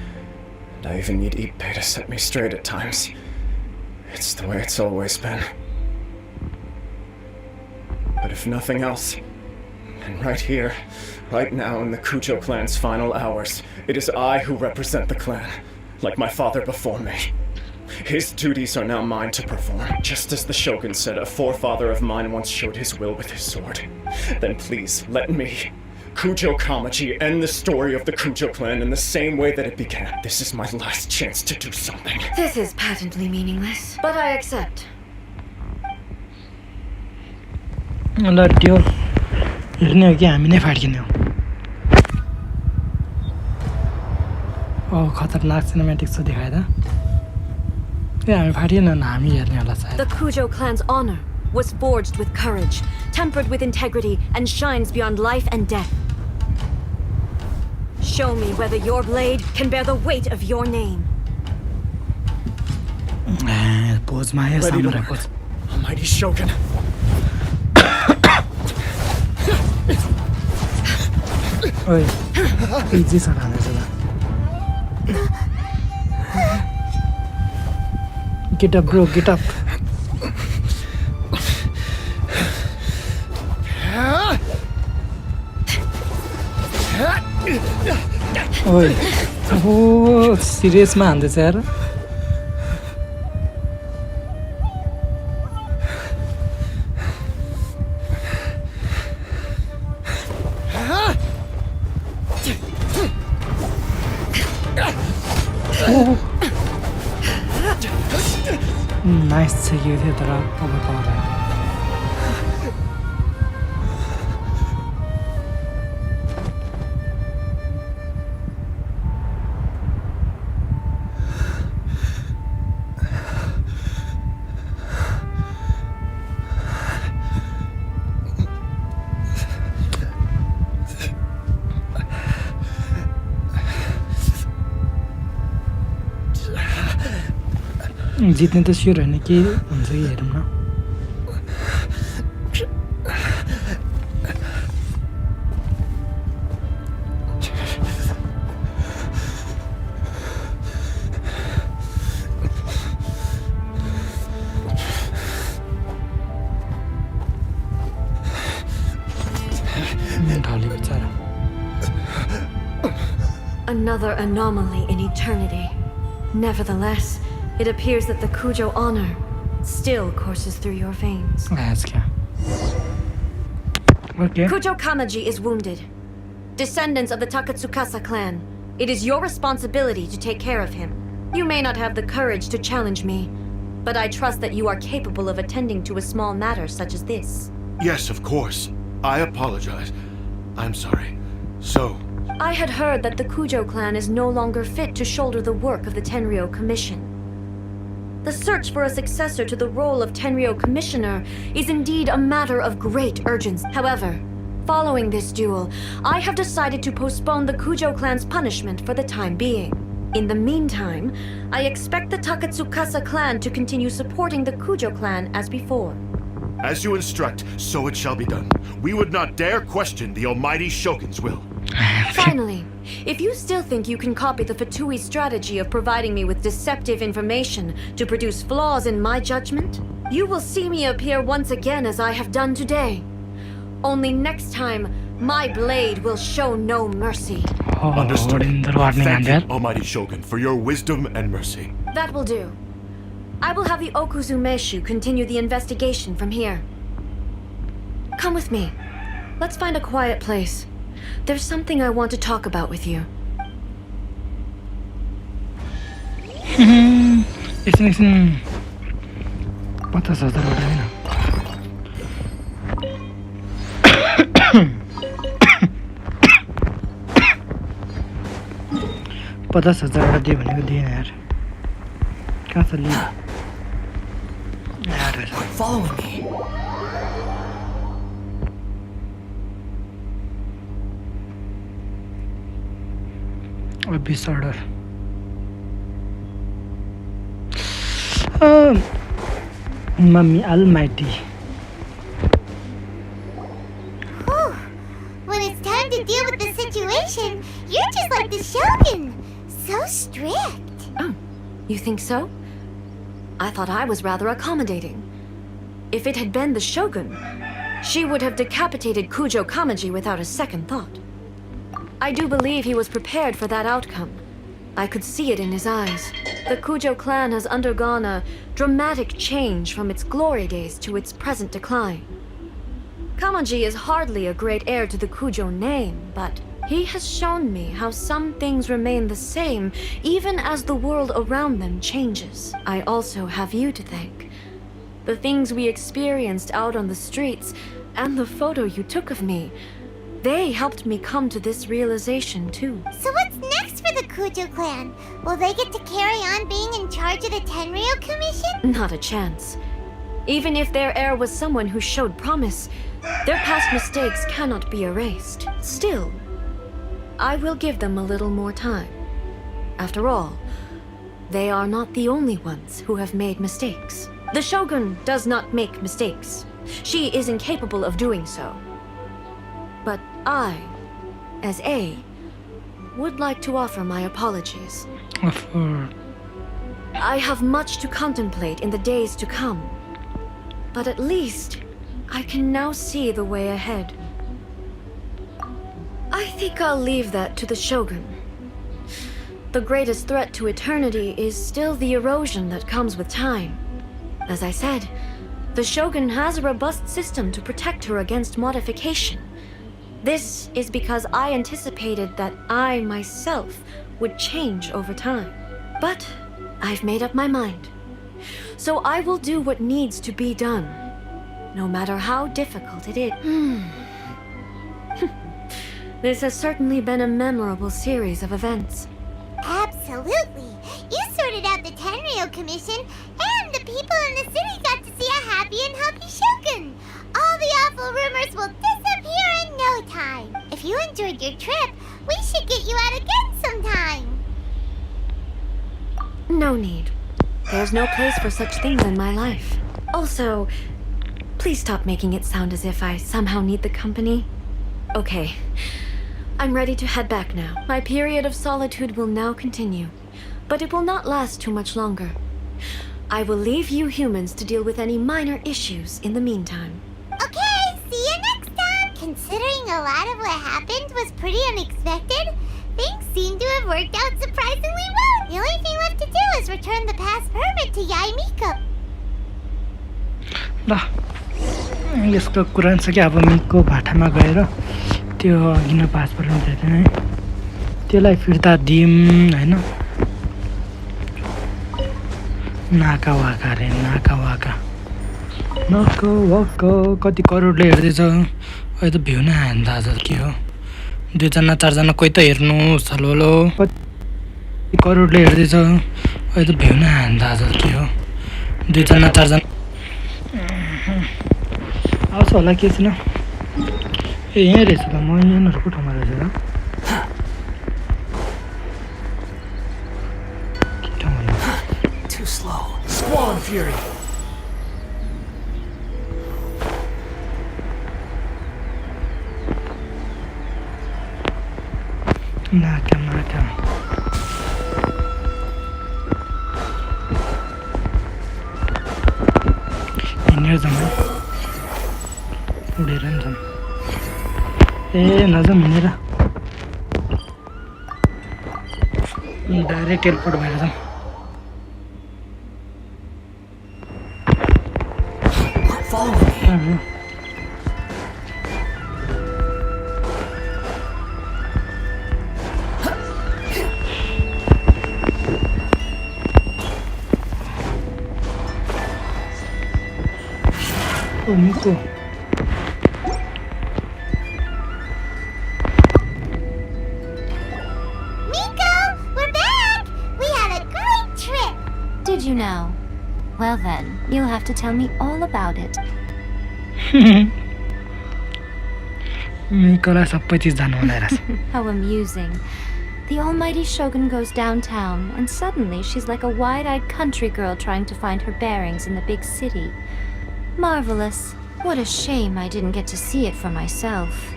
And I even need Ippei to set me straight at times. It's the way it's always been. But if nothing else, and right here, right now in the Kujo clan's final hours, it is I who represent the clan, like my father before me. His duties are now mine to perform, just as the Shogun said a forefather of mine once showed his will with his sword. Then please, let me, Kujo Kamaji, end the story of the Kujo clan in the same way that it began. This is my last chance to do something. This is patently meaningless, but I accept. ल त्यो हेर्ने हो कि हामी नै फाड्किने हो खतरनाक cinematics देखाए त ए हामी फाटिएन न हामी हेर्ने होला सायद The Kujo clan's honor was forged with courage, tempered with integrity, and shines beyond life and death. Show me whether your blade can bear the weight of your name. पोजमा आयो सामुराई पोज Almighty Shogun. ओइ easy छ हानेछ ल Get up, bro, get up. ओइ ओ सिरियसमा हान्दैछ यार nice छ यो थियो तर अब पावर जित्ने त स्योर होइन के हुन्छ कि हेरौँ न ढले बिचारा Another anomaly in eternity. Nevertheless, it appears that the Kujo honor still courses through your veins. Okay. Kujo Kamaji is wounded. Descendants of the Takatsukasa clan, it is your responsibility to take care of him. You may not have the courage to challenge me, but I trust that you are capable of attending to a small matter such as this. Yes, of course. I apologize. I'm sorry. So, I had heard that the Kujo clan is no longer fit to shoulder the work of the Tenryou Commission. The search for a successor to the role of Tenryou Commissioner is indeed a matter of great urgency. However, following this duel, I have decided to postpone the Kujo clan's punishment for the time being. In the meantime, I expect the Takatsukasa clan to continue supporting the Kujo clan as before. as you instruct, so it shall be done. We would not dare question the almighty Shogun's will. Finally, if you still think you can copy the Fatui strategy of providing me with deceptive information to produce flaws in my judgment, you will see me appear once again as I have done today. Only next time, my blade will show no mercy. Understood. Thank you, almighty Shogun, for your wisdom and mercy. That will do. I will have the Okuzumeshu continue the investigation from here. Come with me. Let's find a quiet place. There's something I want to talk about with you. Listen. 50,000 होइन 50,000 दियो भनेको दिएन यार कहाँ छ लियो यार Follow me. Abyss order. Mummy Almighty. Whew. When it's time to deal with the situation, you're just like the Shogun. So strict. Oh, you think so? I thought I was rather accommodating. If it had been the Shogun, she would have decapitated Kujo Kamaji without a second thought. I do believe he was prepared for that outcome. I could see it in his eyes. The Kujo clan has undergone a dramatic change from its glory days to its present decline. Kamaji is hardly a great heir to the Kujo name, but he has shown me how some things remain the same even as the world around them changes. I also have you to thank. The things we experienced out on the streets and the photo you took of me, they helped me come to this realization too. So what's next for the Kujo clan? Will they get to carry on being in charge of the Tenryou Commission? Not a chance. Even if their heir was someone who showed promise, their past mistakes cannot be erased. Still, I will give them a little more time. After all, they are not the only ones who have made mistakes. The Shogun does not make mistakes. She is incapable of doing so. But I, as A, would like to offer my apologies. I have much to contemplate in the days to come. But at least, I can now see the way ahead. I think I'll leave that to the Shogun. The greatest threat to eternity is still the erosion that comes with time. As I said, the Shogun has a robust system to protect her against modification. This is because I anticipated that I myself would change over time. But I've made up my mind. So I will do what needs to be done, no matter how difficult it is. This has certainly been a memorable series of events. Absolutely. You sorted out the Tenryou Commission, and the people in the city got to see a happy and healthy Shogun. All the awful rumors will disappear in no time. If you enjoyed your trip, we should get you out again sometime. No need. There's no place for such things in my life. Also, please stop making it sound as if I somehow need the company. Okay. I'm ready to head back now. My period of solitude will now continue, but it will not last too much longer. I will leave you humans to deal with any minor issues in the meantime. Okay, see you next time! Considering a lot of what happened was pretty unexpected, thanks seem to have worked out surprisingly well. The only thing left to do is return the past permit to Yaimiko. ल यसको कुरा छ कि अब मिको भाटामा गएर त्यो अघि नै पास पर्नु थियो है त्यसलाई फिर्ता दिउँ हैन नाका वाका रे नाका वाका नाका वाका कति करोडले हेर्दैछ अहिले त भ्यू नै आएन त आज के हो 2 जना 4 जना कोही त हेर्नु सलोलो कति करोडले हेर्दैछ अहिले त भ्यू नै आएन त आज के हो 2 जना 4 जना आउँछ होला के छैन ए यहाँ रहेछ त म यहाँहरुको ठाउँमा रहेछ त Too slow. Squall Fury. नाका नाका हिँडेर जाउँ उडेर नि जाउँ ए नजाउँ हिँडेर डाइरेक्ट एयरपोर्ट भएर जाउँ Follow me. Oh, Miko. Miko, we're back! We had a great trip! Did you know? Well then, you'll have to tell me all about it. मिकोलाई सबै चिज जानु होला रहेछ How amusing. The almighty Shogun goes downtown, and suddenly she's like a wide-eyed country girl trying to find her bearings in the big city. Marvelous. What a shame I didn't get to see it for myself.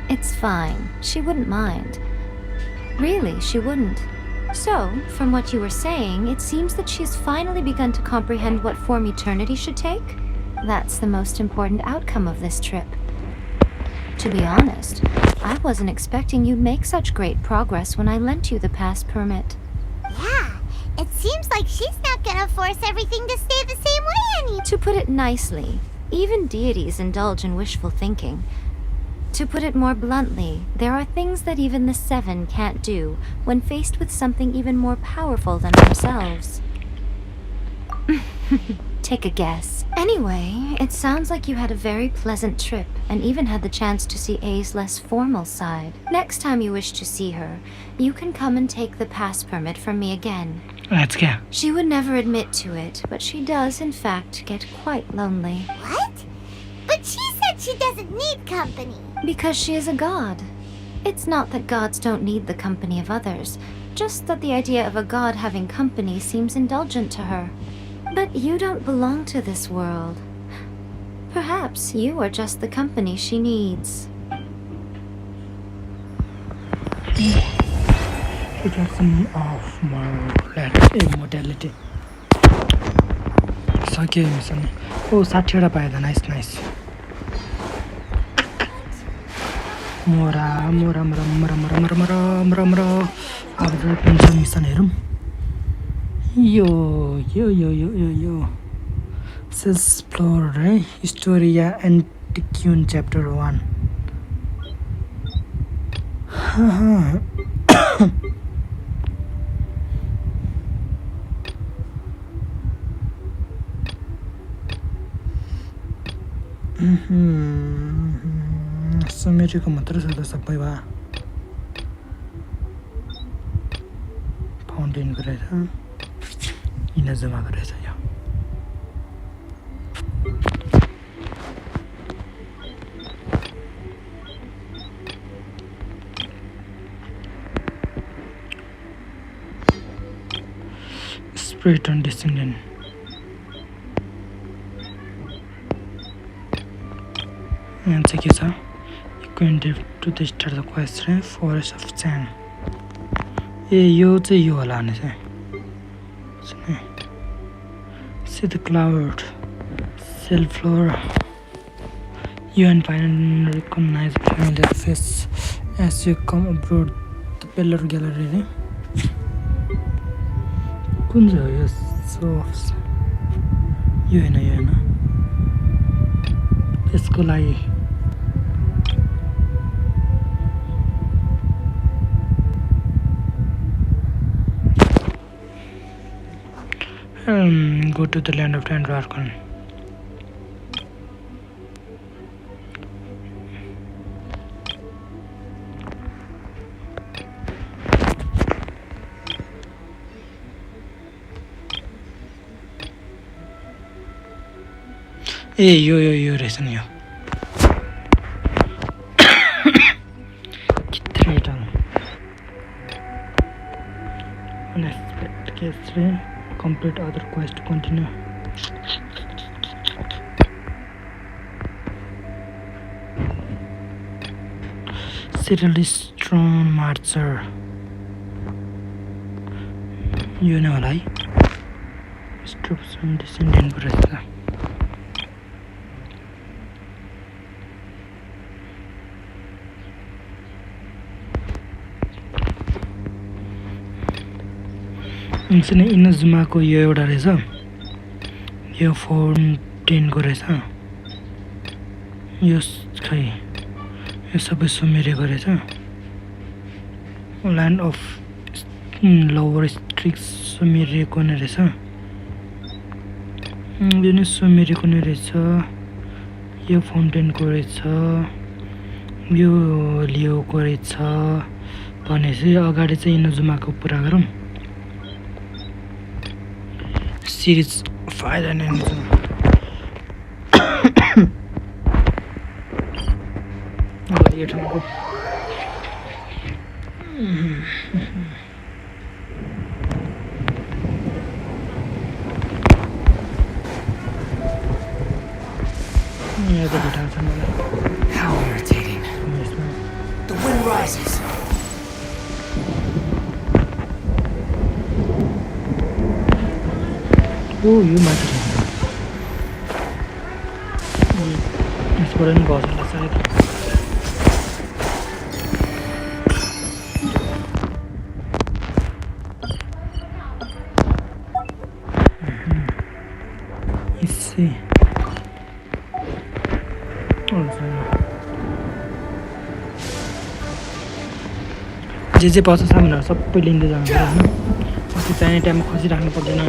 It's fine. She wouldn't mind. Really, she wouldn't. So, from what you were saying, it seems that she's finally begun to comprehend what form eternity should take? That's the most important outcome of this trip. To be honest, I wasn't expecting you'd make such great progress when I lent you the pass permit. Yeah, it seems like she's not gonna force everything to stay the same way anymore. To put it nicely, even deities indulge in wishful thinking. To put it more bluntly, there are things that even the Seven can't do when faced with something even more powerful than themselves. Take a guess. Anyway, it sounds like you had a very pleasant trip and even had the chance to see A's less formal side. Next time you wish to see her, you can come and take the pass permit from me again. Let's go. She would never admit to it, but she does in fact get quite lonely. What? But she said she doesn't need company. Because she is a god. It's not that gods don't need the company of others, just that the idea of a god having company seems indulgent to her. But you don't belong to this world. Perhaps you are just the company she needs. Reduction of immortality. Sakyo mission. Oh, 60 वटा पाएँ त nice. मोरा अब चाहिँ pension mission हेरौँ यो explore है Historia एन्टिक्युन chapter 1 समेटेको मात्र छ त सबै भा फाउन्टेनको रहेछ इनाजुमाको रहेछ यो स्प्रिट एन्ड डिसेन्डेन्ट यहाँ चाहिँ के छ Acquainted to the start the quest, Forest of Sand. यो चाहिँ यो होला नि चाहिँ See the cloud, cell floor. UN finally recognized familiar face as you come abroad. The Pillar Gallery रे कुन चाहिँ हो यो सफ्ट यो हैन यसको लागि go to the land of Raiden Shogun. ए यो रहेछ नि यो Unexpected case रे complete other quest continue. Serially strong marcher. यो नै होला है Instruction descendant रहेछ इन्सने इनाजुमाको यो एउटा रहेछ यो फाउन्टेनको रहेछ यो खै यो सबै सुमेरेको रहेछ ल्यान्ड अफ लोवर स्ट्रिक्स सुमेरेको नै रहेछ यो नै सुमेरेको नै रहेछ यो फाउन्टेनको रहेछ यो लियोको रहेछ भनेपछि अगाडि चाहिँ इनाजुमाको पुरा गरौँ series 5 and Inazuma. How irritating. The wind rises. Oh, you matter. Let's put in boss on the side. Let's see. जे पर्छ सामानहरू सबै लिँदै जानुपर्छ त्यो चाहिने टाइममा खोजिराख्नु पर्दैन नि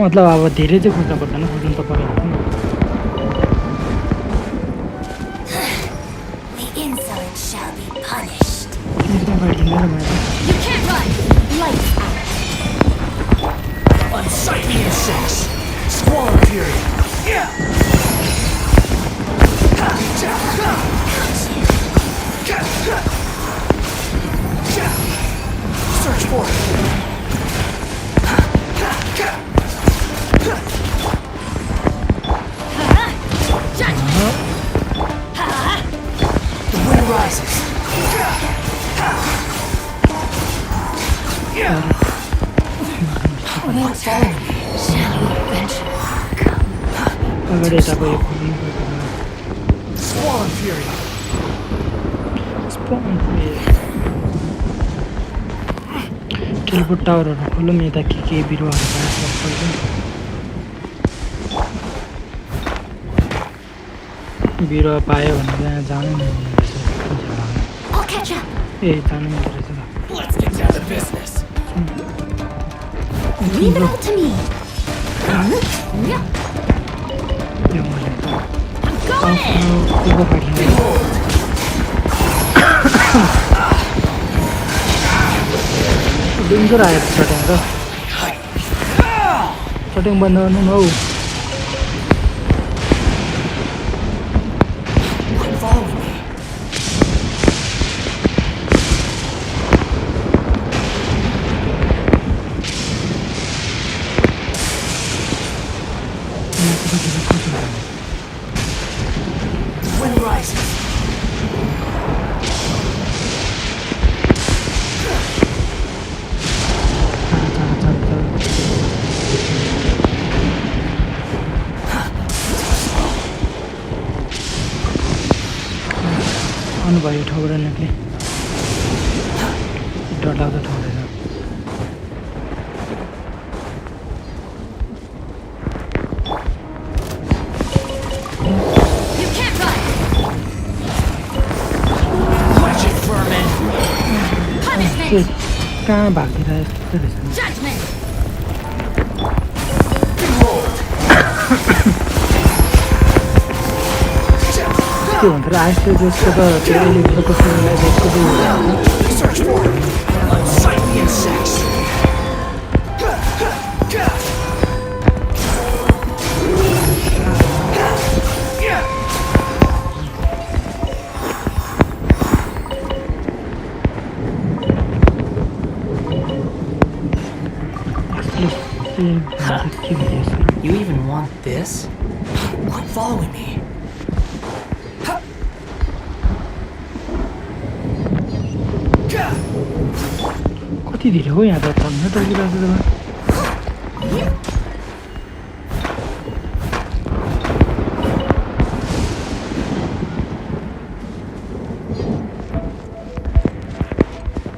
मतलब अब धेरै चाहिँ खोज्नु पर्दैन खोज्नु त परिहाल्छ नि The insolent shall be punished. You can't run! Lights out! Unsightly insects! Squalor fury! Search for it! The wind rises. Won't follow me. Shall we venture? अगाडि यताको यो खोल्नु पर्छ Squalor fury. टेलिपोर्ट टावरहरू खोलौँ यता के बिरुवाहरू पायो बिरुवा पायो भने त्यहाँ जानु नि I'll catch up. ए जानु मिल्दो रहेछ Let's get down to business. Leave it all to me. यो मैले I'm going in. डेन्जर आयो सट्याङ त सट्याङ बन्द गर्नु हौ Wind rises. निस्कनु भयो यो ठाउँबाट निक्ले डरलाग्दो ठाउँ रहेछ You can't run. Watch it, vermin. Punishment. कहाँ भागिरहेको यस्तो रहेछ नि Judgment. के भन्छ र आइस जसको त त्यो एलिभेटरको सुरुलाई जसको चाहिँ Search for unsightly insects. You even want this? Quit following me. कति धेरै हो यहाँ त भन्न टोकिरहेको छ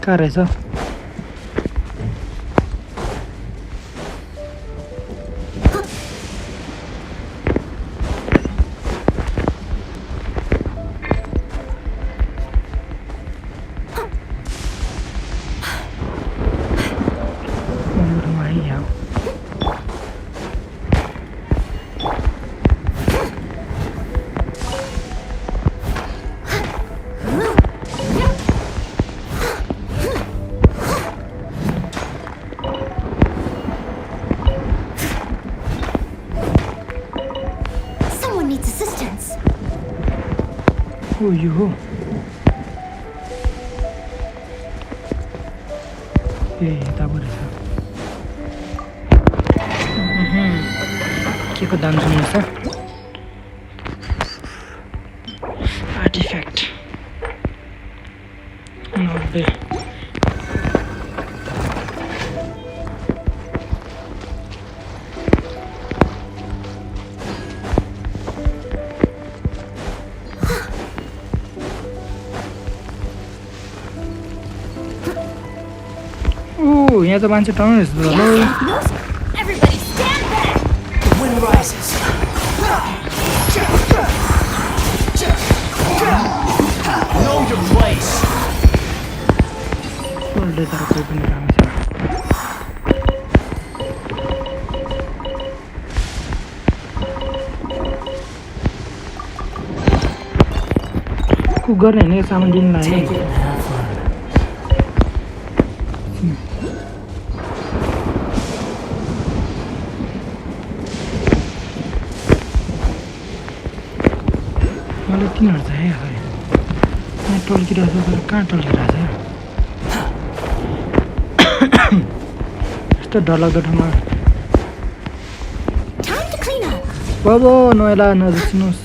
कहाँ रहेछ Someone needs assistance. हो यो हो ए यता पो रहेछ के को दाम सुन्नुहोस् त आर्टिफ्याक्ट 90 यहाँ त मान्छे टाउनु रहेछ ल Everybody stand back. The wind rises. Know your place. सोल्डे तर कोही पनि काम छ कुक गर्ने होइन यो सामान लिनु लाग्यो Take it and have fun. मलाई तिनीहरू छ है खै यहाँ टल्किरहेको छ तर कहाँ टल्किरहेको छ यस्तो डरलाग्दो ठाउँमा Time to clean up. बाबो नयाँ नजिक्नुहोस्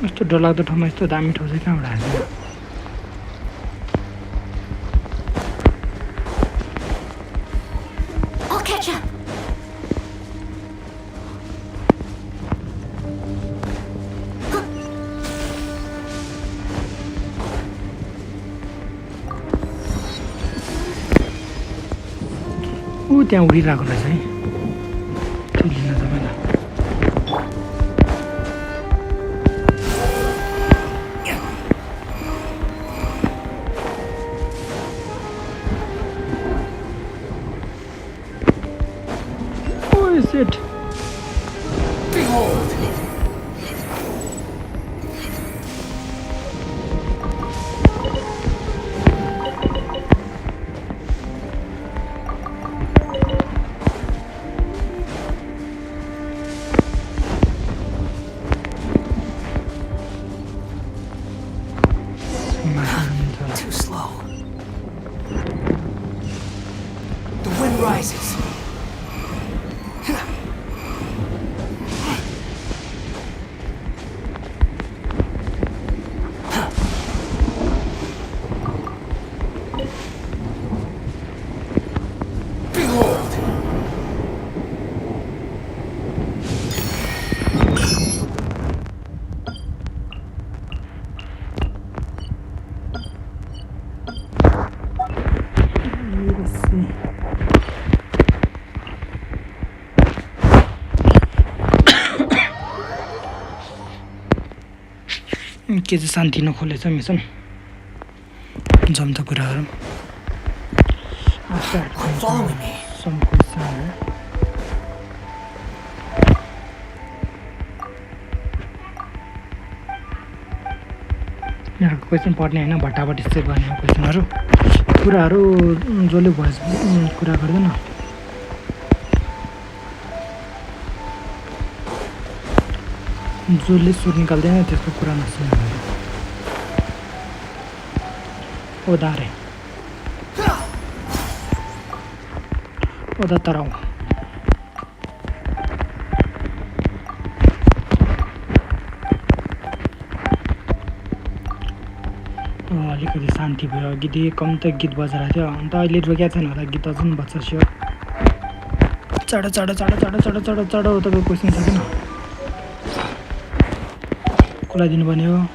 यस्तो डरलाग्दो ठाउँमा यस्तो दामी ठाउँ चाहिँ कहाँबाट आएको I'll catch up. ऊ त्यहाँ उडिरहेको रहेछ है त्यो लिन जाउँ न Oh, shit. Behold. Too slow. The wind rises. के चाहिँ शान्ति नखोलेछ मिसन जम्ता कुराहरू Follow me. some question यहाँको क्वेसन पढ्ने होइन भट्टाभट चाहिँ गर्ने क्वेसनहरू कुराहरू जसले भोइस कुरा गर्दैन जसले सुर निकाल्दैन त्यसको कुरा नसुन्नु ओदारे ओदा तराउ अलिकति शान्ति भयो अघि कम त गीत बजाएको थियो अन्त अहिले रोकिया छैन होला गीत अझै बज्छ स्योर चाँडो चाँडो चाँडो चाँडो चाँडो चाँडो चाँडो तपाईँको क्वेसन छ किन कसलाई दिनुपर्ने हो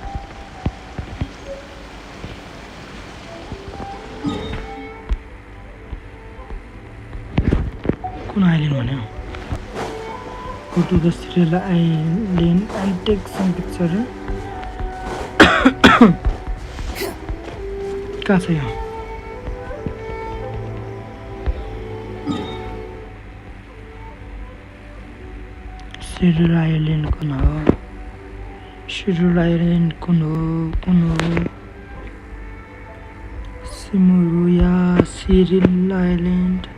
कुन आइल्यान्ड भन्यो go to the serial island and take some picture कहाँ छ यो सिरियल आइल्यान्ड कुन हो सिरियल आइल्यान्ड कुन हो सिमुरुया Cyril island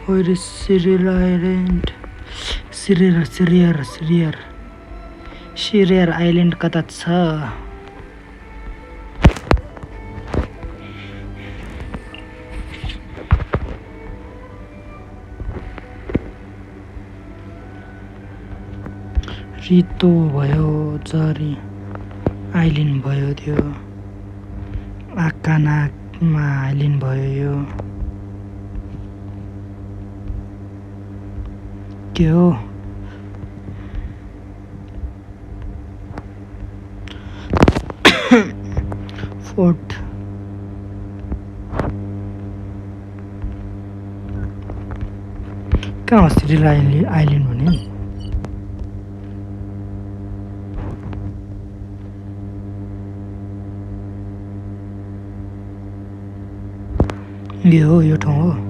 Where is Cyril Island? Syrier Island कता छ रितो भयो जरी आइल्यान्ड भयो त्यो आकानामा आइल्यान्ड भयो यो के हो फोर्ट कहाँ हो सिरियल आइल्यान्ड भने यो ठाउँ हो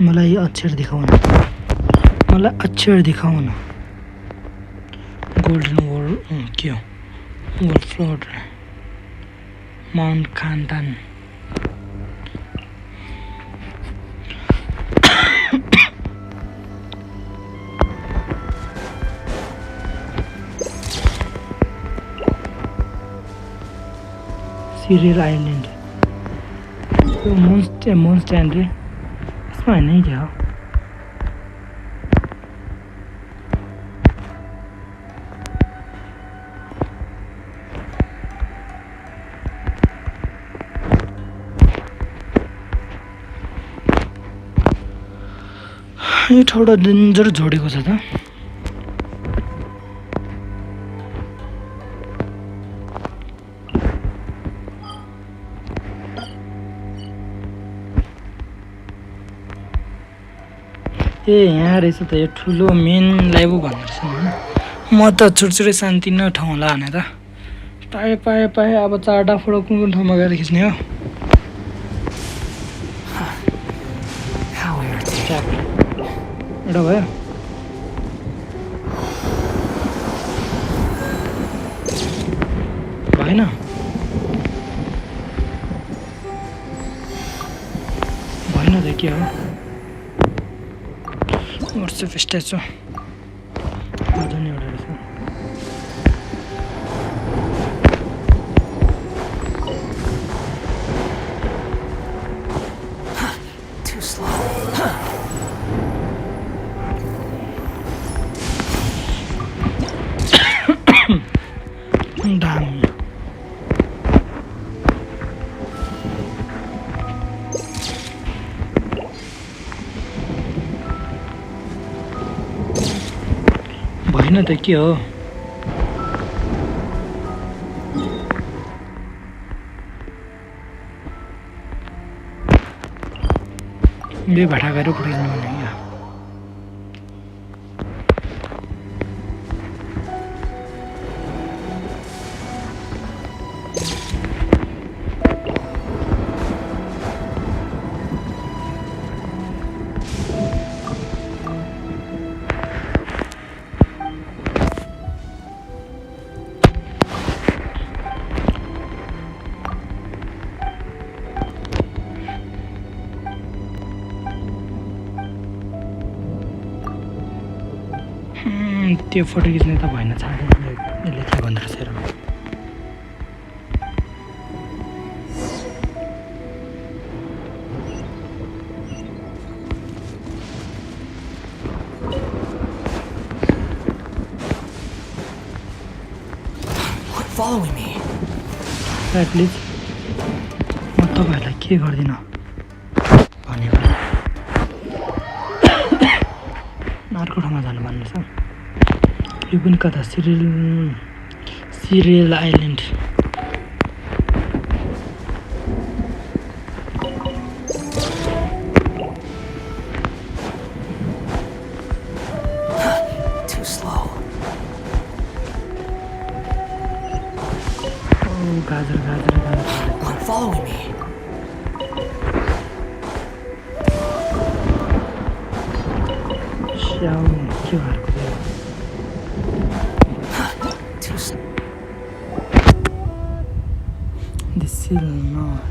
मलाई अक्षर दिखाउन गोल्डन वॉल के हो वॉल फ्लोर माउन्ट खान्टान सिरियल आइल्यान्ड यो मुन स्ट्यान्ड रे यसमा होइन क्या हो यो ठाउँ डेन्जर जोडेको छ त ए यहाँ रहेछ त यो ठुलो मेन लाइभ भन्नु रहेछ म त छुटछुटै शान्ति न ठाउँ होला भने त पाएँ अब चारवटा फोटो कुन ठाउँमा गएर खिच्ने हो एउटा भयो भएन त के हो व्हाट्सएप स्ट्याचु अझ नि एउटा रहेछ दामी भएन त के हो यो भाटा गएर फुटाइदिनु भने त्यो फोटो खिच्ने त भएन छाड यसले के भन्दो रहेछ हेरौँ Quit following me. प्लिज म तपाईँहरूलाई के गर्दिनँ भने अर्को ठाउँमा जानु भन्नु छ यो पनि कता सिरियल आइल्यान्ड Too slow. गाजर गाजर गाजर Quit following me. स्याउ के भएको थियो Too slow. This is not.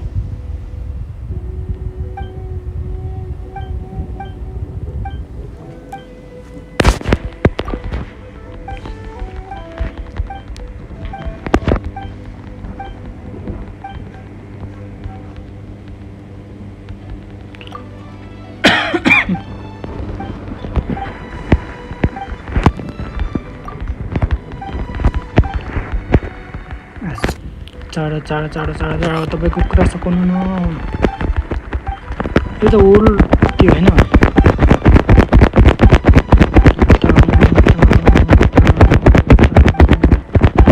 चाँडो चाँडो चाँडो चाँडो चाँडो तपाईँको कुरा सघाउनु न यो त होल त्यो होइन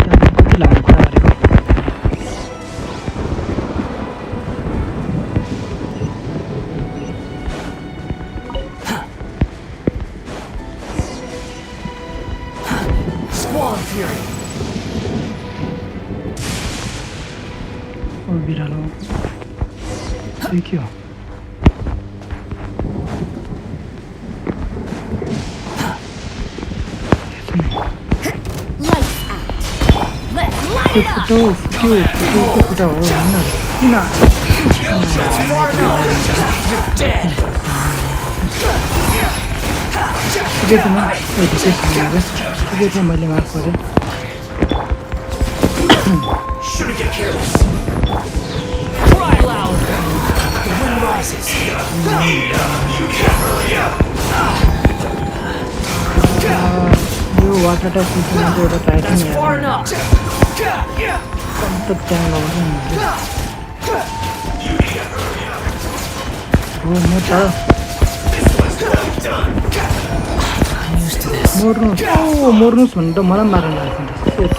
कति लामो कुरा गरेको Squall Fury. बिरालो यो के हो फुटो फुट्यो फुटेको फुटा हो होइन किन ठिकै छ मैले माफ गरेँ Shouldn't get careless. Cry loud. The wind rises. Yo water tap सिस्टममा चाहिँ एउटा ट्राई That's far enough. त त्यहाँ लगाउँछ हो म त I'm used to this. मर्नुहोस् भने त मलाई मार्न लाग्छ नि त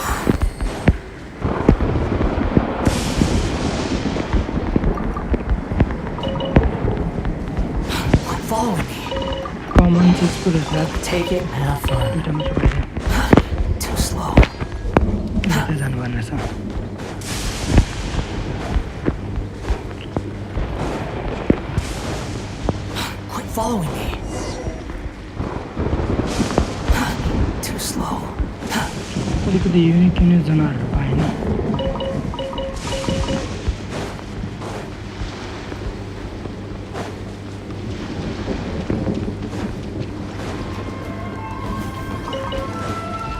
कमन चिजको रहेछ Take it and have fun. दुईवटा मात्रै भइदियो Too slow. कतै जानु पर्ने छ Quit following me. Too slow. अलिकति युनिक जनावरहरू पाएन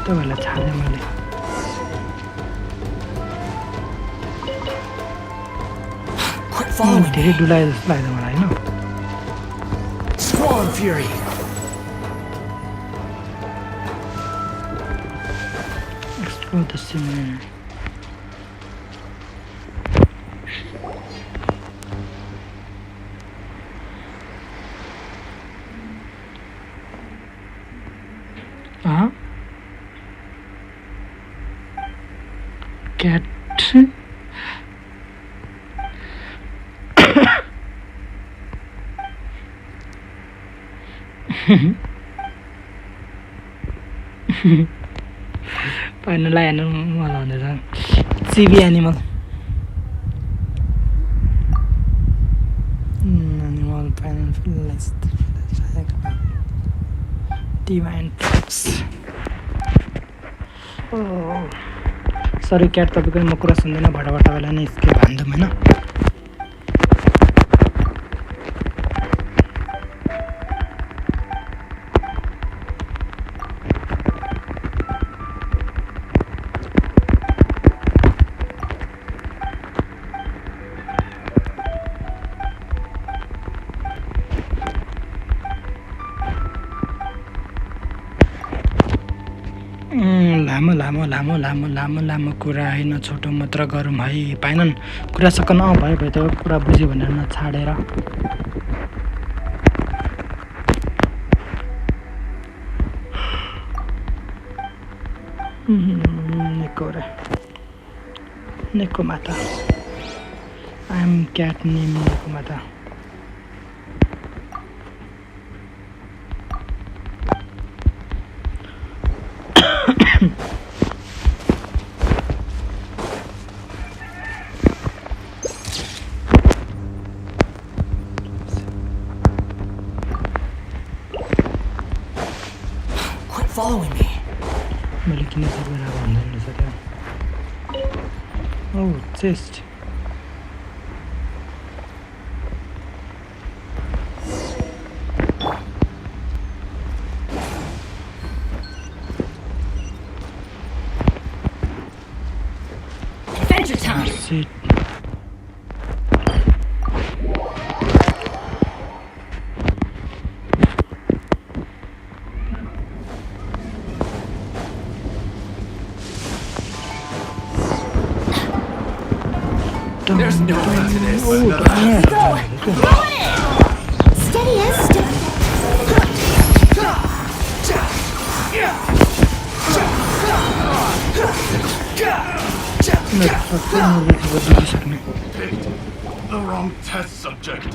तपाईँहरूलाई छाडेँ मैले Quit following me. धेरै डुलाए जस्तो लाग्छ मलाई होइन Squall Fury. Explore the cement. Cat. पार्नुलाई एनिमल भन्दैछ चिबी animal animal divine traps sorry cat तपाईँको म कुरा सुन्दैन भटाभट तपाईँलाई नै स्किप हान्दौँ होइन लामो लामो लामो लामो लामो लामो कुरा होइन छोटो मात्र गरौँ है पाएनन् कुरा सकन भयो भयो त कुरा बुझ्यो भनेर नछाडेर Neko re. Neko mata. I'm cat name Neko mata. Quit following me. Oh, chest. Adventure time. Shit. There's no end to this. Steady as still. Picked the wrong test subject.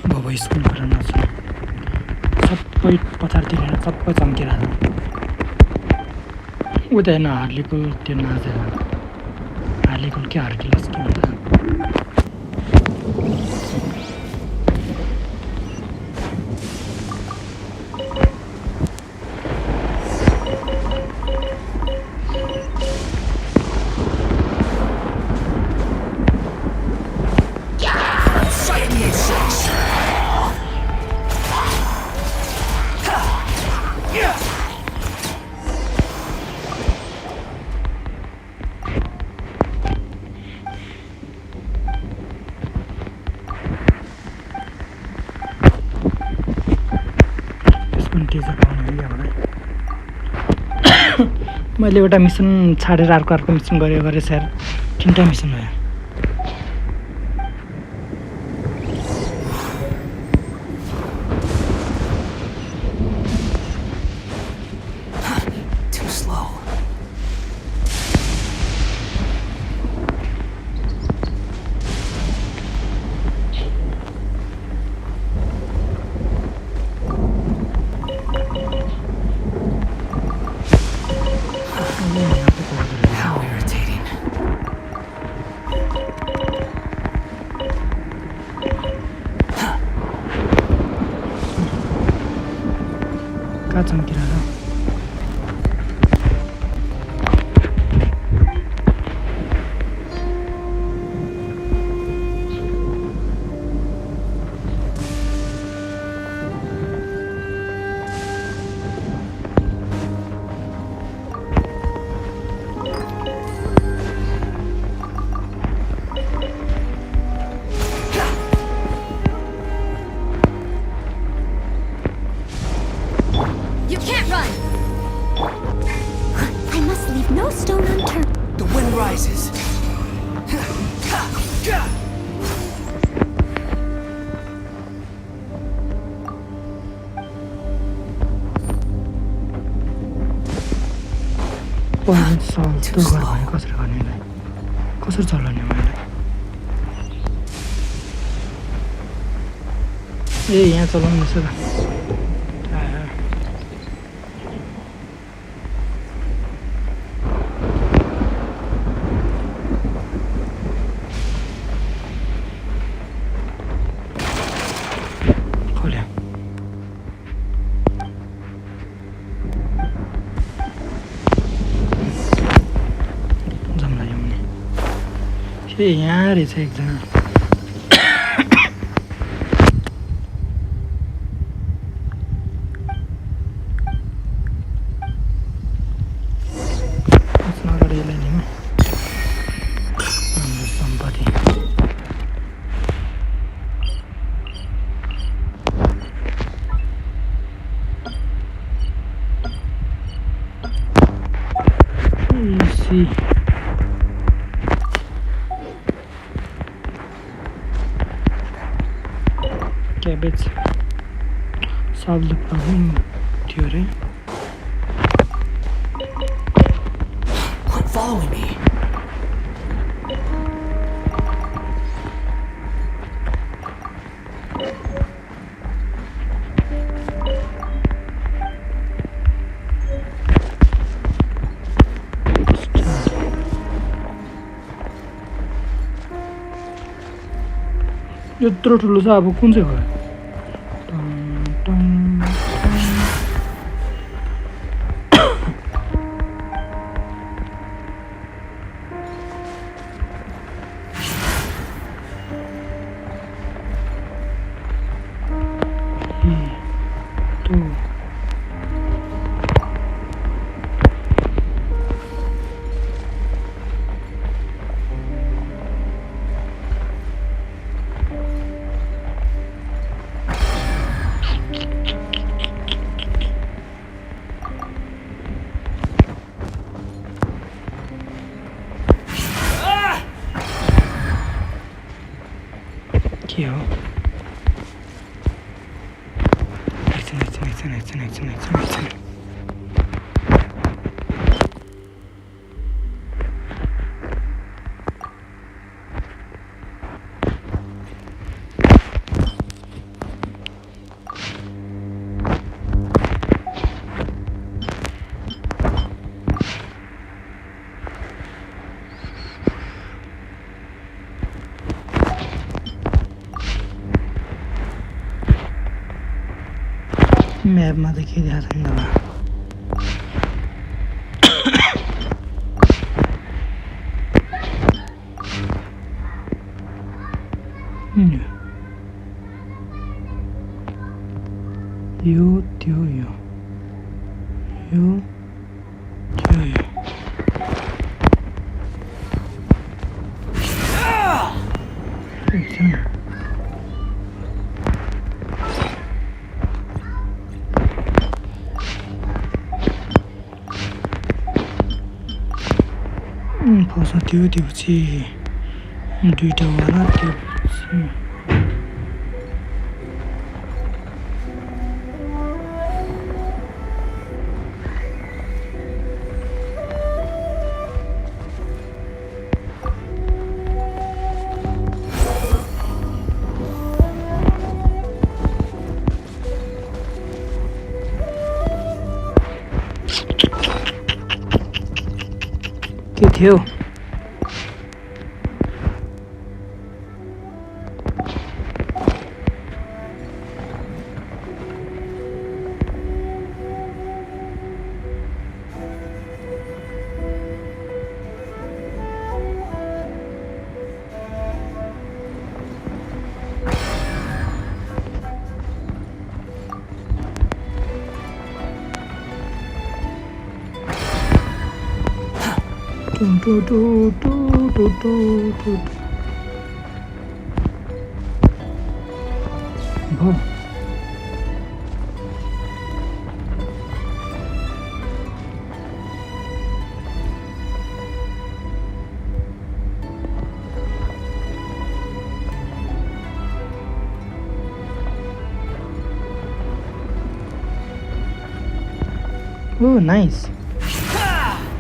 Baba school गरेर नाच्नु सबै पछाडितिर सबै चम्किरहेको उता हेर्न हार्लीको त्यो नाचेर हार्लीको के हार्किलस के भन्छ मैले एउटा मिसन छाडेर अर्को मिसन गरेँ सर 3टा मिसन भयो Too slow. How irritating. कहाँ चम्किरहेको You can't run. I must leave no stone unturned. The wind rises. त्यो घर भने कसरी गर्ने कसरी चलाउने मैले ए यहाँ चलाउनु रहेछ त खोल्यो ए यहाँ रहेछ एकजना अगाडि यसलाई लिनु सब्जी क्याबेज साग पनि थियो अरे Quit following me. यत्रो ठुलो छ अब कुन चाहिँ हो के हो एकछिन म्यापमा त के देखाएको छैन यो त्यो यो त्यो यो एकछिन फर्स्ट त्यो पछि दुईटा वाला त्यो पछि के थियो भो Oh, nice.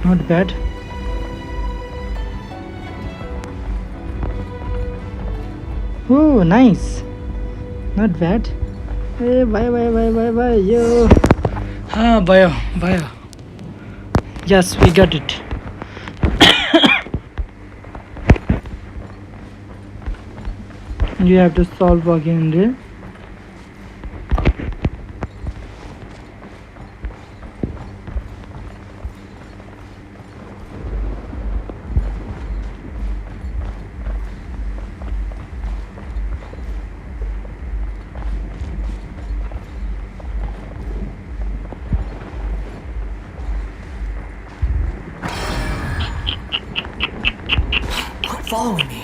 Not bad. Oh, nice. Not bad. Hey, bye, yo. Bye. Yes, we got it. You have to solve again there. Following me.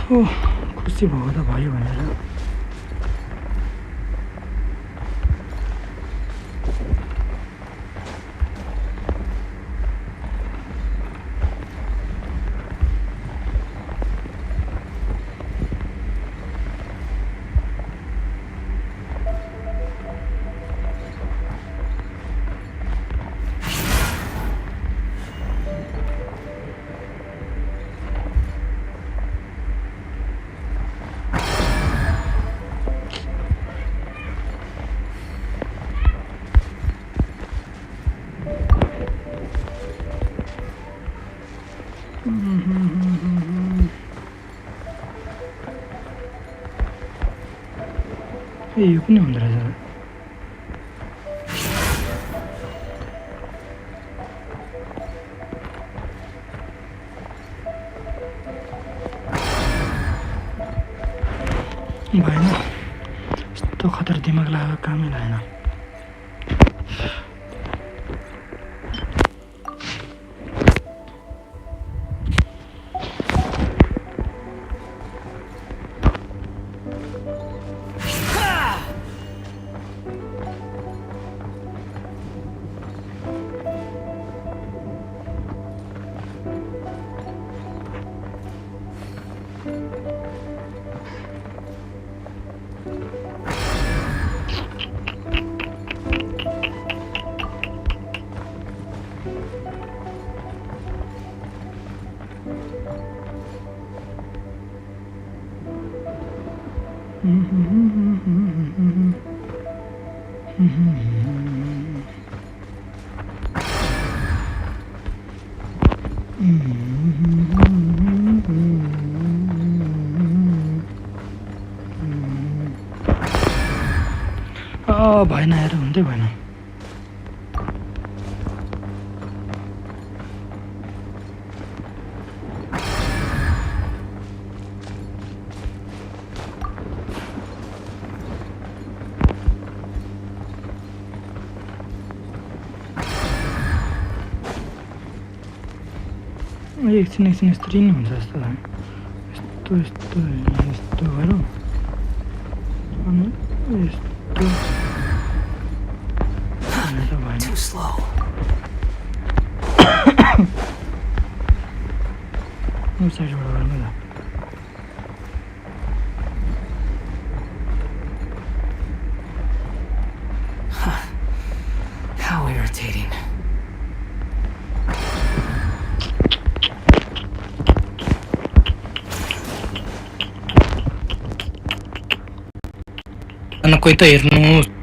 हो खुसी भयो त भयो भनेर यो पनि हुँदो रहेछ भएन यस्तो खतरा दिमाग लागेको कामै लागेन भएन हेर हुँदै भएन एकछिन यस्तो रिन हुन्छ जस्तो लाग्यो यस्तो गरौँ अनि यस्तो Too slow. यो साइडबाट गरौँ ल How irritating. अनि कोही त हेर्नुहोस्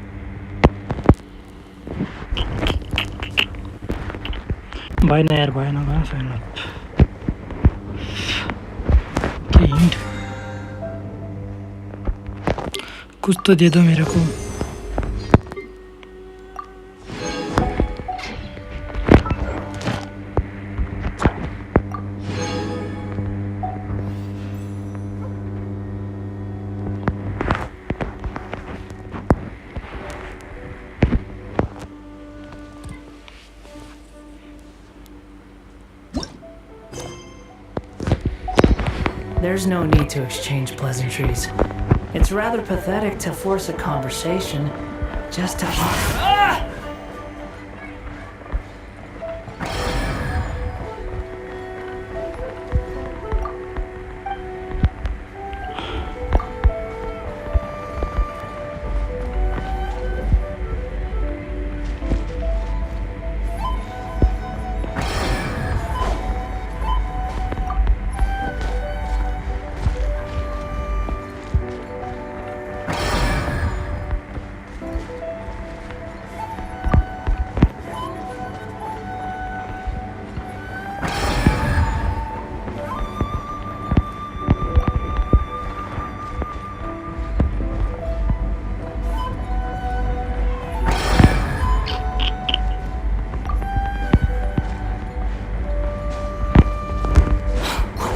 भएन यार भएन छैन कुछ तो दे दो मेरे को There's no need to exchange pleasantries. It's rather pathetic to force a conversation just to...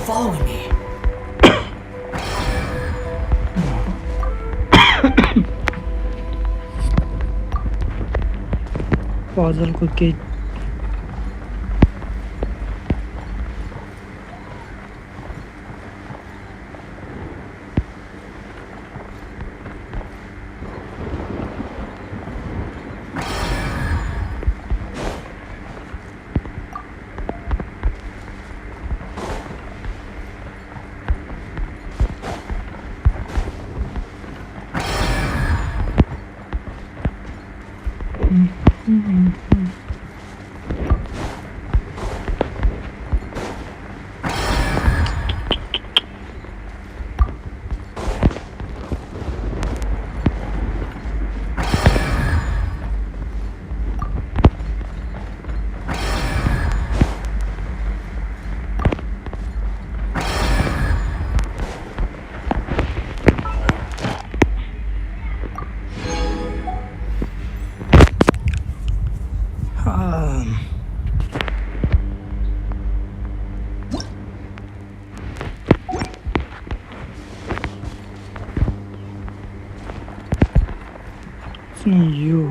following me. Puzzle को के यो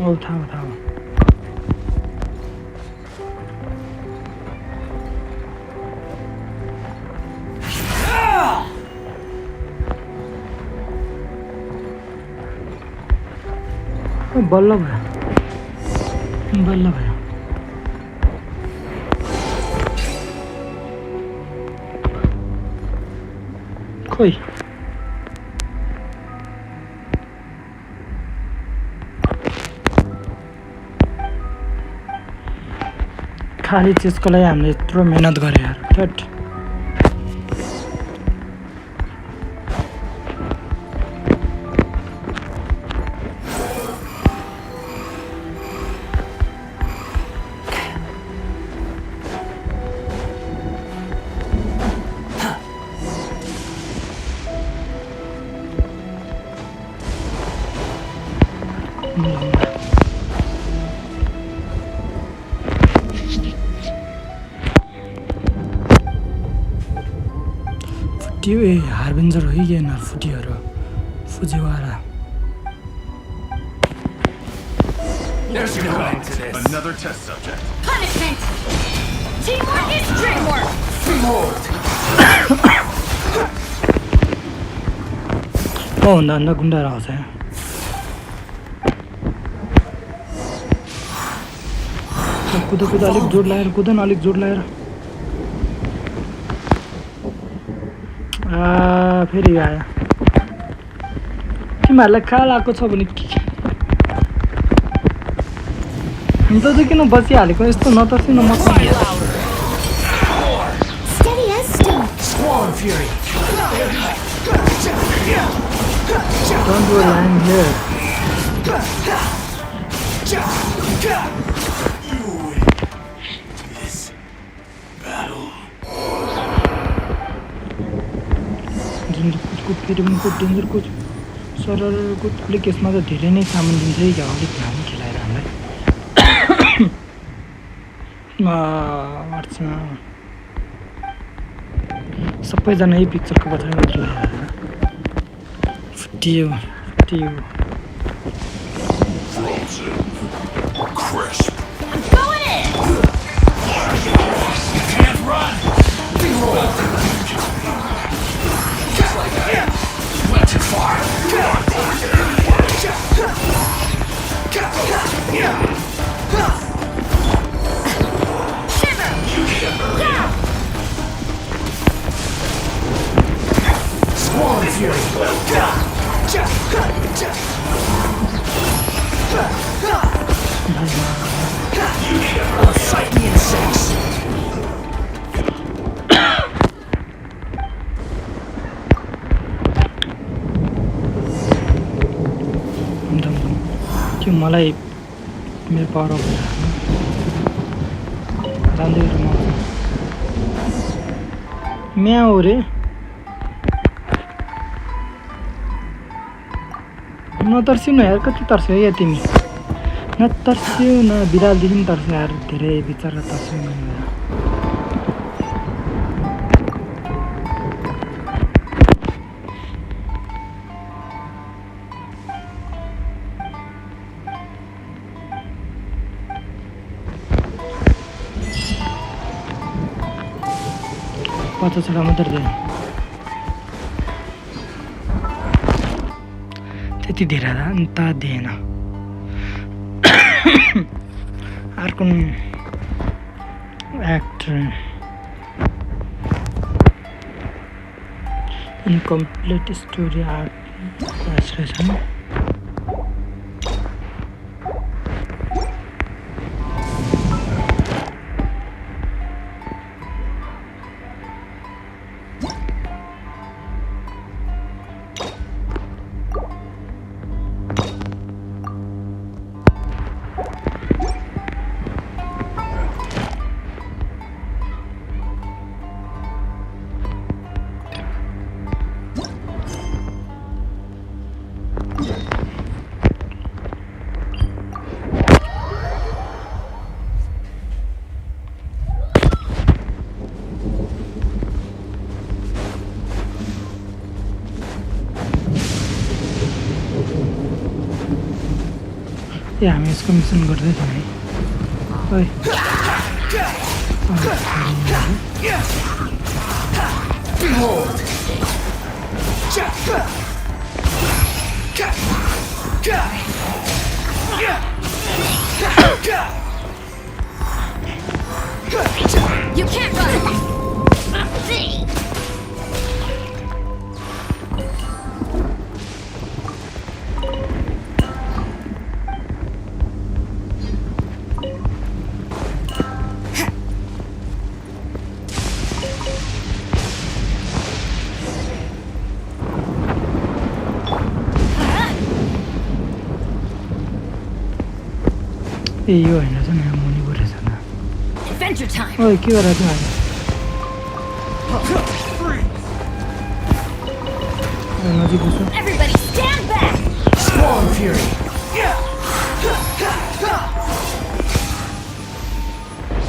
ओ थाहा बल्ल भयो खोइ खाली चिजको लागि हामीले यत्रो मेहनत गरे यार थट फुट्यो ए हार्बिन्जर हो कि यिनीहरू फुटीहरू Fujiwara There's your end to this. Another test subject. Punishment! Teamwork is dreamwork! हो भन्दा भन्दा गुन्डाहरू आउँछ कुदा कुदा अलिक जोड लगाएर कुद न अलिक जोड लगाएर फेरि आयो तिमीहरूलाई कहाँ लगाएको छ भने के त चाहिँ किन बसिहालेको यस्तो नतर्सिनु म Steady as stone. Squall Fury. Don't do a line here. कुद फेरि पनि कुद डेन्जर कुद सरर कुद अलिक यसमा त धेरै नै सामान दिन्छ है क्या अलिक लामो खेलाएर हामीलाई सबैजना यही पिक्चरको पछाडि मात्र फुटियो फुटियो Going in! You can't run. Just like that. Went too far. Shiver! Yeah! Squall Fury. Fight the insects. त्यो मलाई मेरो पावर अफ जान्दै म्याउ रे नतर्सिउ न यार कति तर्स्यो या तिमी नतर्स्यौ न बिरालदेखि पनि तर्स्यो यार धेरै बिचरा तर्स्यो न पचासवटा मात्र दिएँ त्यति धेरै अन्त दिएन Archon actor. Incomplete story arc. Translation. हामी यसको मिसन गर्दै थियौँ है ओइ You can't run! ए यो हैन छ नि मुनि परेछ न Adventure time! ओइ के गरेर चाहिँ नजिक बस्छ Everybody stand back! Swarm Fury!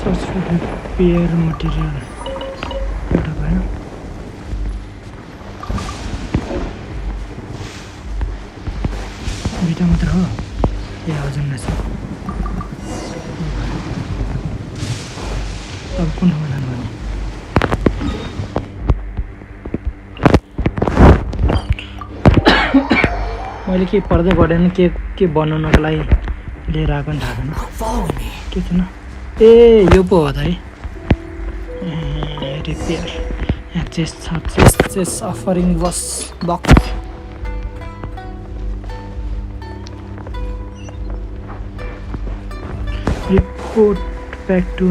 Search फर रिपेयर मटेरियल एउटा भयो दुईटा मात्र हो ए हजुर रहेछ अब कुन ठाउँमा जानु भने मैले के पढ्दै पढेन के बनाउनको लागि लिएर आएको नि थाहा छैन के छैन ए यो पो हो त है रिपेयर चेस्ट छ चेस्ट अफरिङ बस बक्स रिपोर्ट ब्याक टु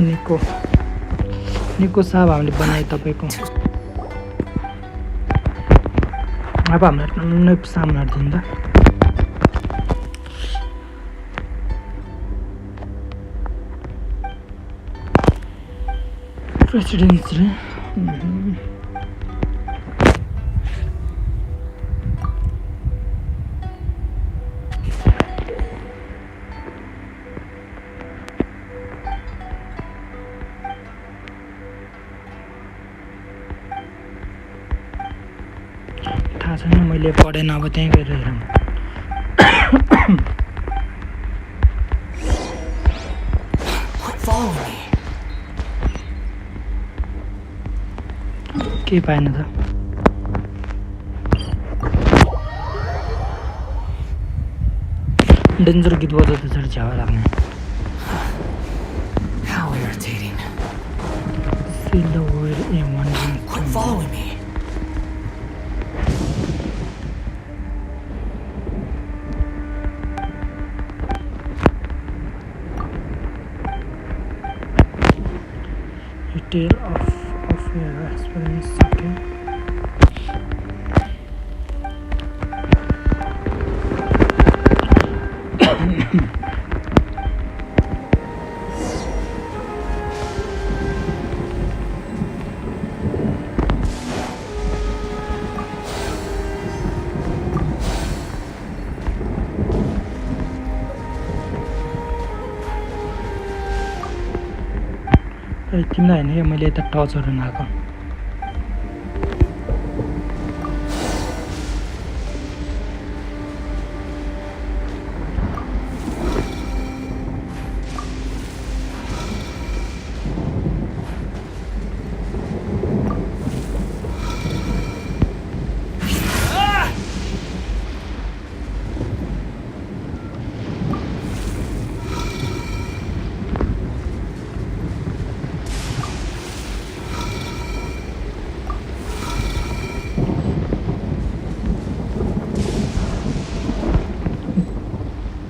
निको साहब हामीले बनाए तपाईँको अब हामीलाई नै सामना दिँदा प्रेसिडेन्सीले थाहा छैन मैले पढेन अब त्यहीँ गएर हेरौँ के पाएन त डेन्जर गीत बजाउँदा चाहिँ झ्यावा लाग्ने How irritating. Feel the word in one Quit following me. Tale of your experience, okay? तिमीलाई होइन क्या मैले यता टचहरू नआएको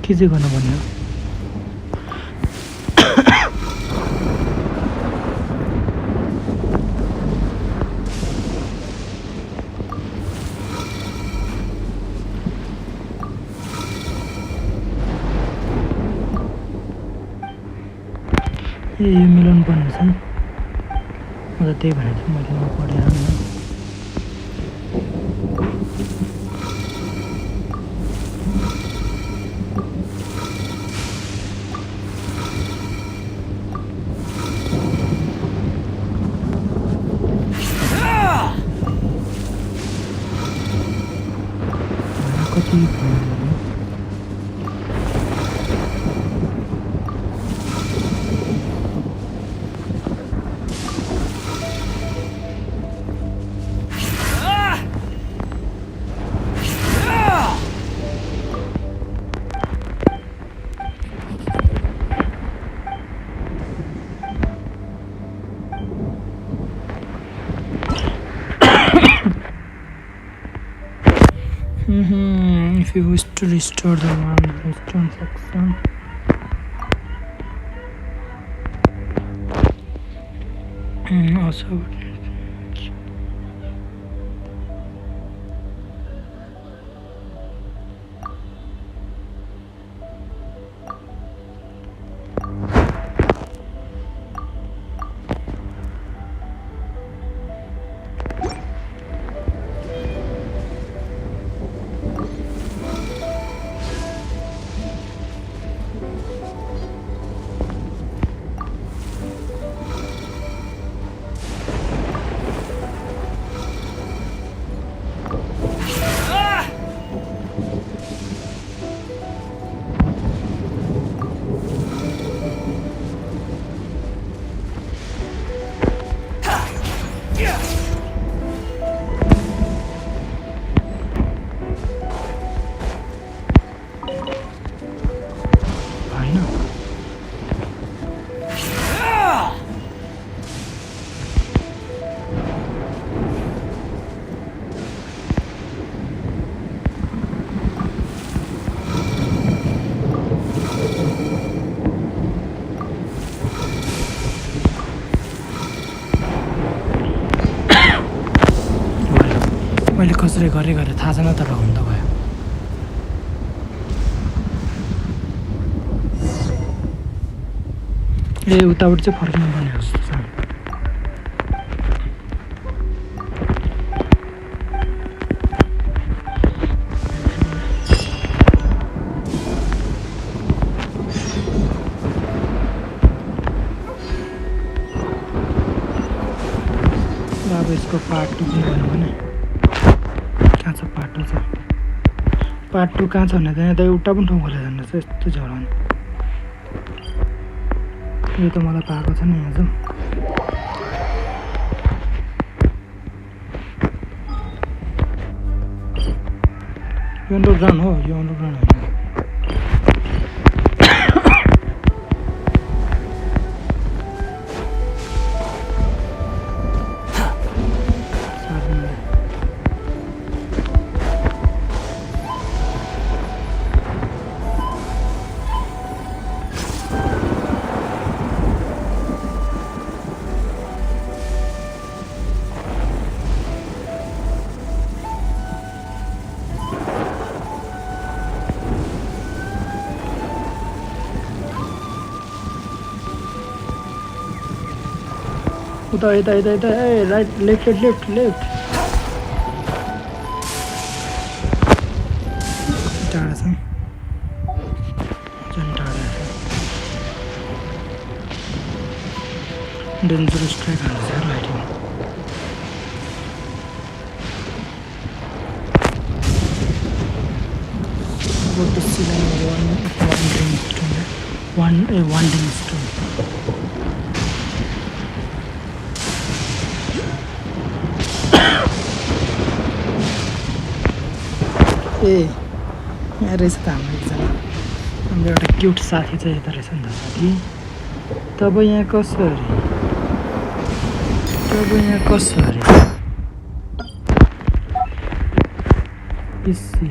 के चाहिँ गर्नुपर्ने हो यो मिलाउनु पर्ने छ नि म त त्यही भनेको छु मैले नपढेर नि कति if you wish to restore the one restore section also मैले कसरी गरेँ थाहा छैन तर हुन त भयो ए उताबाट चाहिँ फर्किनु पर्ने जस्तो छ अब यसको पार्ट 2 पनि भन्नु भने कहाँ छ पार्ट 2 छ पार्ट 2 कहाँ छ भने त यहाँ त एउटा पनि ठाउँ खोलेर जान्छ यस्तो झराउनु यो त मलाई पाएको छ नि आज यो अन्डरग्राउन्ड हो यो अन्डरग्राउन्ड होइन उता यता यता यता ए राइट लेफ्ट लेफ्ट लेफ्ट टाढा छ झन् टाढा छ डेन्जरस ट्र्याक हाल्छ lighting go to ceiling one wanding stone ए यहाँ रहेछ त हाम्रो एकजना हाम्रो एउटा क्युट साथी चाहिँ यता रहेछ नि त साथी तब यहाँ कसरी इसी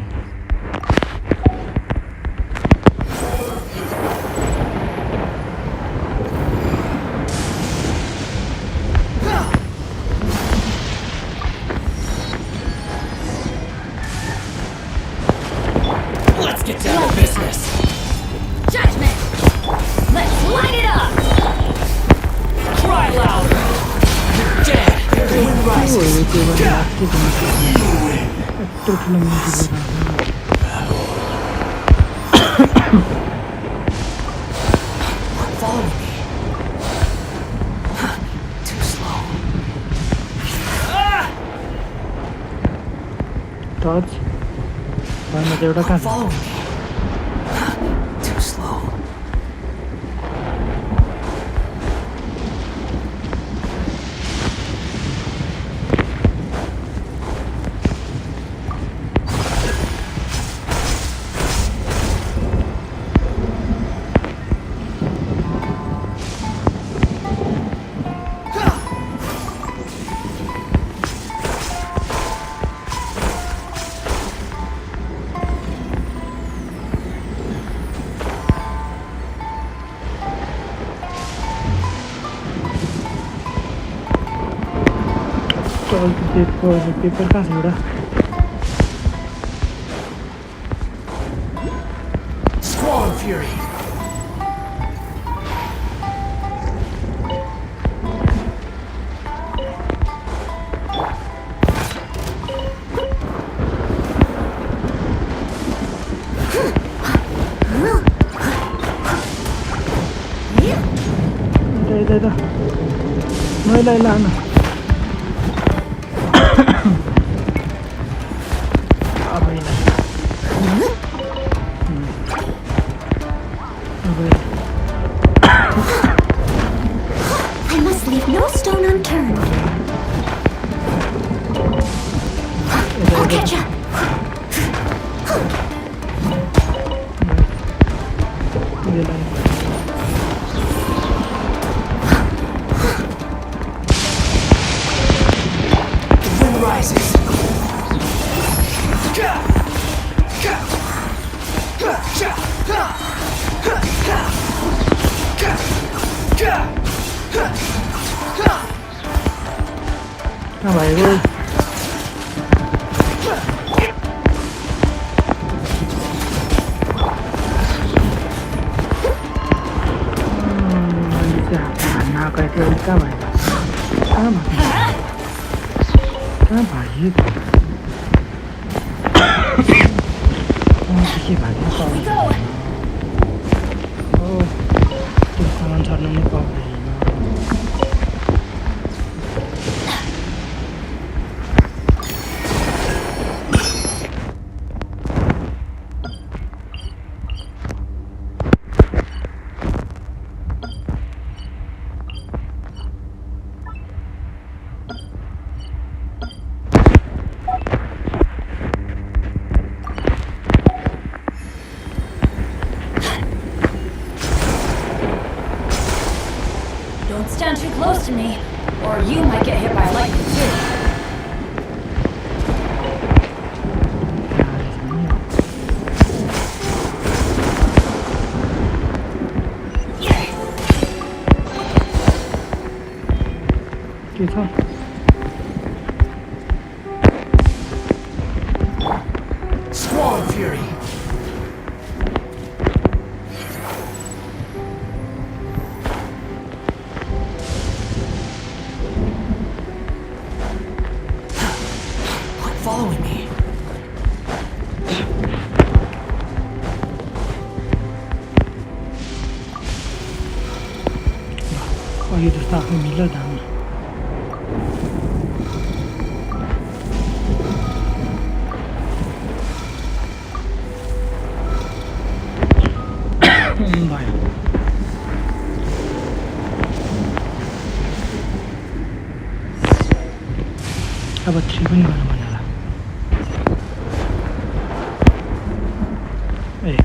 get down to business. Judgment! Let's light it up! Cry louder! You're dead! The wind rises! Follow me. Too slow. Touch भएन त एउटा कहाँ Follow me. Too slow. Paper कहाँ छ एउटा Squall Fury. यता मैला लानु I must leave no stone unturned. I'll catch up. The wind rises. कहाँ भएको नगएको कहाँ भयो कहाँ भयो के भएको त्यो सामान छर्नु नै पाउँदैन Don't stand too close to me, or you might get hit by lightning too. के छ Squall Fury. Following me. यो जस्तो आफू मिल्यो धाम भयो अब 3 पनि गर्नु पर्ने होला ए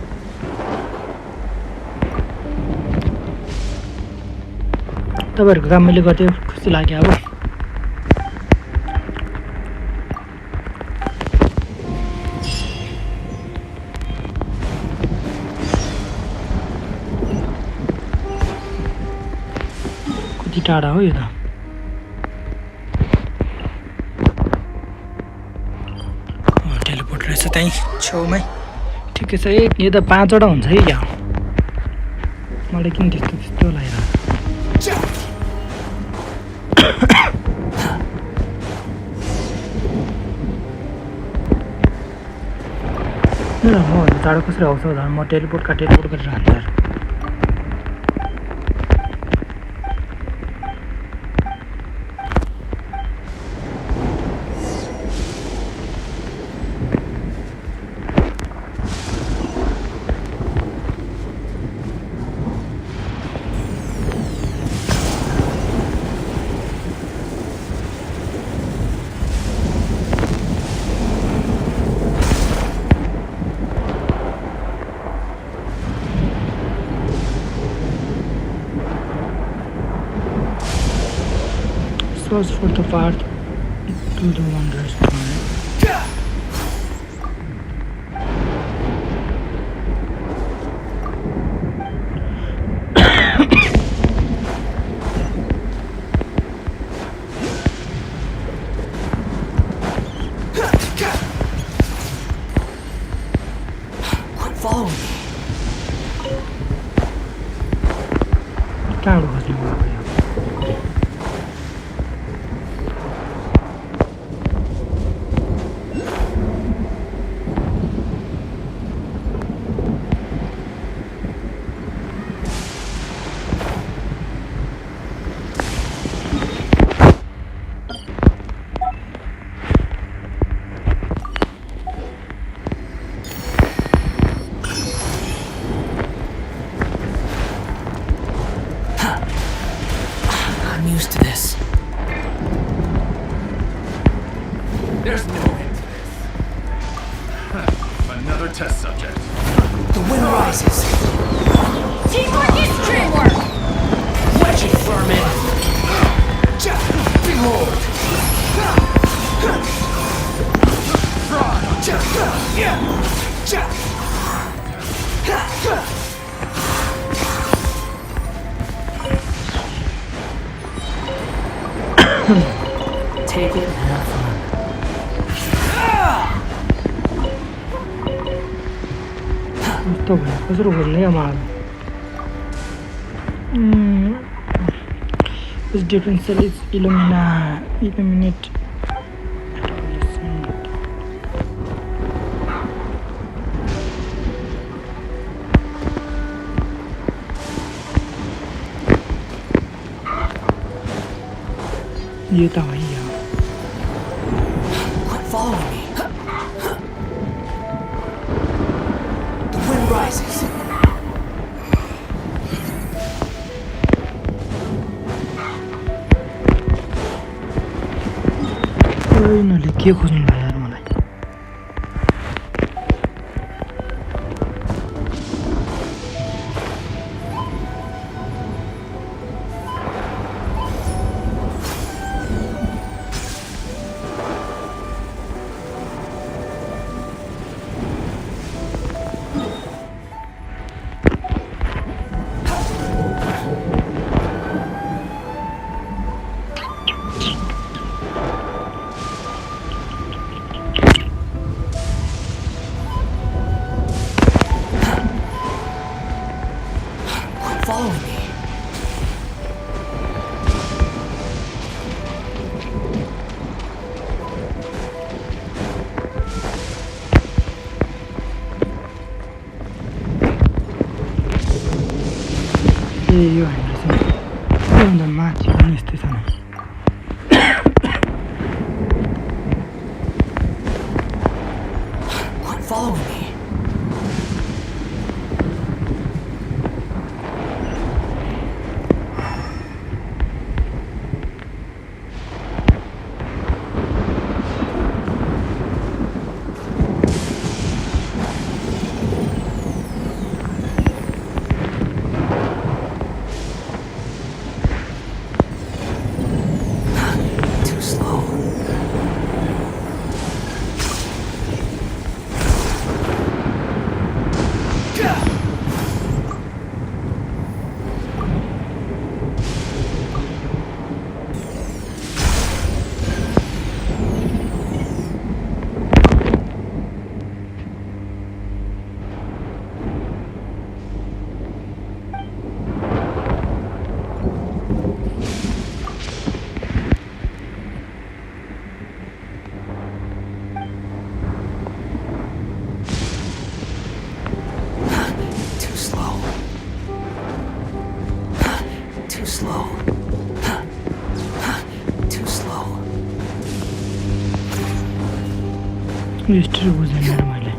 तपाईँहरूको काम मैले गर्थेँ खुसी लाग्यो अब कति टाढा हो यो त टेलिपोर्ट रहेछ त्यहीँ छेउमै ठिकै छ यो त 5 वटा हुन्छ है क्या मलाई किन त्यस्तो लागिरहेको म चाँडो कसरी आउँछ म टेलिपोर्ट गरेर हान्छ Search for the path to the wondrous planet. Quit following me. टाढो खोज्नु पर्यो I'm used to this. There's no end to this. Another test subject. The wind rises. Teamwork is dreamwork! Wedge it, vermin! Behold! Take it and have fun. कस्तो भयो कसरी खोल्ने क्या मलाई This differential is illuminate ये तो वही है Quit following me. The wind rises. यिनीहरूले के खोज्नु भयो यार मलाई Following me. यो होइन योभन्दा माथि पनि यस्तै छ नि Quit following me. Too slow. History बुझेन यार मैले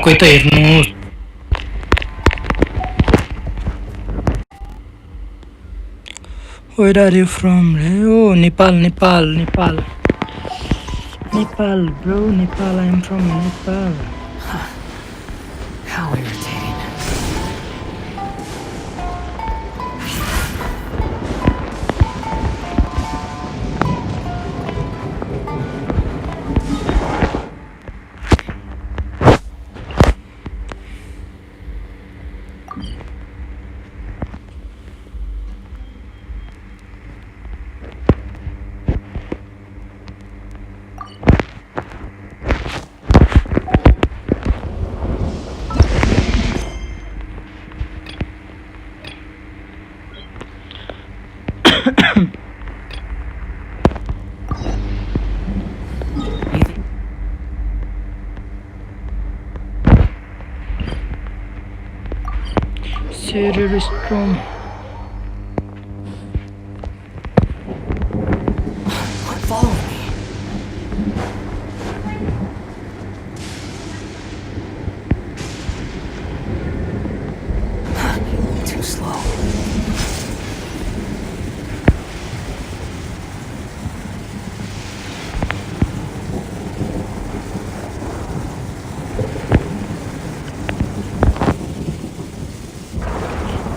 कोही त हेर्नुहोस् Where are you from? Oh, Nepal, Nepal, Nepal. Nepal, bro, Nepal. I'm from Nepal. How irritating. Shaded storm. Quit following me. Too slow.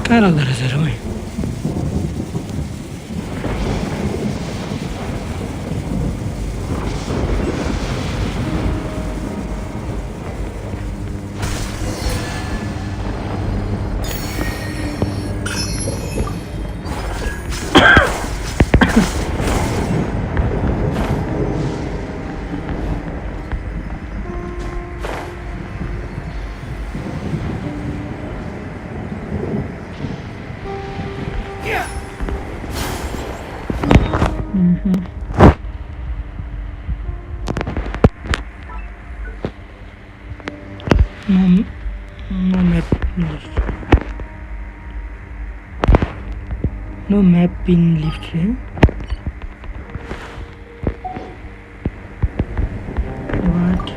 कहाँ लाग्दो रहेछ र भाइ No map list. No map pin list here. What?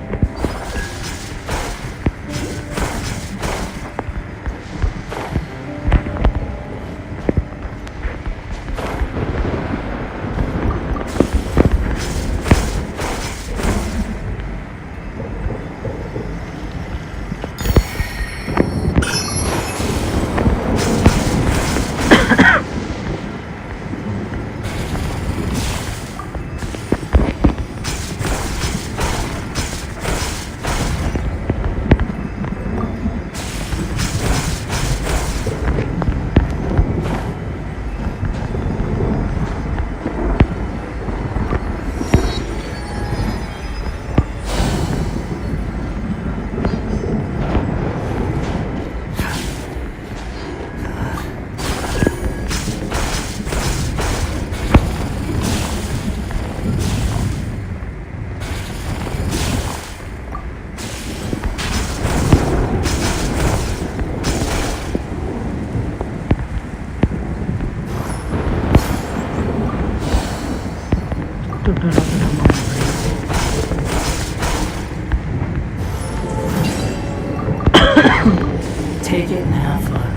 Take it and have fun.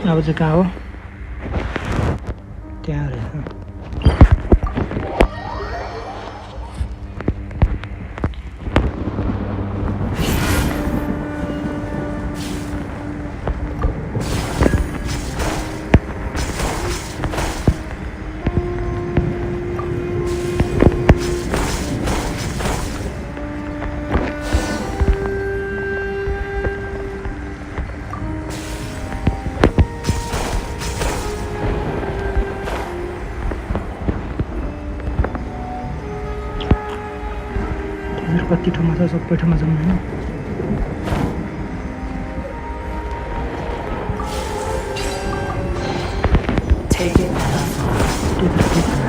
अब चाहिँ कहाँ हो त्यहाँ रहेछ कति ठाउँमा छ सबै ठाउँमा जाउँ हैन Take it and have fun.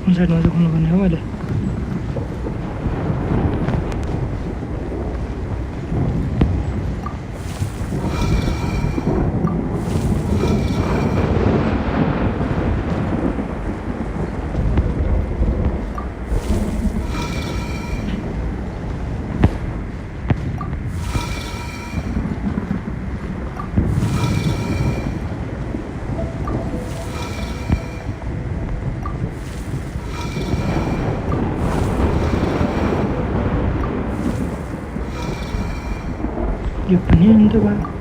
कुन साइडमा चाहिँ खोल्नुपर्ने हो मैले यो पनि अन्त भयो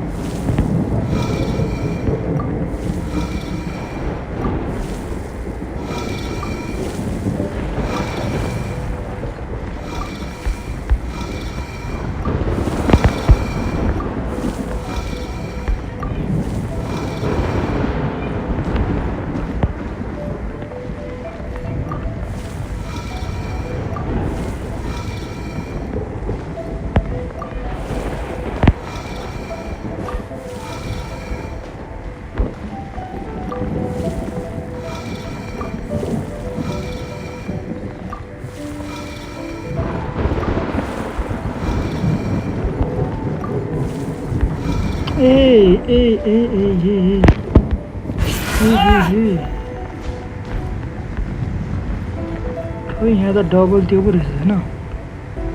खोइ यहाँ त डबल त्यो पो रहेछ होइन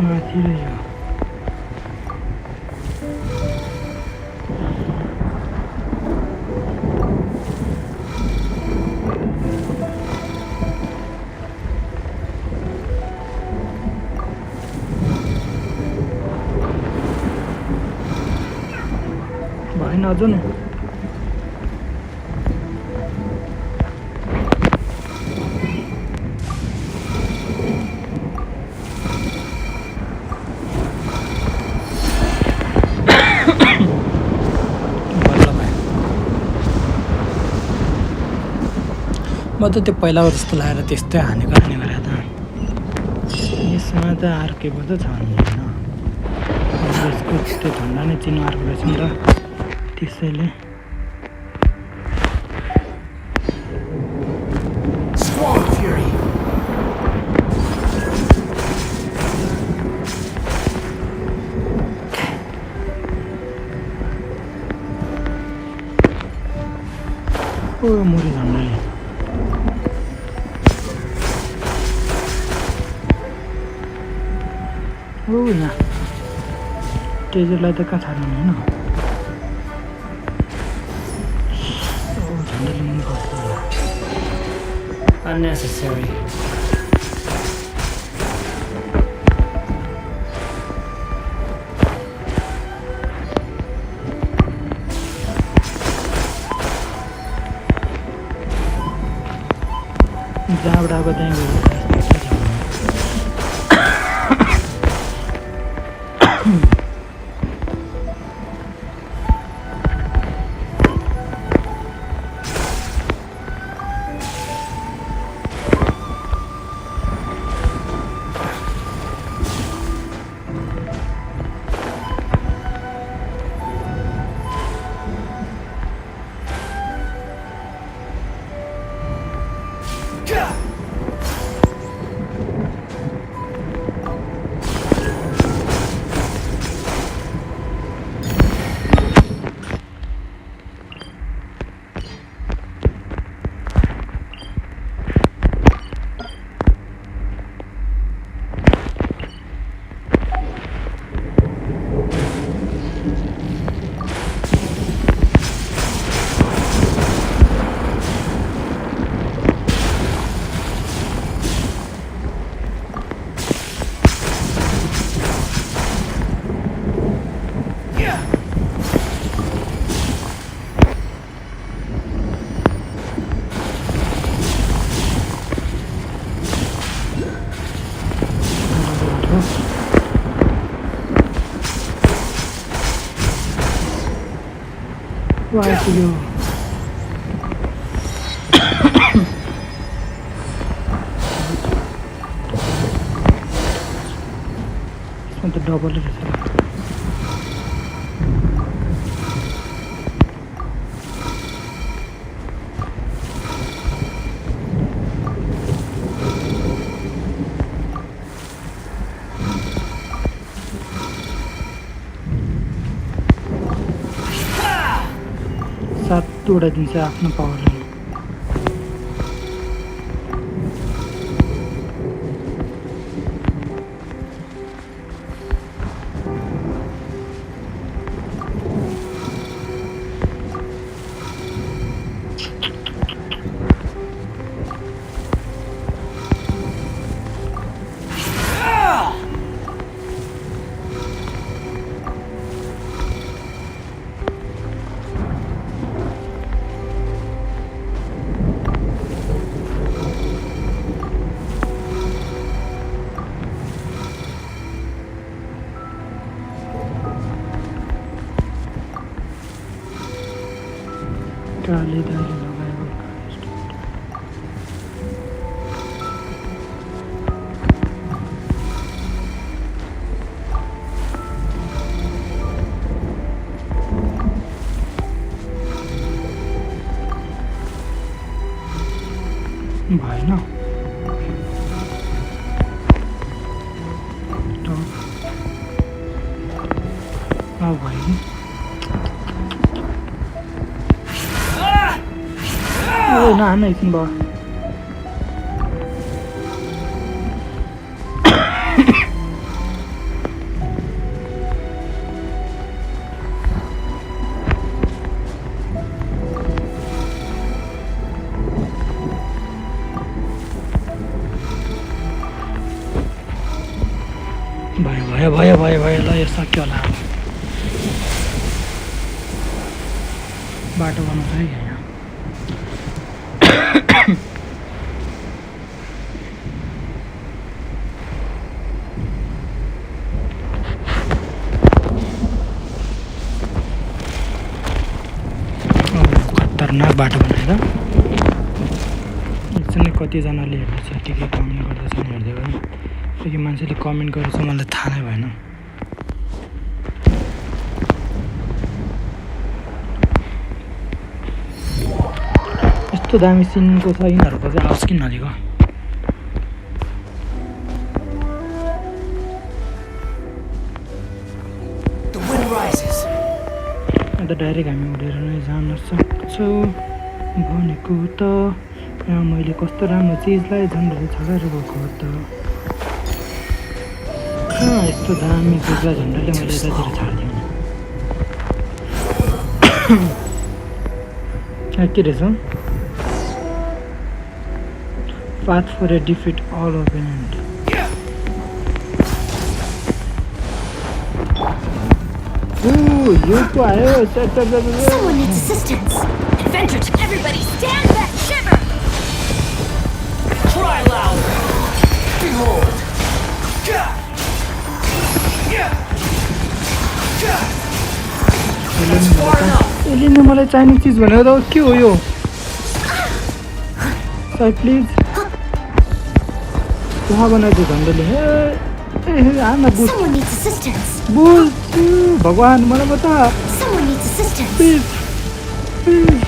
माथि र यो भएन अझ न म त त्यो पहिलाको जस्तो लगाएर त्यस्तै हानेको गरे त यसमा त अर्कै पो त छ नि होइन यसको त्यो झन्डा नै चिन्नु अर्को रहेछ नि त त्यसैले ओ मुरी झन्डाले ओ यहाँ टेजरलाई त कहाँ छाड्नु होइन झन्डाले मन पर्छ Unnecessary. जहाँबाट आएको त्यहीँ गयो आइपुग्यो यसमा त डबल रहेछ उडाइदिन्छ आफ्नो पावरले काली दाली लगाएको भएन भयो नहान एकछिन भयो भयो ल यो सक्यो होला बाटो बनाउँछ है यहाँ खतरनाक बाटो बनाएर एकछिन कतिजनाले हेर्दैछ के कमेन्ट गर्दैछन् हेर्दै गयो के मान्छेले कमेन्ट गरेछ मलाई थाहा नै भएन यस्तो दामी सिनको छ यिनीहरूको चाहिँ आवाज किन नदिएको अन्त डाइरेक्ट हामी उडेर नै जान सक्छौँ भनेको त मैले कस्तो राम्रो चिजलाई झन्डै छगाएर गएको त यस्तो दामी चिजलाई झन्डैले मैले यतातिर छाडिदिएँ के रहेछ path for a defeat all opponent. Ooh, you Someone needs assistance. Adventure to everybody, stand back, shiver! Cry loud! Behold! That's far enough! यसले मलाई चाहिने चीज भनेको त के हो यो साइड प्लिज कहाँ बनाएको झन्डले आमा बुझ Someone needs assistance. बुझ भगवान मलाई बता Someone needs assistance. Please please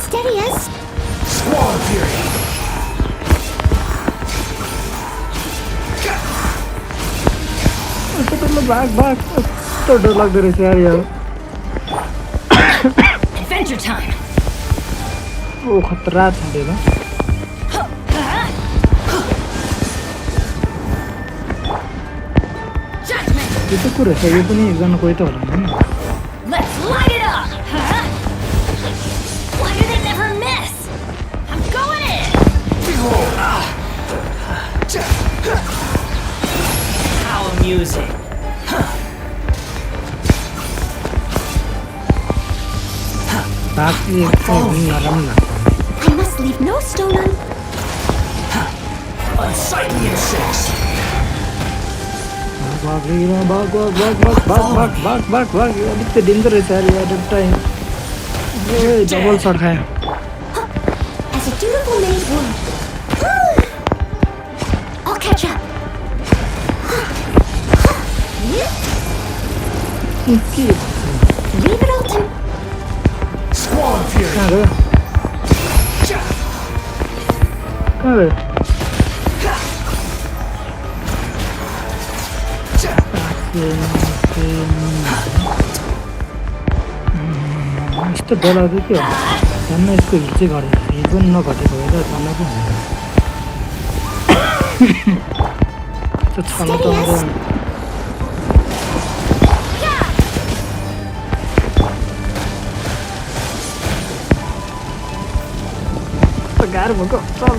Steady as. Squall Fury! भाग भाग तो डर लाग्दो रहेछ यार यो Adventure time. ओ खतरा छ त्यो यो त कुरा छ यो पनि एकजना कोही त होला नि Let's light it up. Why do they never miss? I'm going in. How amusing. भाग नराम्रो लाग्छ I must leave no stone Unsightly insects. भाग यो अलिक त डेन्जर रहेछ यार यो टाइम ए डबल सर्ट खायो as a dutiful maid would. I'll catch up. Leave it all to Squall Fury. कहाँ गयो यस्तो डरलाग्दो के हो झन् यसको हिल चाहिँ घटेको हिल पनि नघटेको भएर झन् पो हुँदैन छन त गाह्रो भएको चल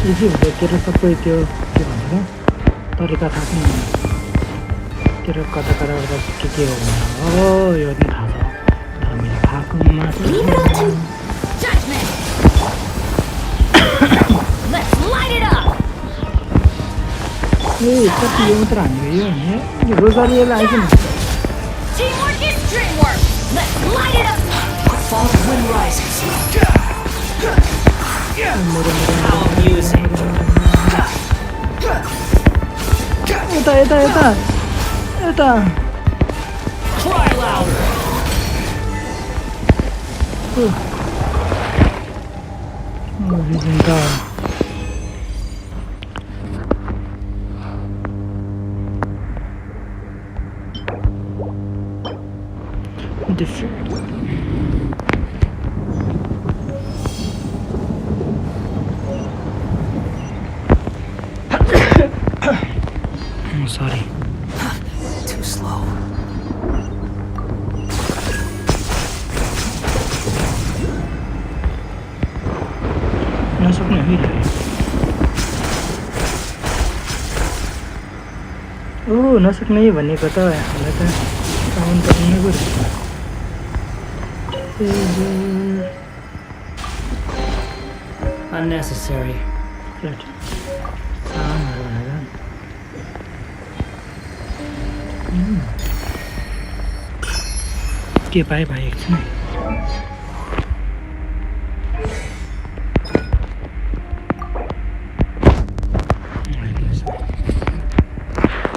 इजी हुन्छ तेरो सबै त्यो के भन्छ तरिका थाहा छैन तेरो कता के हो भनेर हो यो पनि थाहा छ तर मैले खाएको मात्र ए कति यो मात्र हामीले यो भने रोजारिएलाई आइज नि Teamwork is dreamwork. Let's light it up. Fall the wind rises. How amusing. यता Cry louder. Sorry. Too slow. नसक्ने होइन ओ नसक्ने भनेको त हामीलाई त साउन्ड त उनीको Unnecessary. Right. Soundहरू भनेर के पाएँ एकछिन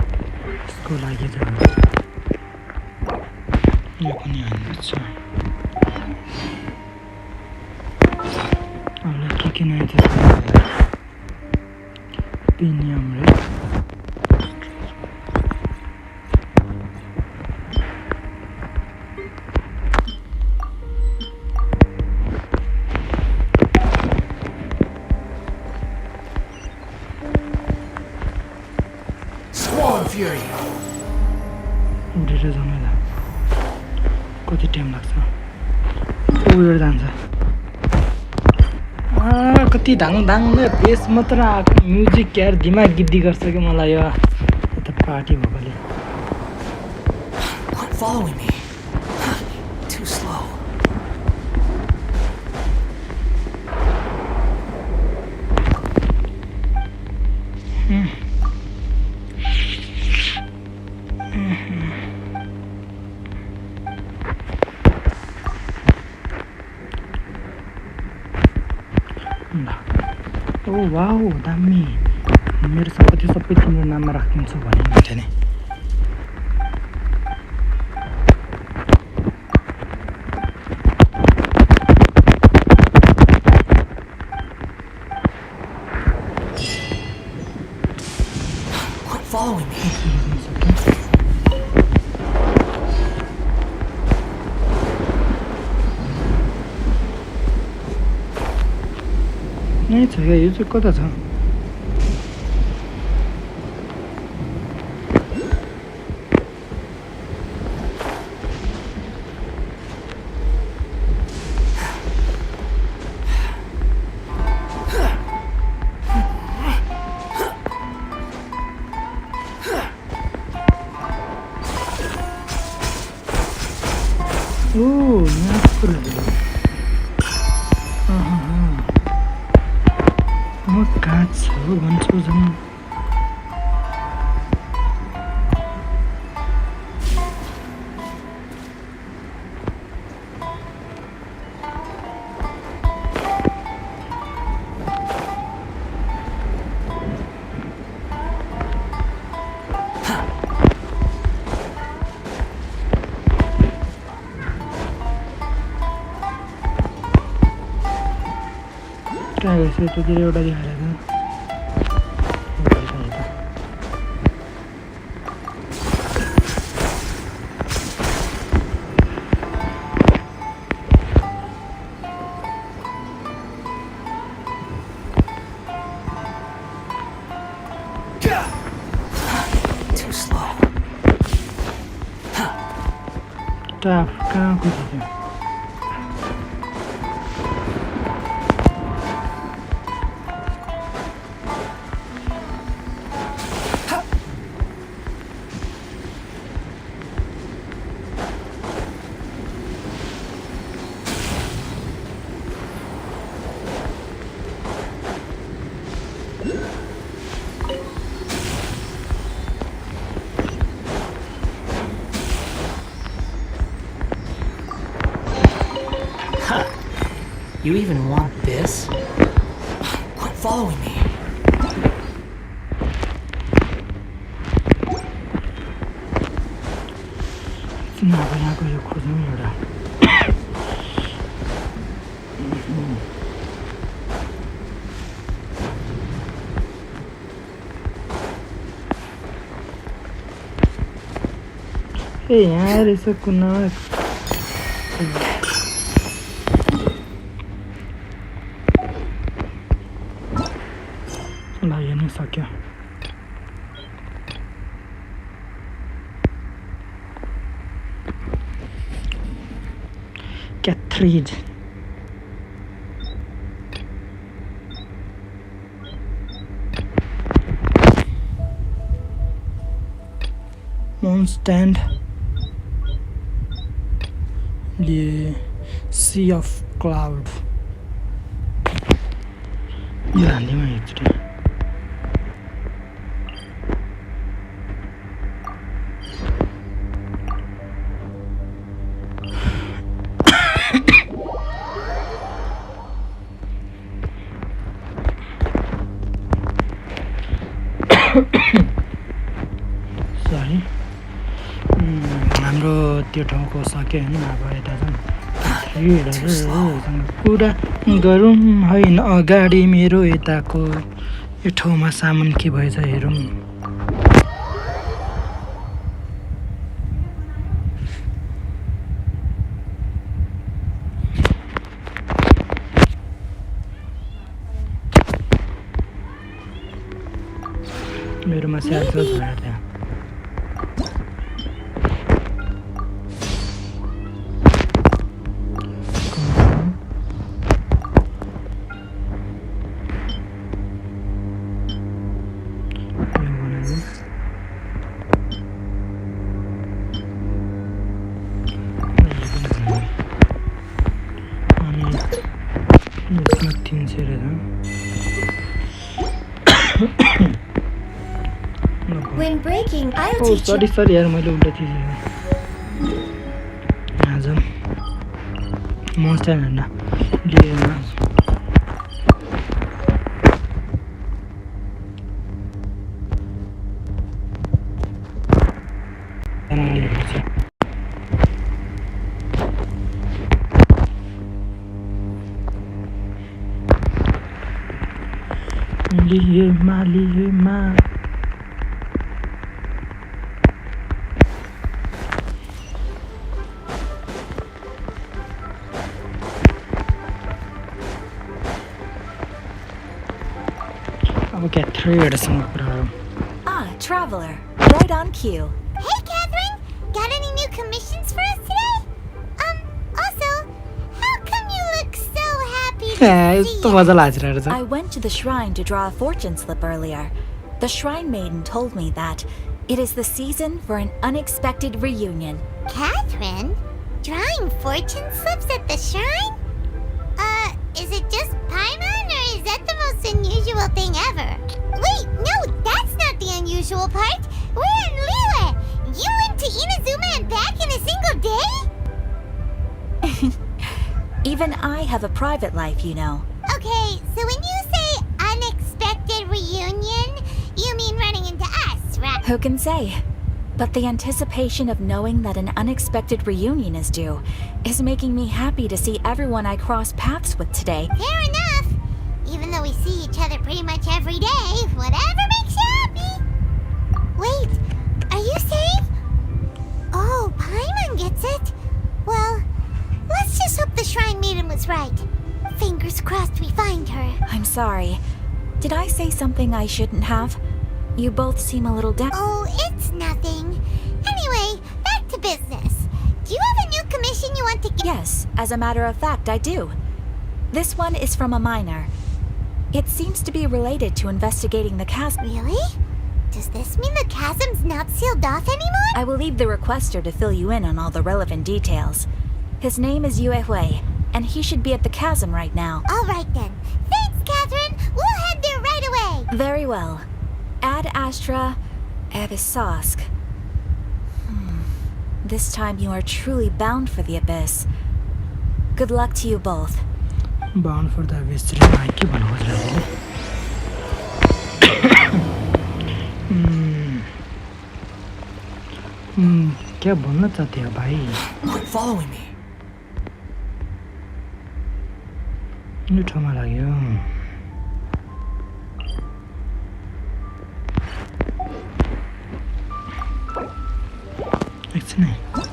यसको लागि त यो पनि हान्नुपर्छ अब के नयाँ त्यसको प्रिमियम रेट Fury. उडेर जाँदा कति टाइम लाग्छ उडेर जान्छ कति धाङधाङले बेस मात्र आएको म्युजिक यार दिमाग गिद्दी गर्छ कि मलाई यो त पार्टी भएकोले Quit following me. Too slow. ओ वाउ दामी मेरो सम्पत्ति सबै तिम्रो नाममा राखिदिन्छु भने हुन्छ नि Quit following me. यहीँ छ क्या यो चाहिँ कता छ ओ यहाँ पुरा म कहाँ छु भन्छु झन् कहाँ गएछ यतातिर एउटा देखाएर Too slow. टाफ कहाँ खोज्यो You even want this? Quit following me. अब यहाँ गएर खोज्नु एउटा ए यहाँ रहेछ कुनामा ल यो नि सक्यो क्याथरिज One stand the sea of cloud. Yeah, sorry. हाम्रो त्यो ठाउँको सक्यो होइन अब यता चाहिँ कुरा गरौँ होइन अगाडि मेरो यताको यो ठाउँमा सामान के भएछ हेरौँ मेरोमा स्याहार छ त्यहाँ When breaking, I'll teach you. Sorry यार मैले उल्टा थिचेँ आज monster Hahn lien लिएमा Okay, 3 Ah, traveler. Right on cue. Hey, Catherine! Got any new commissions for us today? Also, how come you look so happy to see us? I went to the shrine to draw a fortune slip earlier. The shrine maiden told me that it is the season for an unexpected reunion. Catherine? Drawing fortune slips at the shrine? Is it just Paimon, or is that the most unusual thing ever? Wait, no, that's not the unusual part. We're in Liyue. You went to Inazuma and back in a single day? Even I have a private life, you know. Okay, so when you say unexpected reunion, you mean running into us, right? Who can say? But the anticipation of knowing that an unexpected reunion is due is making me happy to see everyone I cross paths with today. Fair enough. Even though we see each other pretty much every day, whatever makes you happy. Wait, are you saying? Oh, Paimon gets it. Well, let's just hope the Shrine Maiden was right. Fingers crossed we find her. I'm sorry. Did I say something I shouldn't have? You both seem a little down. Oh, it's nothing. Anyway, back to business. Do you have a new commission you want to get? Yes, as a matter of fact, I do. This one is from a miner. It seems to be related to investigating the chasm. Really? Does this mean the chasm's not sealed off anymore? I will leave the requester to fill you in on all the relevant details. His name is Yue Hui, and he should be at the chasm right now. All right then. Thanks, Catherine. We'll head there right away. Very well. Ad Astra Abyssosque. This time you are truly bound for the abyss. Good luck to you both. Bound for the abyss. क्या भन्न चाहते हो भाइ? Quit following me. यो ठाउँमा लाग्यो. एकछिन है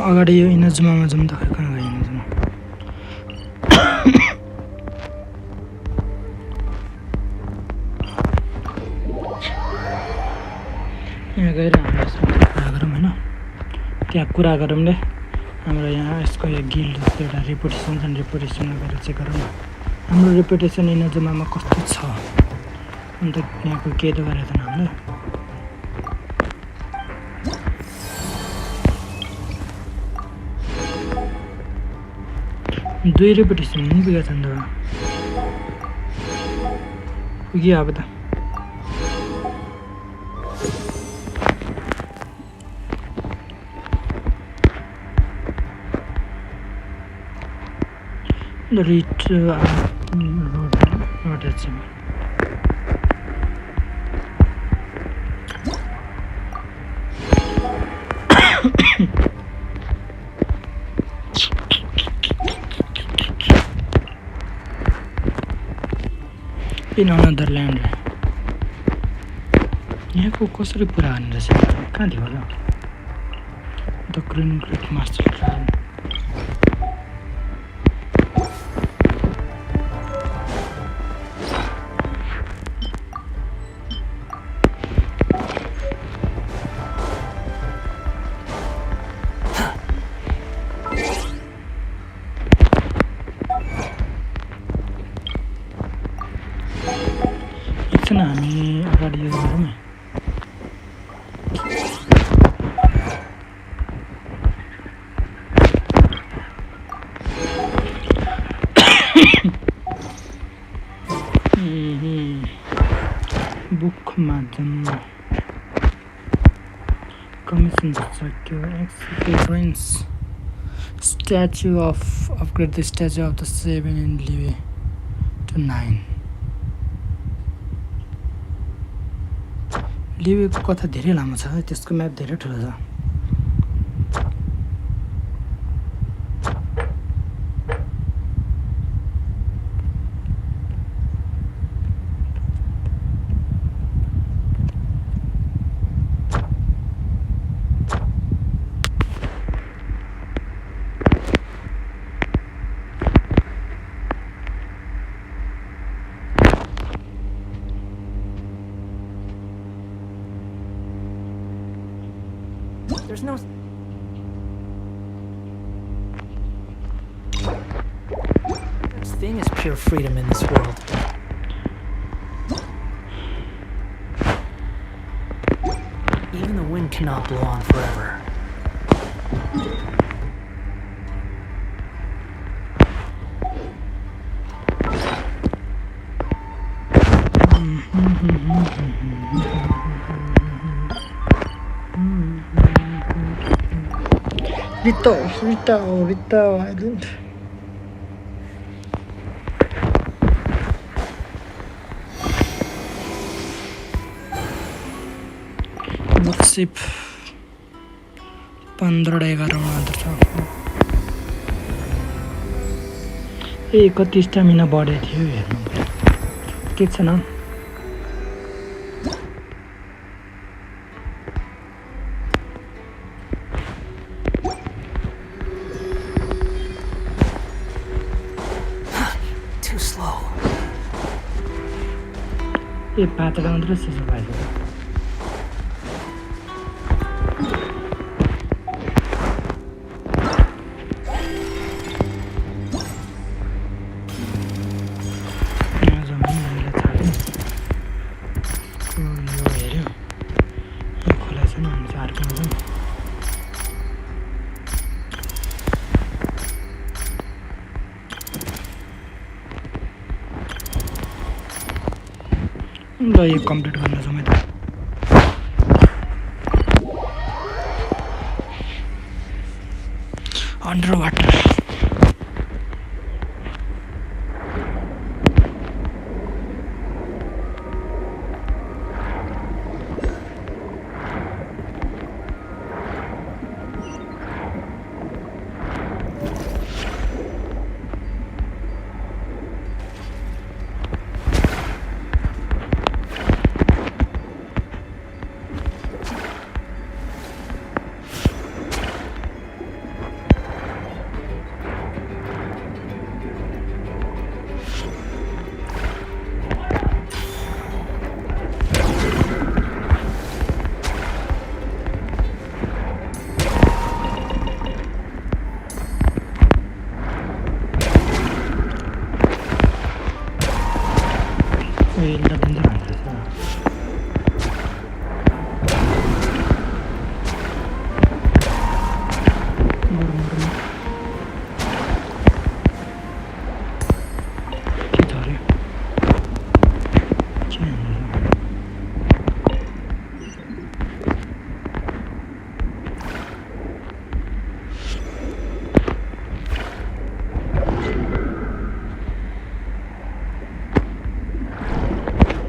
अगाडि यो इनाजुमामा जाउँ त कहाँ गयो इनाजुमा यहाँ गएर हामी कुरा गरौँ होइन त्यहाँ कुरा गरौँ ले हाम्रो यहाँ यसको यो गिल्ड एउटा रेपुटेसन छ रेपुटेसनमा गएर चेक गरौँ न हाम्रो रेपुटेसन इनाजुमामा कस्तो छ अन्त यहाँको के त गरेर त हामीले दुई रेपुटेसन पनि पुगेको छ नि त पुग्यो अब त रिच रोड चाहिँ in another land यहाँको कसरी पुरा गर्ने रहेछ कहाँ थियो होला the green great master trial हामी अगाडि यो गरौँ बुकमा जाउँ कमिसन सक्यो experience statue of upgrade the statue of the 7 in लिवे टु 9 लिवेको कथा धेरै लामो छ त्यसको म्याप धेरै ठुलो छ There's no... Such thing as pure freedom in this world. Even the wind cannot blow on forever. Rito Island. Bookship 15-11 मात्र छ ए कति स्टामिना बढेको थियो हेर्नु पर्यो के छैन ये पात्र मात्र सुसु भएको ल यो कम्प्लिट गर्न जाउँ है त अन्डर वाटर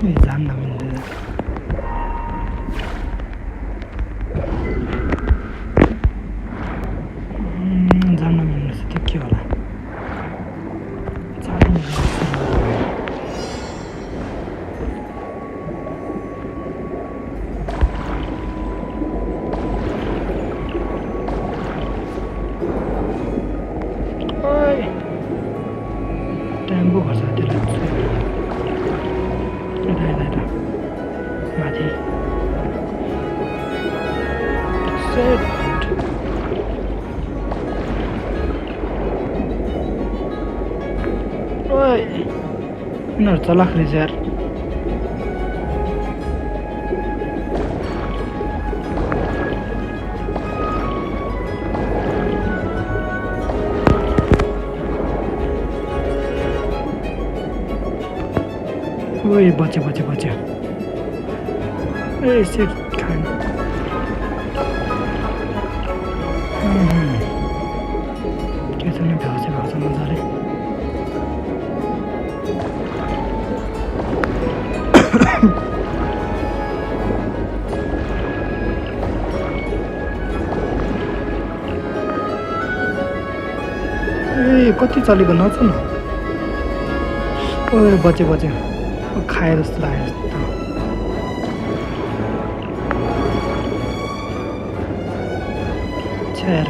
जान्न मिल्दैन जान्न मिल्नु चाहिँ त्यो के होला टेम्पो खर्च त्यसलाई माथि सेट ओइ यिनीहरू चलाख रहेछ यार ओइ बच्यो ए सेट खान के छ नि भाउ छ मजाले ए कति चलेको नछ न ओए बच्यो खाए जस्तो लाग्यो यार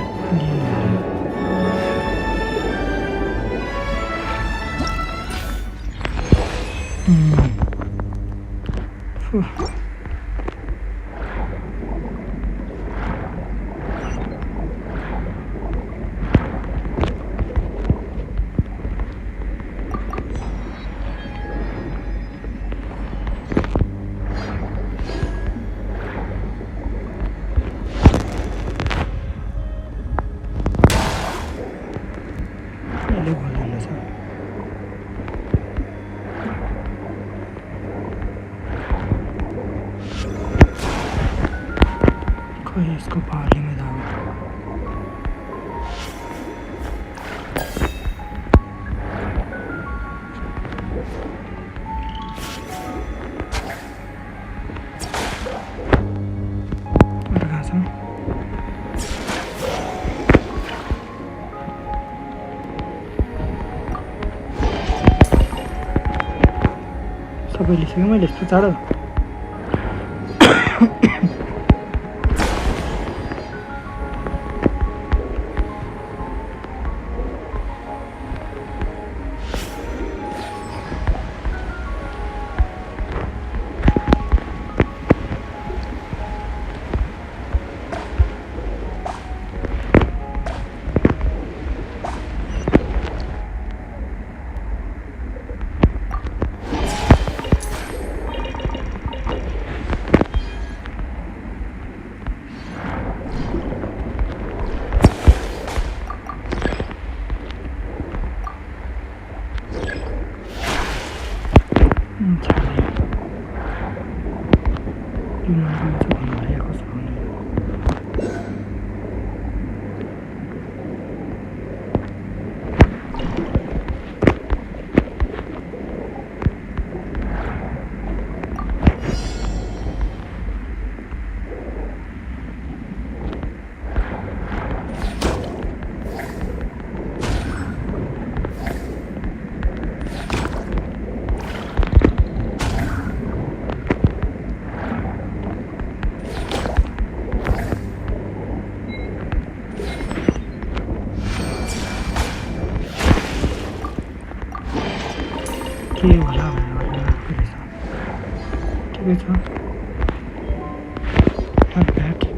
इसको पार्ले में दाव सबै लिसक्यो मैले यस्तो चाँडो के होला भनेर ठिकै छ not bad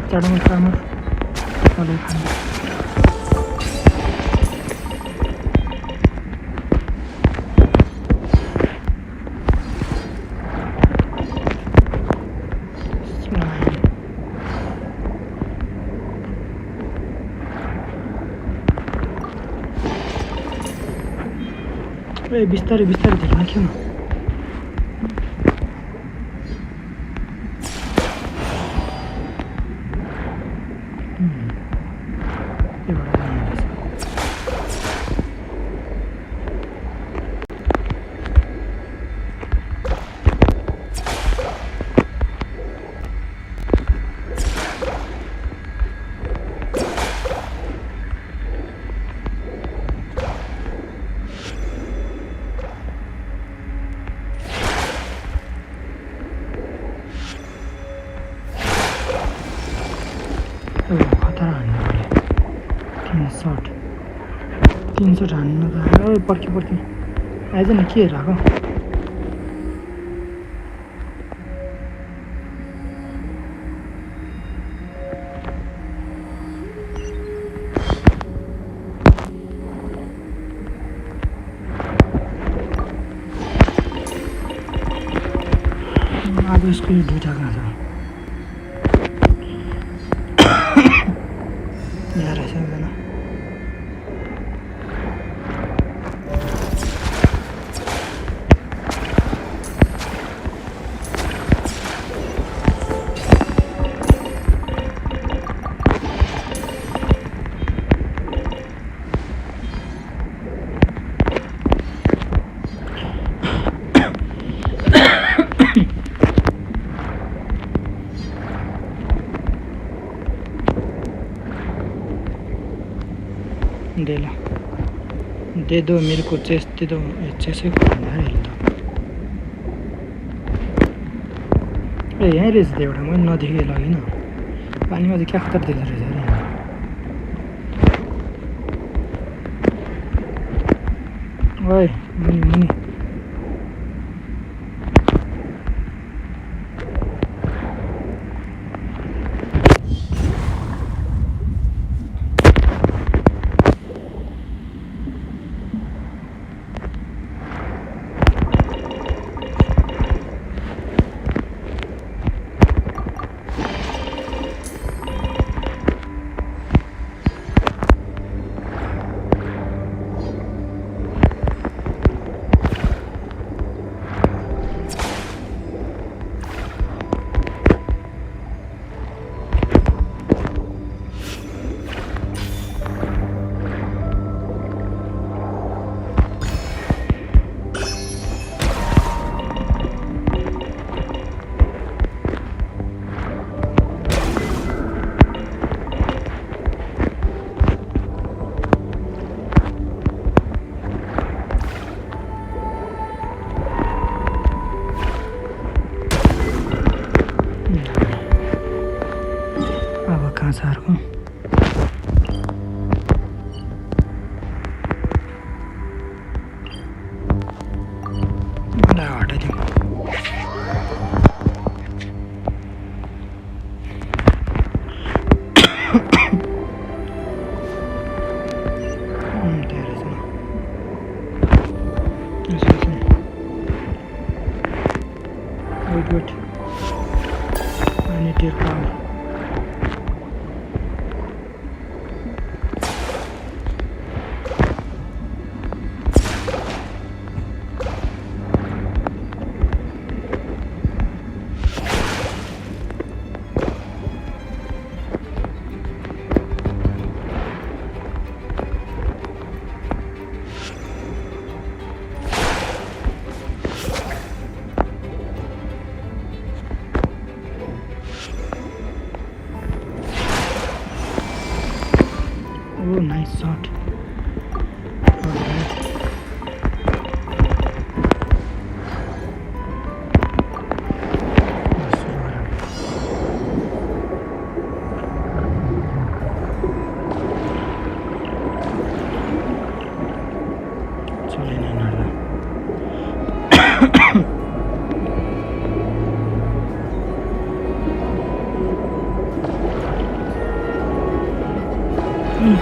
चढाउनु काममा अलि खानु ए बिस्तारै बिस्तारै देख्न के हो तीन शॉट हान्नु त पर्खी पर्खी आइज न के हेरेको अब यसको यो दुईटा कहाँ छ यहाँ रहेछ एकजना दे दो मेरे को चेस्ट दे दो चेस्ट ए यहीँ रहेछ त एउटा मैले नदेखेँ लगिन पानीमा चाहिँ क्या खतर देख्दो रहेछ अरे यहाँ ओए मुनि मुनि Oh, nice shot.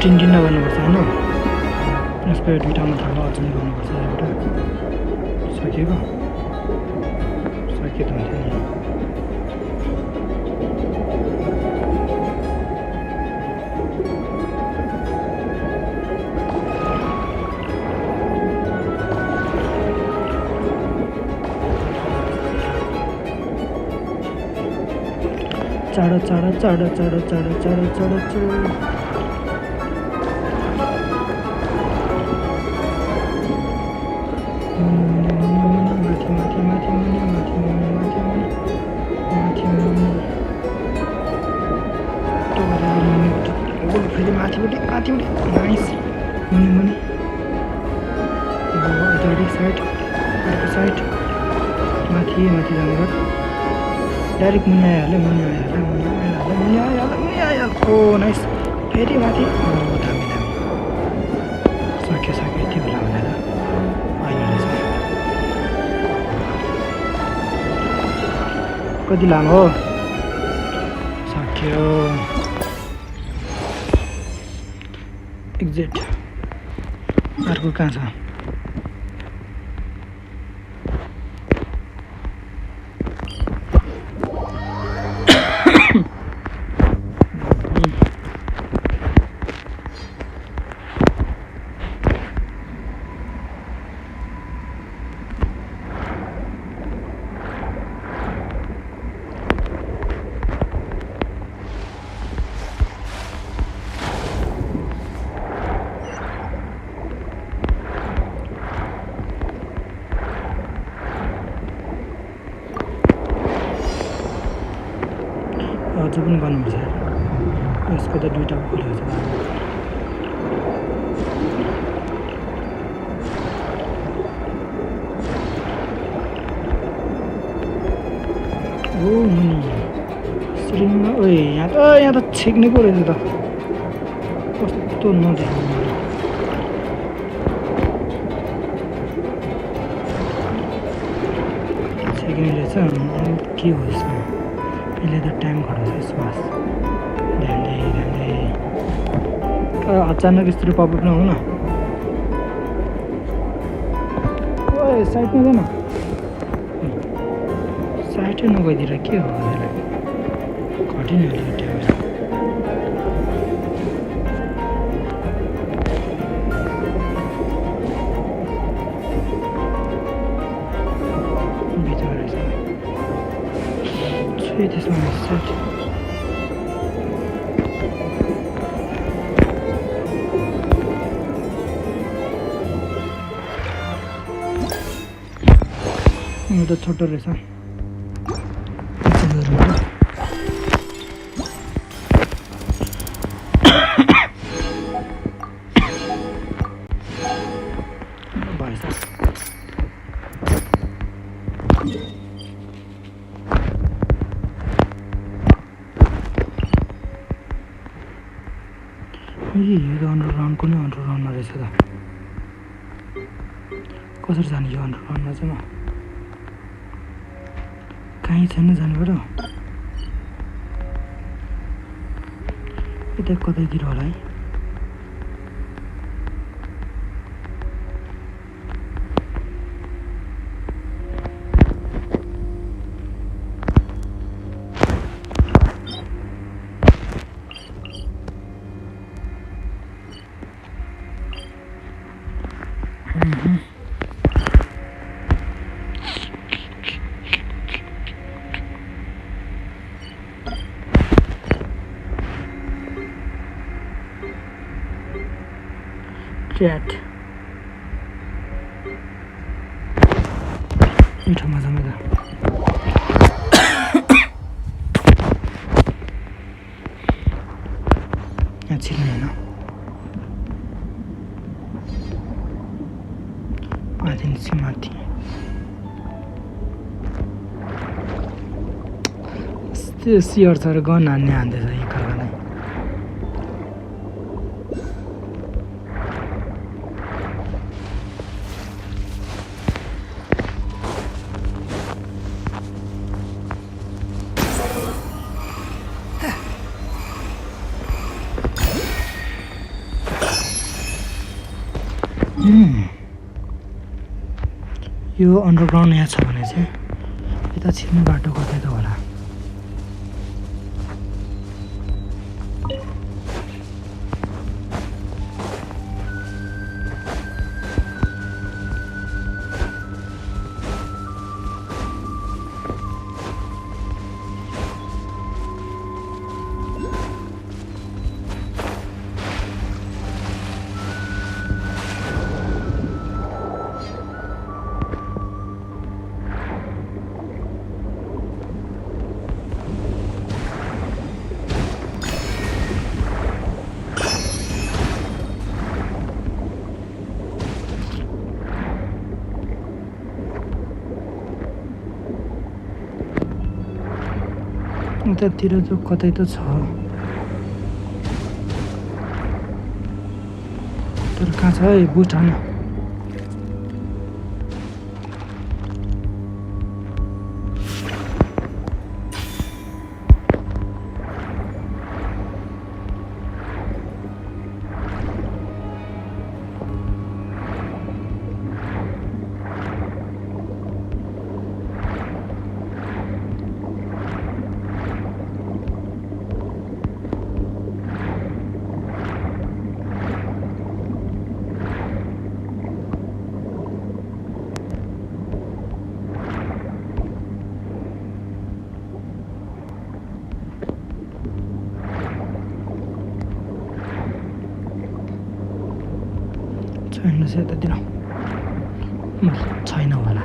टिन गर्नुपर्छ होइन यसको दुईवटा मात्र अर्चन गर्नुपर्छ एउटा सकिएको सकियो त हुन्थ्यो नि चाँडो चाँडो चाँडो चाँडो चाँडो चाँडो चाँडो चाँडो माथि नाइस मुनि अर्को साइड माथि जानु डाइरेक्ट मुनि आइहाल्यो ओ नाइस फेरि माथि दामी सक्यो यति बेला भनेर कति लामो हो सक्यो एक्जिट अर्को कहाँ छ अझ पनि गर्नुपर्छ यसको त दुईवटा खोलेको छ ओ मुनि स्ट्रिङमा ओए यहाँ त छेक्ने पो रहेछ त कस्तो नदेख्नु छेक्ने रहेछ के हो यसमा यसले त टाइम खटाउँछ श्वास ध्यान अचानक यस्तो पपअप नहुन ओए साइडमा जान साइडै नगइदिएर के हो यसलाई घटिन अलिक टाइम भित्र रहेछ त्यसमा सेट यो त छोटो रहेछ यो अन्डरग्राउन्डको नै अन्डरग्राउन्डमा रहेछ त कसरी जाने यो अन्डरग्राउन्डमा चाहिँ म कहीँ छैन जानुबाट यता कतैतिर होला है Cat. मिठो मजा यहाँ छिर्ने होइन माथि निस्क्यो माथि त्यो सियर छ र गन हान्दैछ एकअर्कालाई यो अन्डरग्राउन्ड यहाँ छ भने चाहिँ यता छिर्ने बाटो कतै त होला उतातिर जो कतै त छ तर कहाँ छ है बुट हान छैन यतातिर छैन होला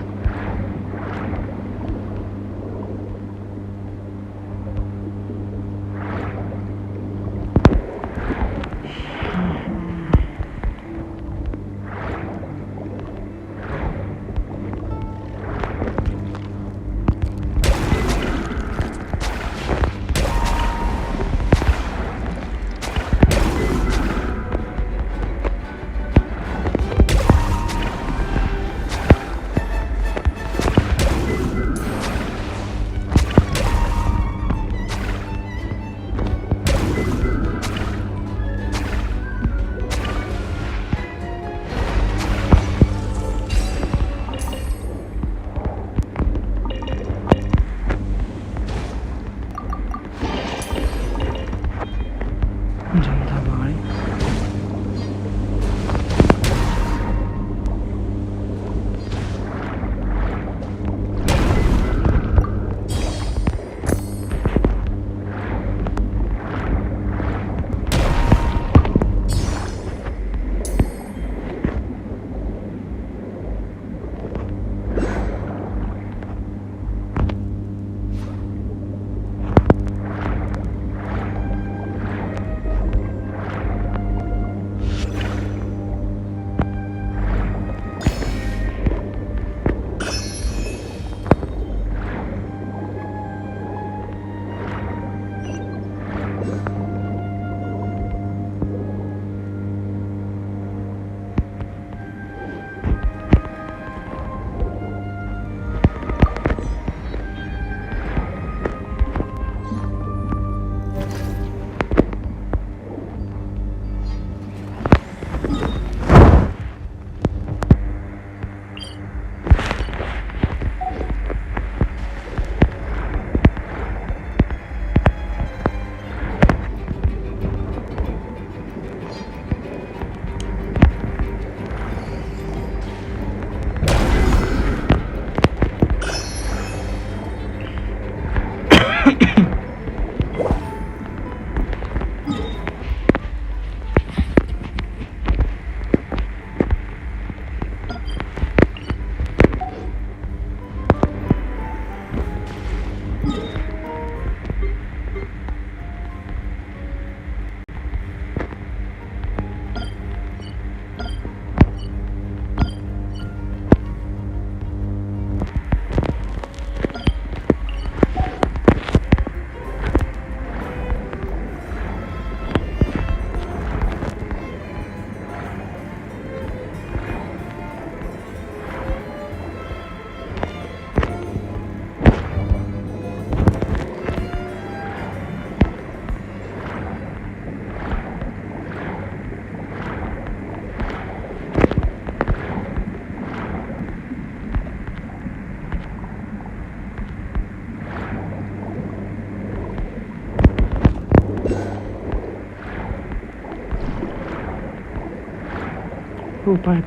오, 바이.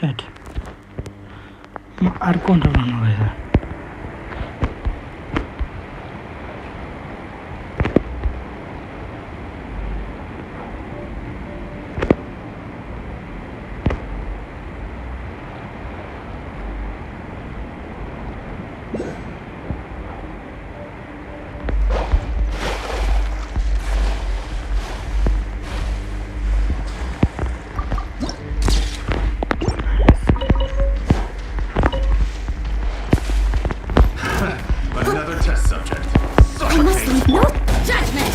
Set. Archon runner guys. Another test subject. I must leave no judgment!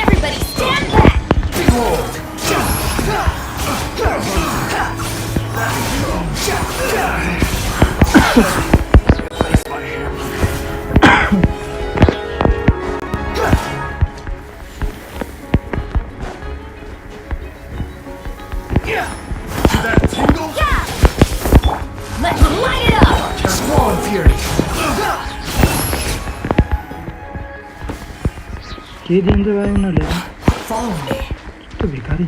Everybody stand back! That tingle? Let's light it up! Swan Fury. के दिन्छ भाइ उनीहरूले Follow me. त्यो भिखारी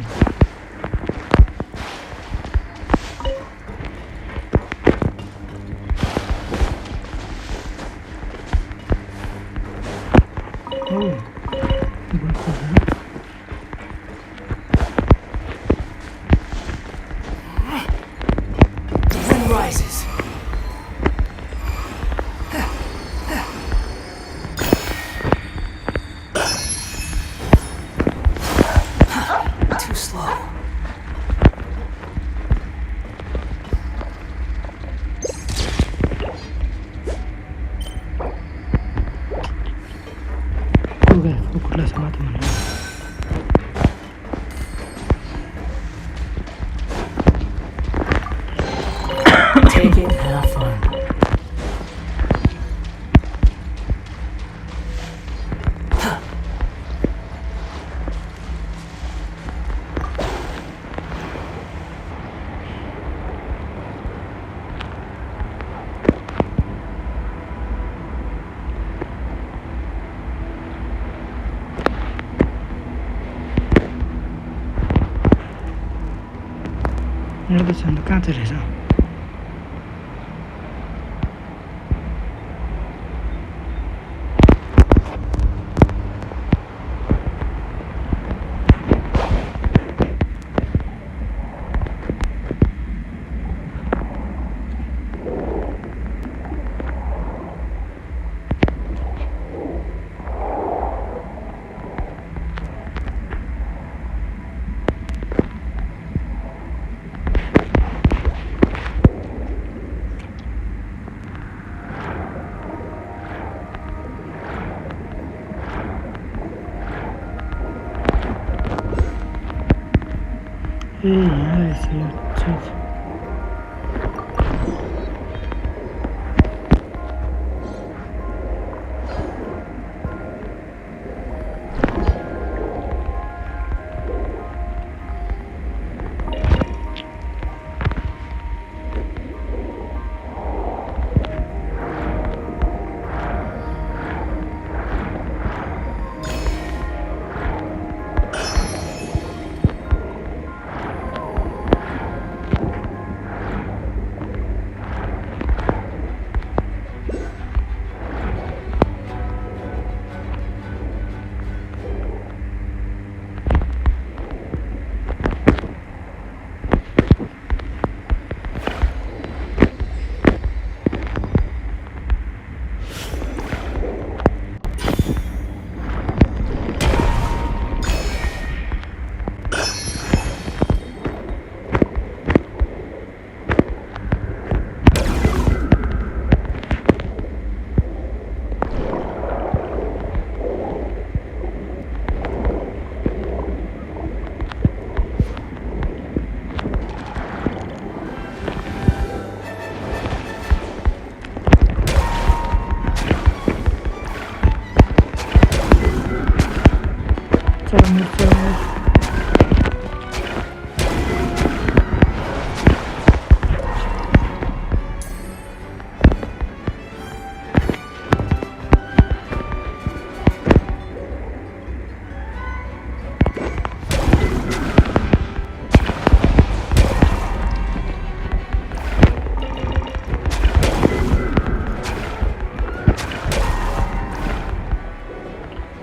The wind rises. Too slow. को खुला समाते भने Take it and have fun. मेरो त छन् कहाँ चाहिँ रहेछ ए यहाँ रहेछ यो चिज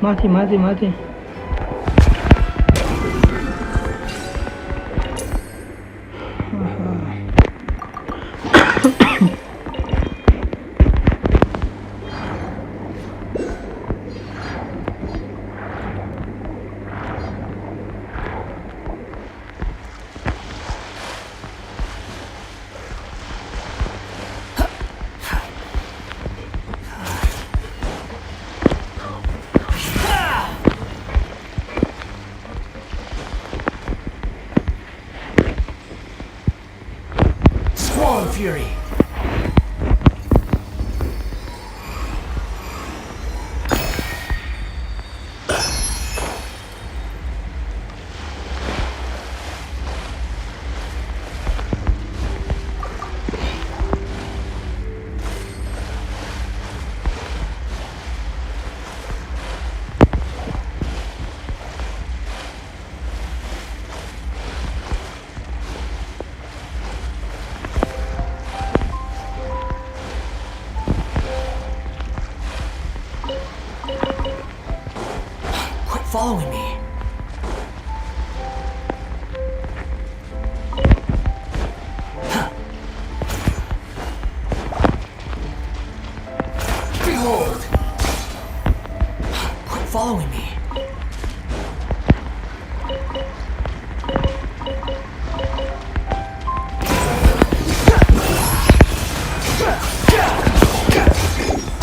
माथि माथि माथि Fury. Following me. Behold! Quit following me.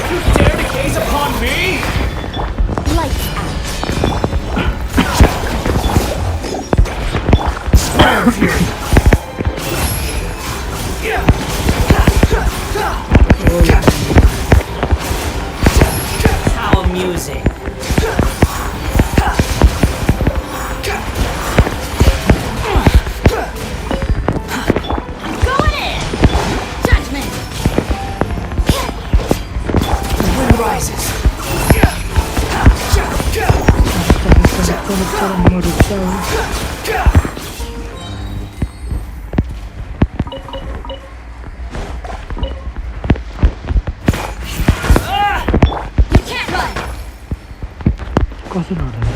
You dare to gaze upon me? Lights out. How amusing. Going in! Judgment! The wind rises. You can't run! कसरी हटाउँछ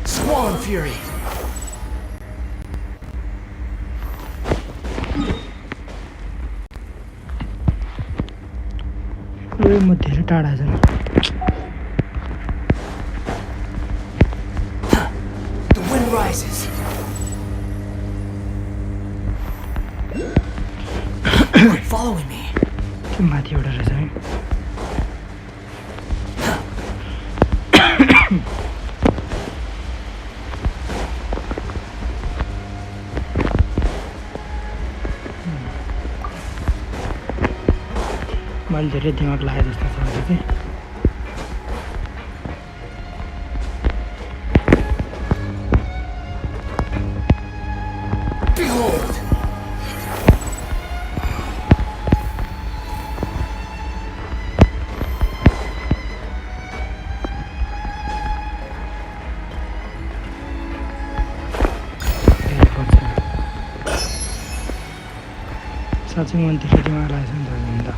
Swan Fury. म धेरै टाढा छैन The wind rises. Quit following me. त्यो माथि एउटा रहेछ है मैले धेरै दिमाग लागे जस्तो छ अहिले चाहिँ Behold! साँच्चै मैले धेरै दिमाग लागेको छ नि त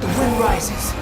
The wind rises.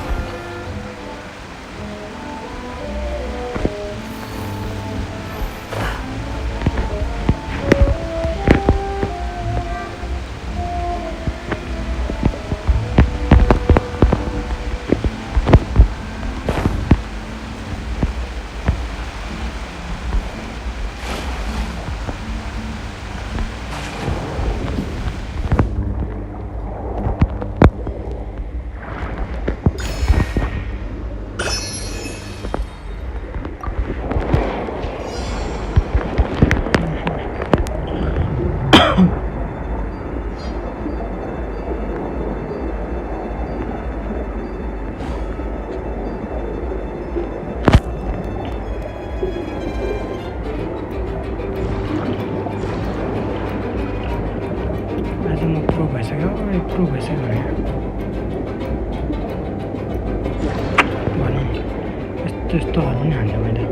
यस्तोहरू पनि हाल्छ मैले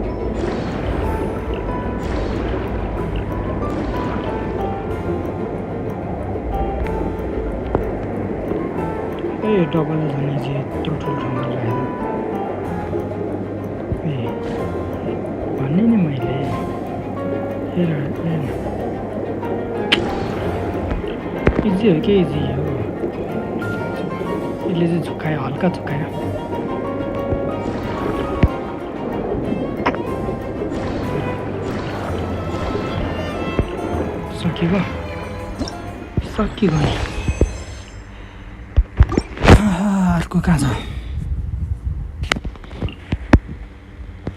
ए डबल जाने चाहिँ यत्रो ठुलो ठाउँमा राखेर ए भन्ने नि मैले हेर इजी हो के इजी हो यसले चाहिँ झुक्कायो हल्का झुक्कायो सकियो नि अर्को कहाँ छ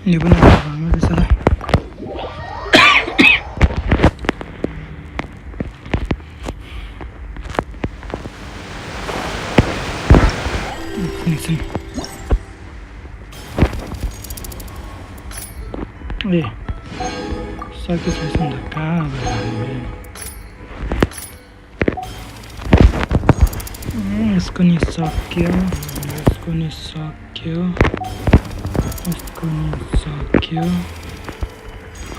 यो पनि घरमा रहेछ त ए सकिसकेछ नि त कहाँ यसको नि सक्यो यसको नि सक्यो यसको नि सक्यो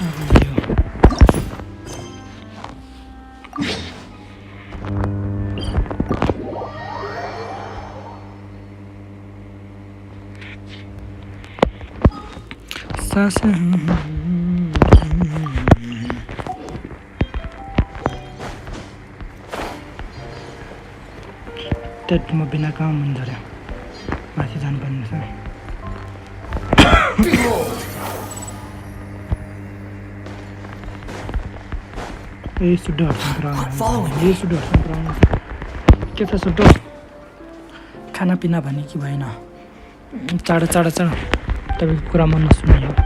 अब यो सास त्यति म बिना काम हुन्छ अरे माथि जानुपर्ने छ ए सुड्डोहरूसँग पुऱ्याउनु के छ सुड्डो खानापिना भने कि भएन चाँडो तपाईँको कुरा मन नसुन्यो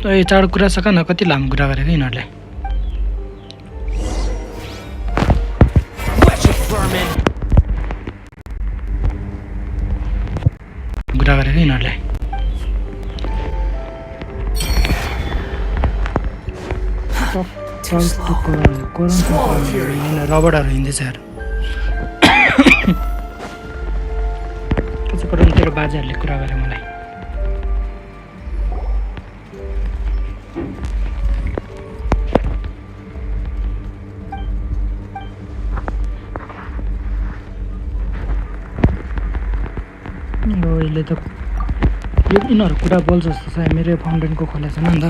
ए चाँडो कुरा सक न कति लामो कुरा गरेको यिनीहरूले कुरा गरेको यिनीहरूले रबरहरू हिँड्दैछ यार त्यसो गराउनु तेरो बाजेहरूले कुरा गरे मलाई यसले त यो यिनीहरू कुरा बोल्छ जस्तो छ मेरो फाउन्टेनको खोला छैन नि त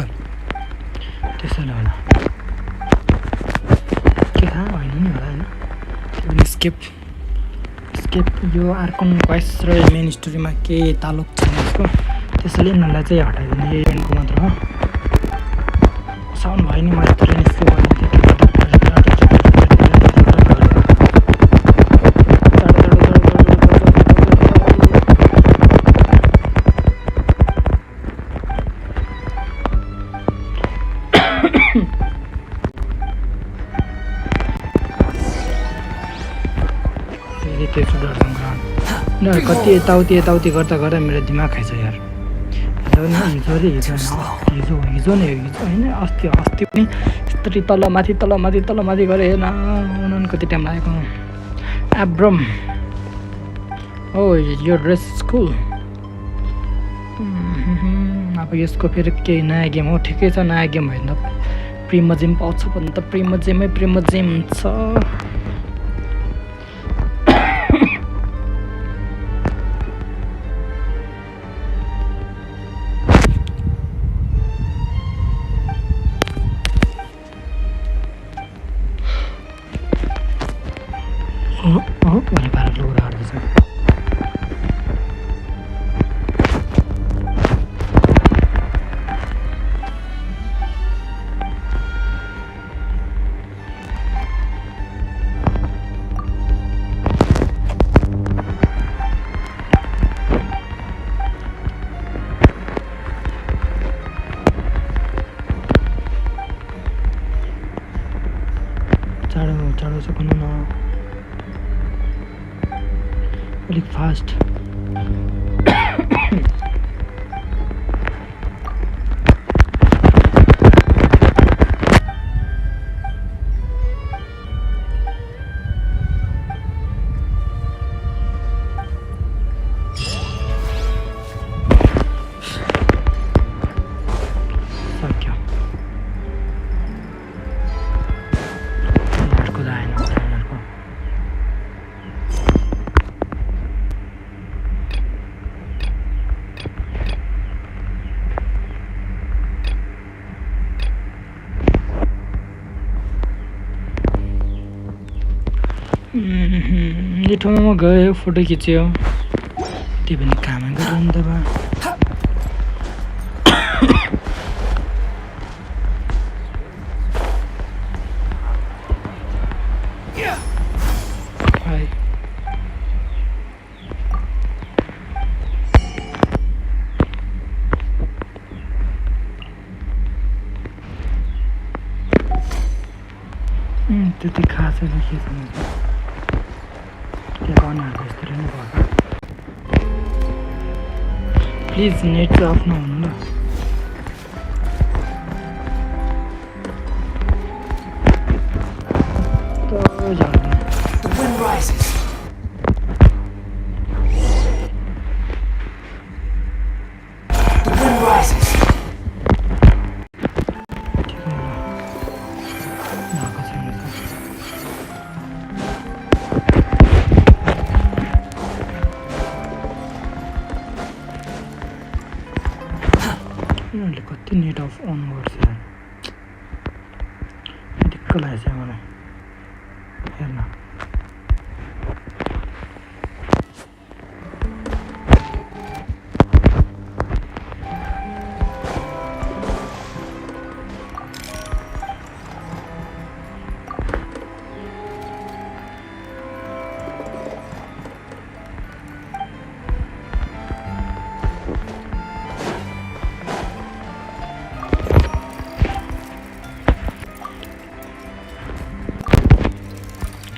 त्यसैले होला के थाहा होइन नि होला होइन स्केप यो आर्कन क्वेस्ट र मेन स्टोरीमा केही तालुक छैन यसको त्यसैले यिनीहरूलाई चाहिँ हटाइदिने एन्डको मात्र हो साउन्ड भयो नि मैले त निस्क्यो कति यताउति गर्दा मेरो दिमाग खाइछ यार हिजो होइन अस्ति पनि यस्तरी तलमाथि गरेँ हेर्न कति टाइम लागेको एब्रम हो यो ड्रेस स्कुल अब यसको फेरि केही नयाँ गेम हो ठिकै छ नयाँ गेम होइन प्रिमोजिम पाउँछ भने त प्रिमोजिम छ भने पारा लौरा हार्दैछ चाँडो चाँडो चाहिँ कुन न अलिक फास्ट यो ठाउँमा म गयो फोटो खिच्यो त्यो पनि काम गर्यो नि त बा त्यति खास के छ प्लिज नेट चाहिँ अफ नहुनु ल The wind rises. The wind rises. कति नेट अफ अन गर्छ यार दिक्क लागेछ मलाई हेर्न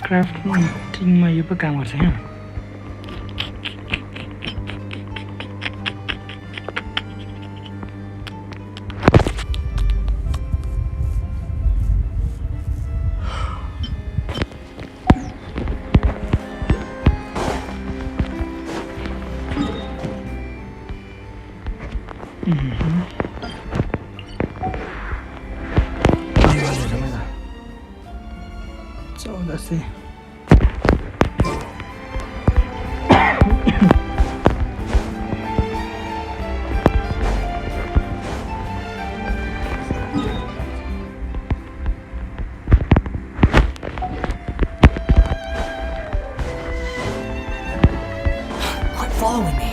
क्राफ्टिङमा यो पो काम गर्छ यहाँ से Quit following me.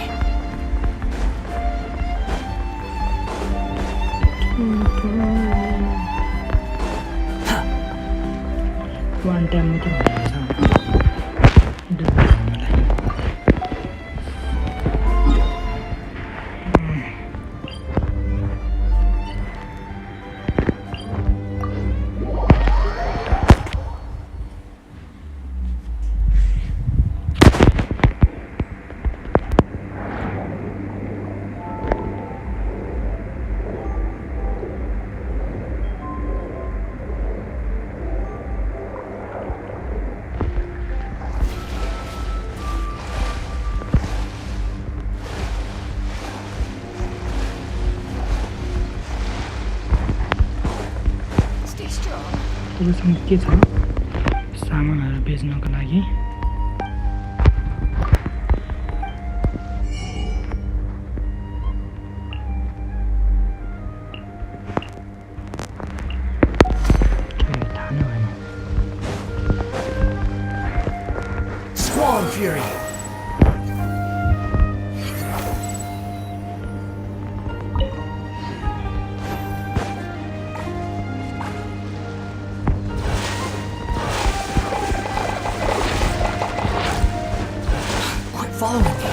One time तपाईँसँग के छ सामानहरू बेच्नको लागि थाहा नै भएन Squall Fury. Following me.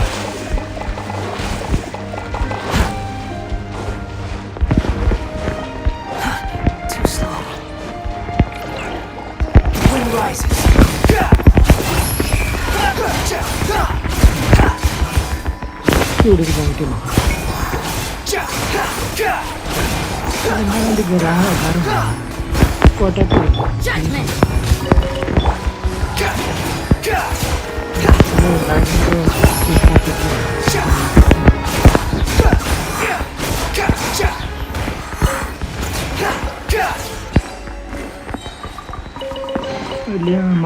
Too slow. Wind rises. के उडेको जाउँ के भयो नराम्रो कुरा गाह्रो पटक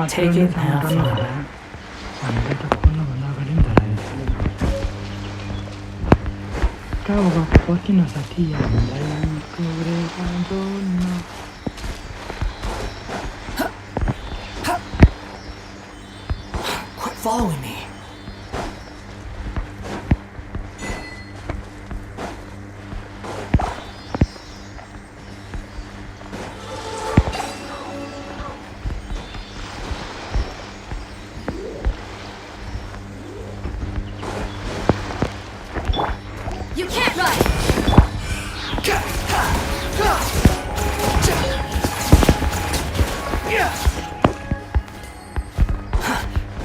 Take it and have fun. हामीलाई त खोल्नुभन्दा अगाडि पनि धरायो कहाँ गएको पर्किन साथी हामीलाई कोरेका जोड्न Quit following me. You can't run!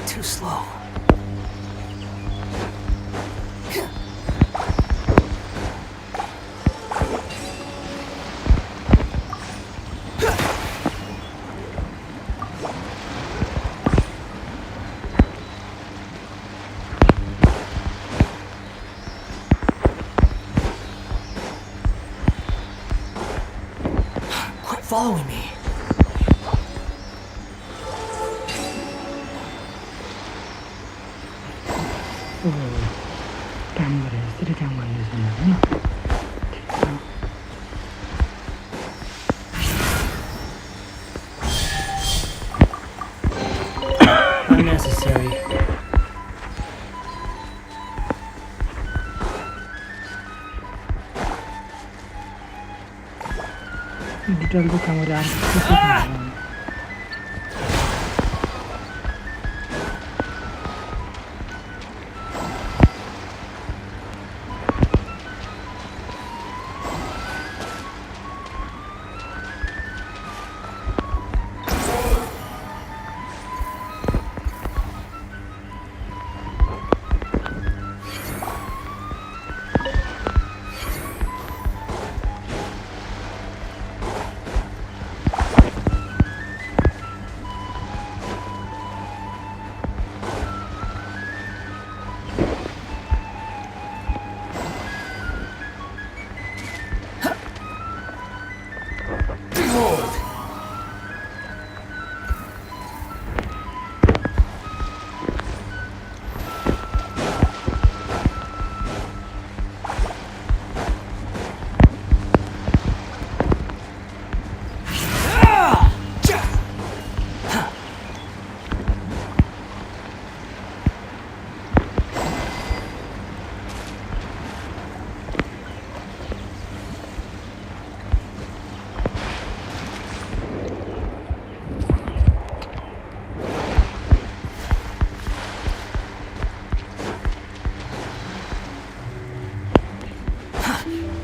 Too slow. Quit following me. काम गरेर यसरी काम गर्नेछ होइन Unnecessary. डिटेलको काम गरेर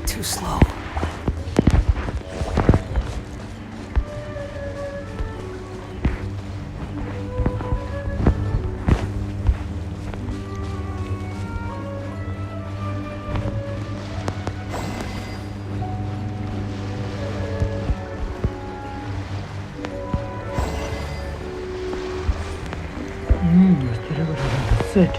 Too slow. Set.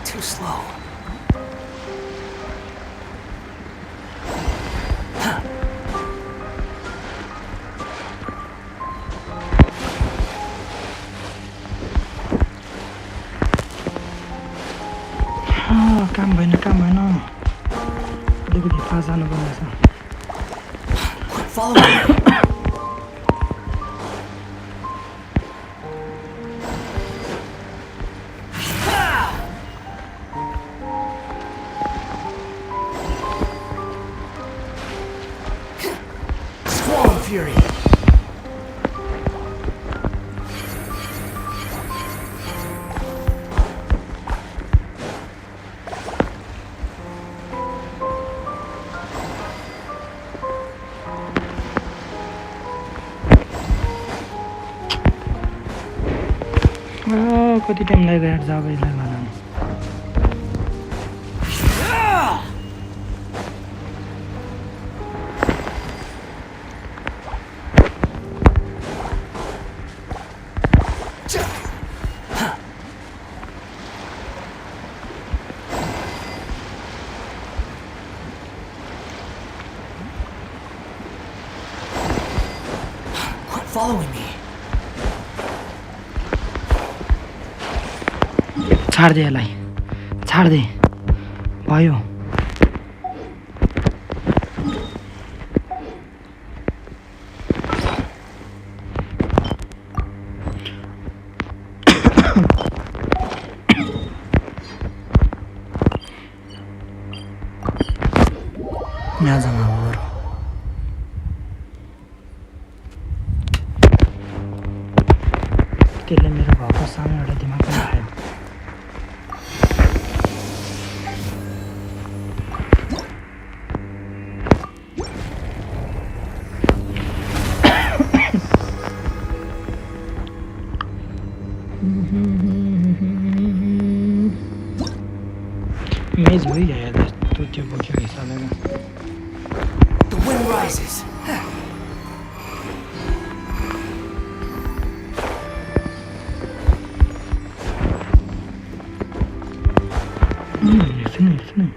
Too slow. काम भएन अलिकति फास्ट जानुपर्ने छ Quit following me. Fury. कति टाइम लाग्यो यार जाबैलाई बनाउनु Quit following me. छाड दे यसलाई छाड दे भयो यहाँ जाऊँ अब बरु त्यसले मेरो घरको सामु एउटा दिमाग पनि खायो मेज हो गया यार तो त्यो बोक्यो हिसाबले The wind rises. सुन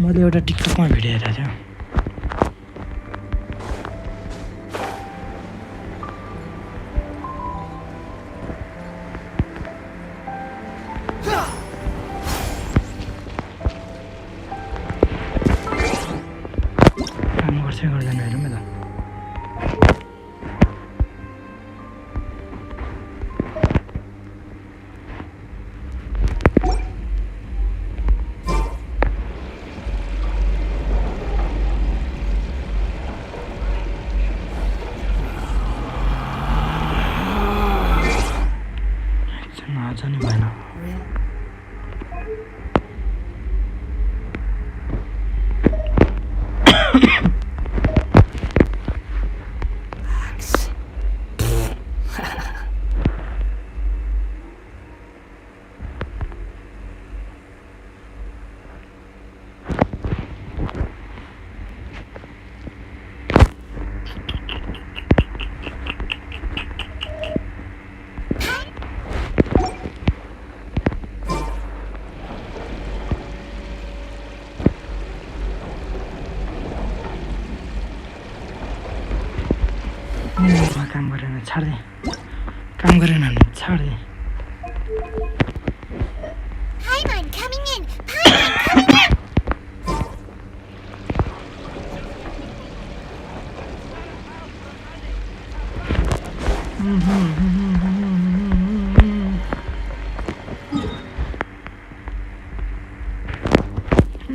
मैले एउटा टिकटकमा भिडियो हेरेको थियो काम गर्छ गर्दैन हेरौँ न आज नि भएन काम गरेन छाड दे काम गरेन भने छाड दे Paimon coming in! Paimon coming in!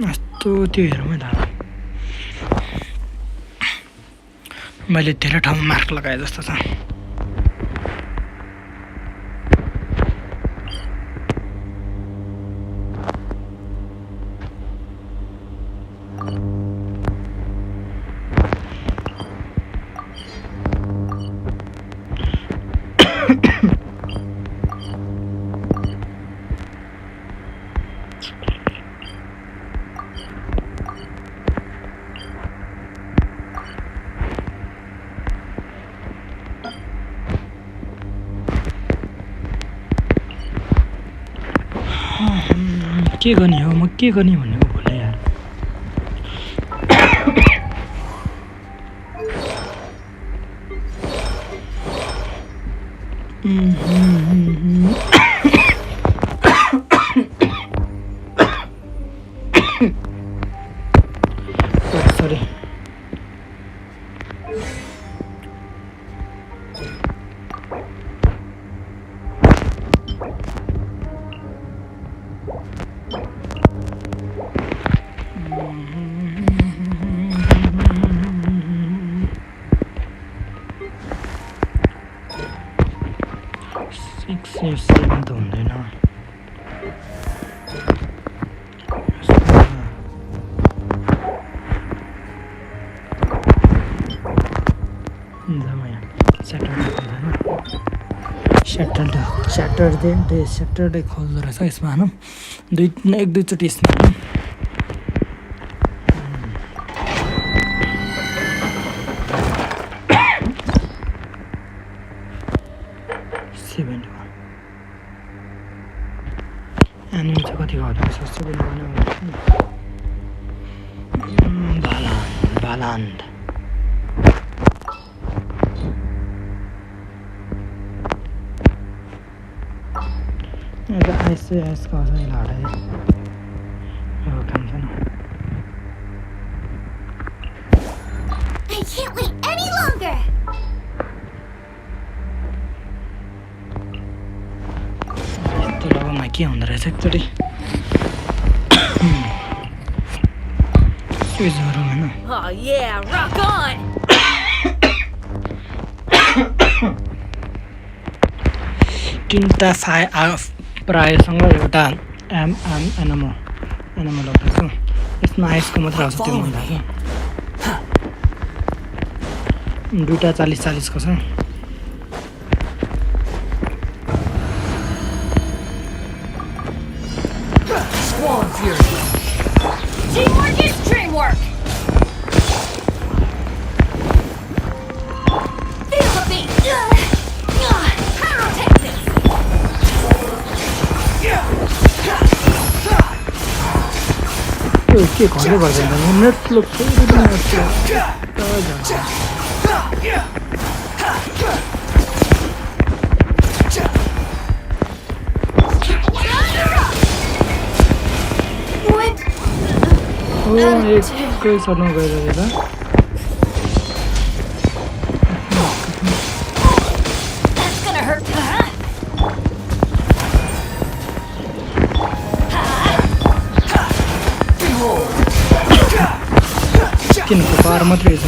यस्तो त्यो हेरौँ है दादा मैले धेरै ठाउँमा मार्क लगाए जस्तो छ के गर्ने हो म के गर्ने भनेको भुले यार सरी सेभेन त हुँदैन जाउँ यहाँ स्याटरडे खोल्दो रहेछ यसमा हानौँ एक दुईचोटि यसमा हानौँ एनिमी चाहिँ कति घट्दो रहेछ 71 भालान्ड एउटा आइसको हटाइदिए काम छैन I can't wait any longer! यस्तो लगाउनमा के हुँदो रहेछ एकचोटि स्विच गरौँ होइन Oh yeah, rock on! तिनवटा प्रायसँग एउटा एनामो लगाउँदैछु यसमा आइसको मात्रै आउँछ त्यो भन्दा दुईवटा 40 को छ Teamwork is dreamwork! Feel the beat! I'll take this! त्यो के घरले गर्दैन नेट फ्लो फेरि एकै सर्नु गइरहेको That's gonna hurt! तिनको पावर मात्रै छ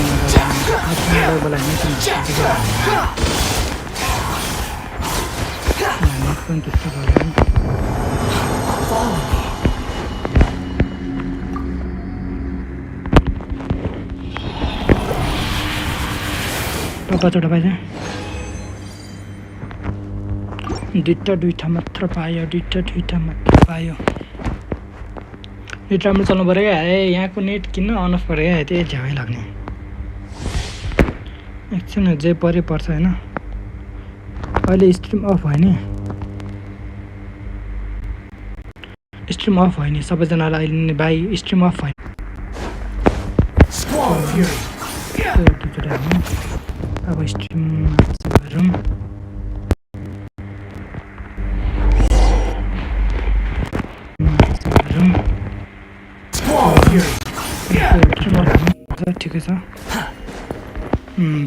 टपाचोटा पाइछ दुईटा मात्र पायो दुईटा मात्र पायो नेट राम्रो चल्नु पऱ्यो क्या यहाँको नेट किन अन अफ पऱ्यो क्या त्यही झ्याउै लाग्ने एकछिन जे परे पर्छ होइन अहिले स्ट्रिम अफ भयो नि सबैजनालाई अहिले बाई स्ट्रिम अफ भयो अब स्ट्रिम गरौँ ठिकै छ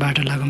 बाटो लागौँ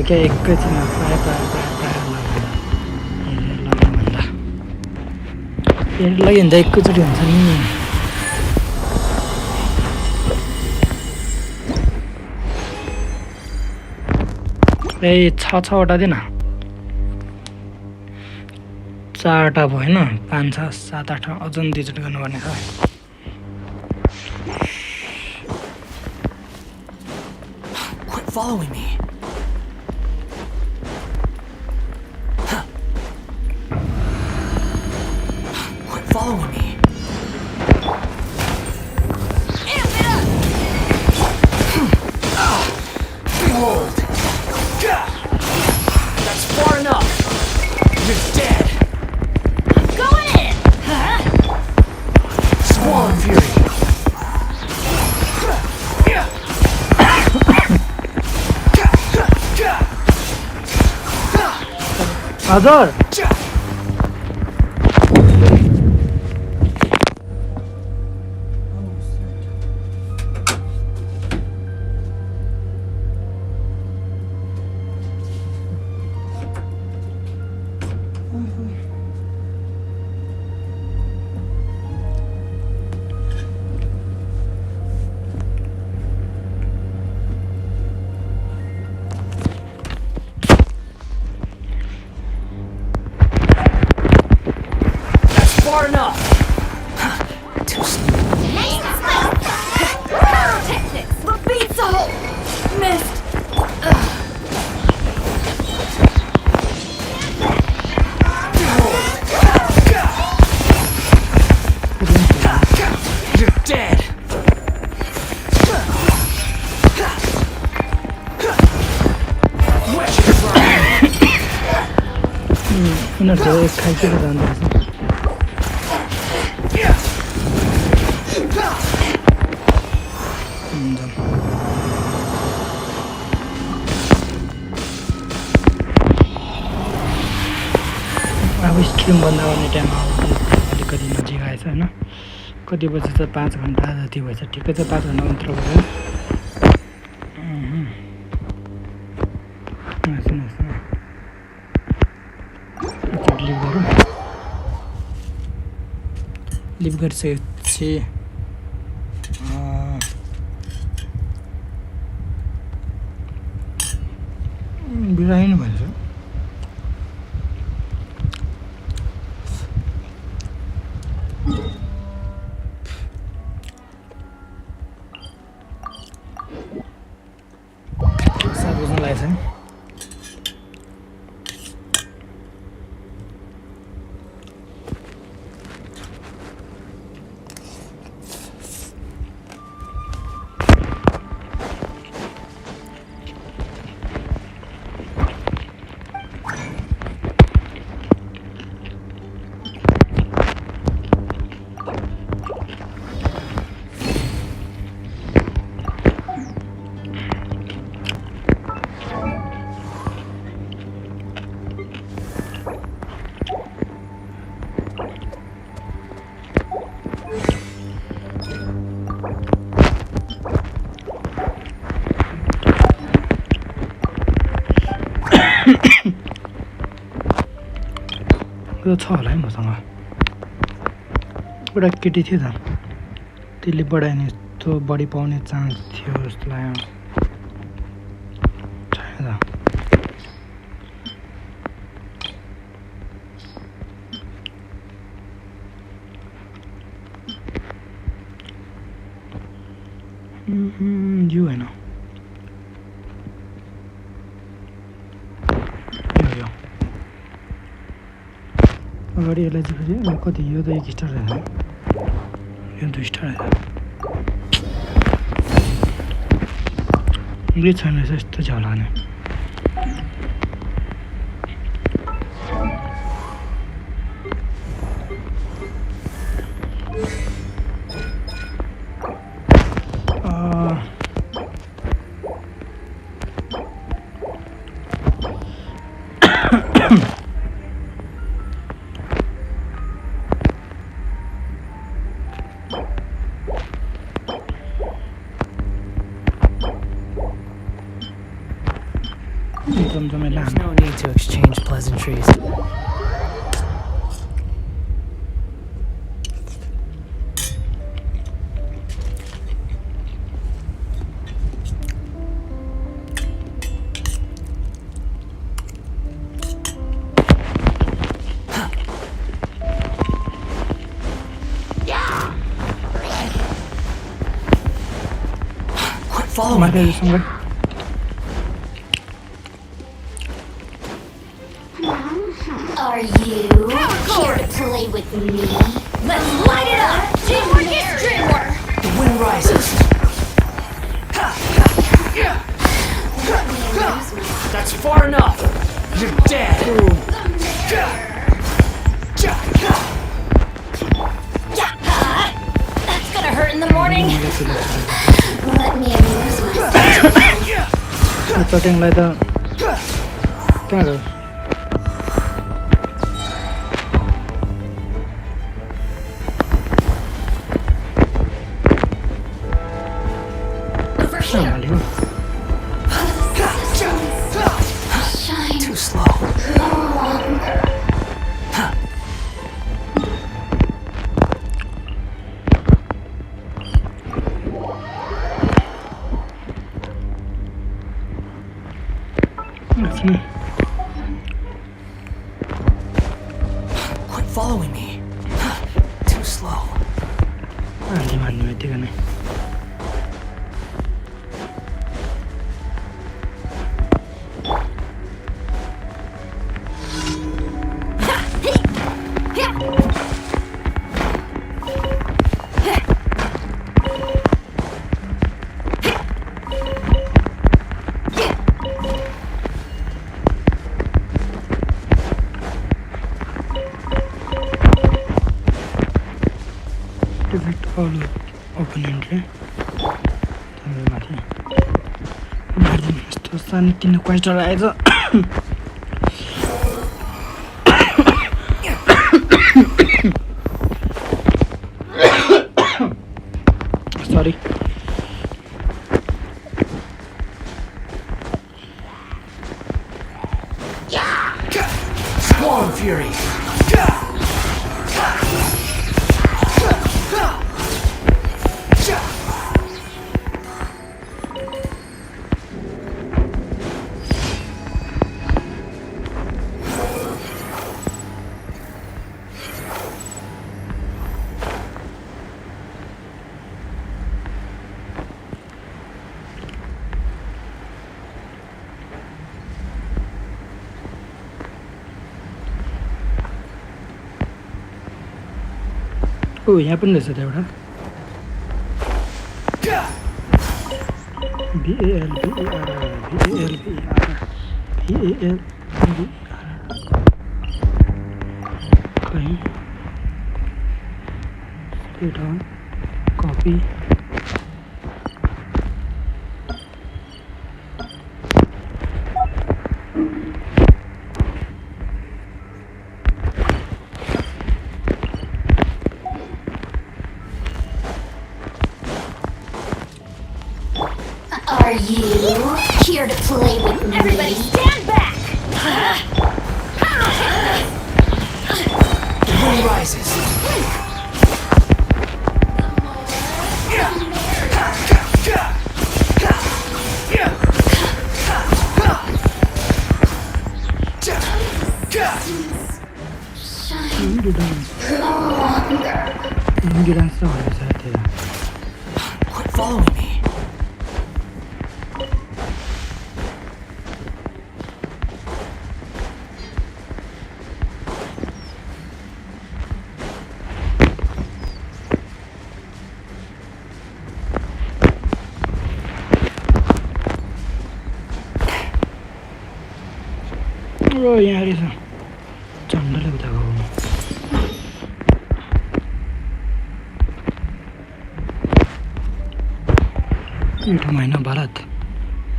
क्या एकैछिन प्राय लाग्यो भने त एकैचोटि हुन्छ नि ए 6-6वटा दिन 4वटा भयो होइन 5 6 7 8 अझ 2चोटि गर्नुपर्ने छ Quit following me. Following me. Amp it up! Behold! That's far enough! You're dead! I'm going in! Swan Fury! हजुर Far enough! Technics! The beats all missed! You're dead! उनीहरू एक खाइसकेर जाँदो रहेछ अब स्ट्रिम बन्द गर्ने टाइम अलिकति नजिक आएछ होइन कति बजी त 5 घन्टा जति भएछ ठिकै छ 5 घन्टा मात्र भयो लिभ गरिसकेपछि बिराइनु भन्छ 7 बज्न लागेछ नि त्यो छ होला है मसँग एउटा केटी थियो त त्यसले बढायो यस्तो बढी पाउने चान्स थियो जस्तो लाग्यो छैन यो होइन अगाडि यसलाई चाहिँ फेरि कति यो त 1 स्टार रहेछ यो 2 स्टार रहेछ यो छैन रहेछ यस्तो चाहिँ होला नि There's no need to exchange pleasantries. Quit following me! Are you here to play with me? Let's light it up! Teamwork is dreamwork! The wind rises! That's far enough! You're dead! That's gonna hurt in the morning. Let me amuse myself. चट्याङलाई त कहाँ गयो Quit following me. Too slow. मान्नु यतिको नै defeat all opponentले माथि यस्तो सानोतिनो क्वेस्टहरू आएछ सरी Swarm Fury. ओ यहाँ पनि रहेछ त एउटा कपी Are you here to play with me? Everybody stand back! The wind rises. Quit following me. ओ यहाँ रहेछ चण्डले उता गयो यो ठाउँमा होइन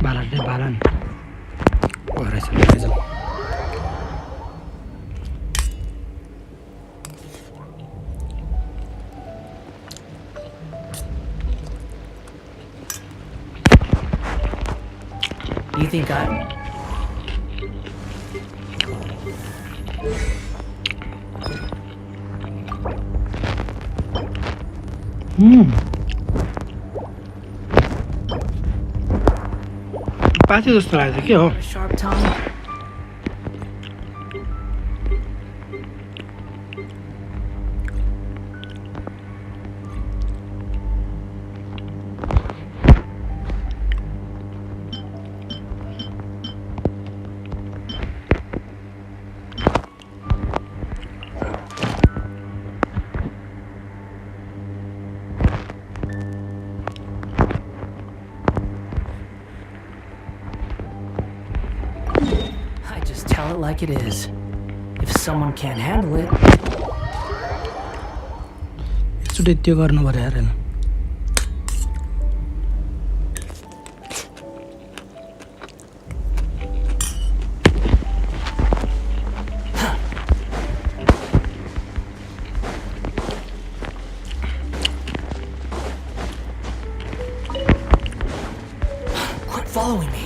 बालाले बालन रहेछ You think I... पाथी जस्तो लाग्छ के हो Sharp tongue. Tell it like it is. If someone can't handle it. एकचोटि त्यो गर्नु पर्यो यार Quit following me.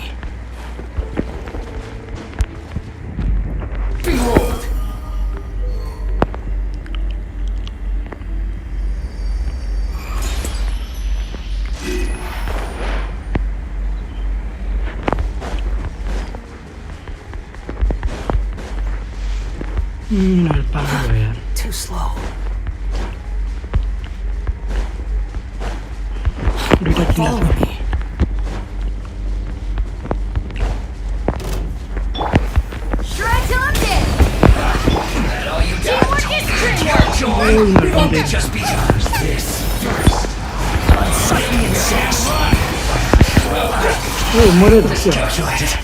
पागल भयो यार Too slow. दुईटा किल्ला Follow me. Try till I'm dead. Teamwork is Oh, dreamwork. no, don't Just because this first. Unsight insects. Oh, मर्यो त के Calculated.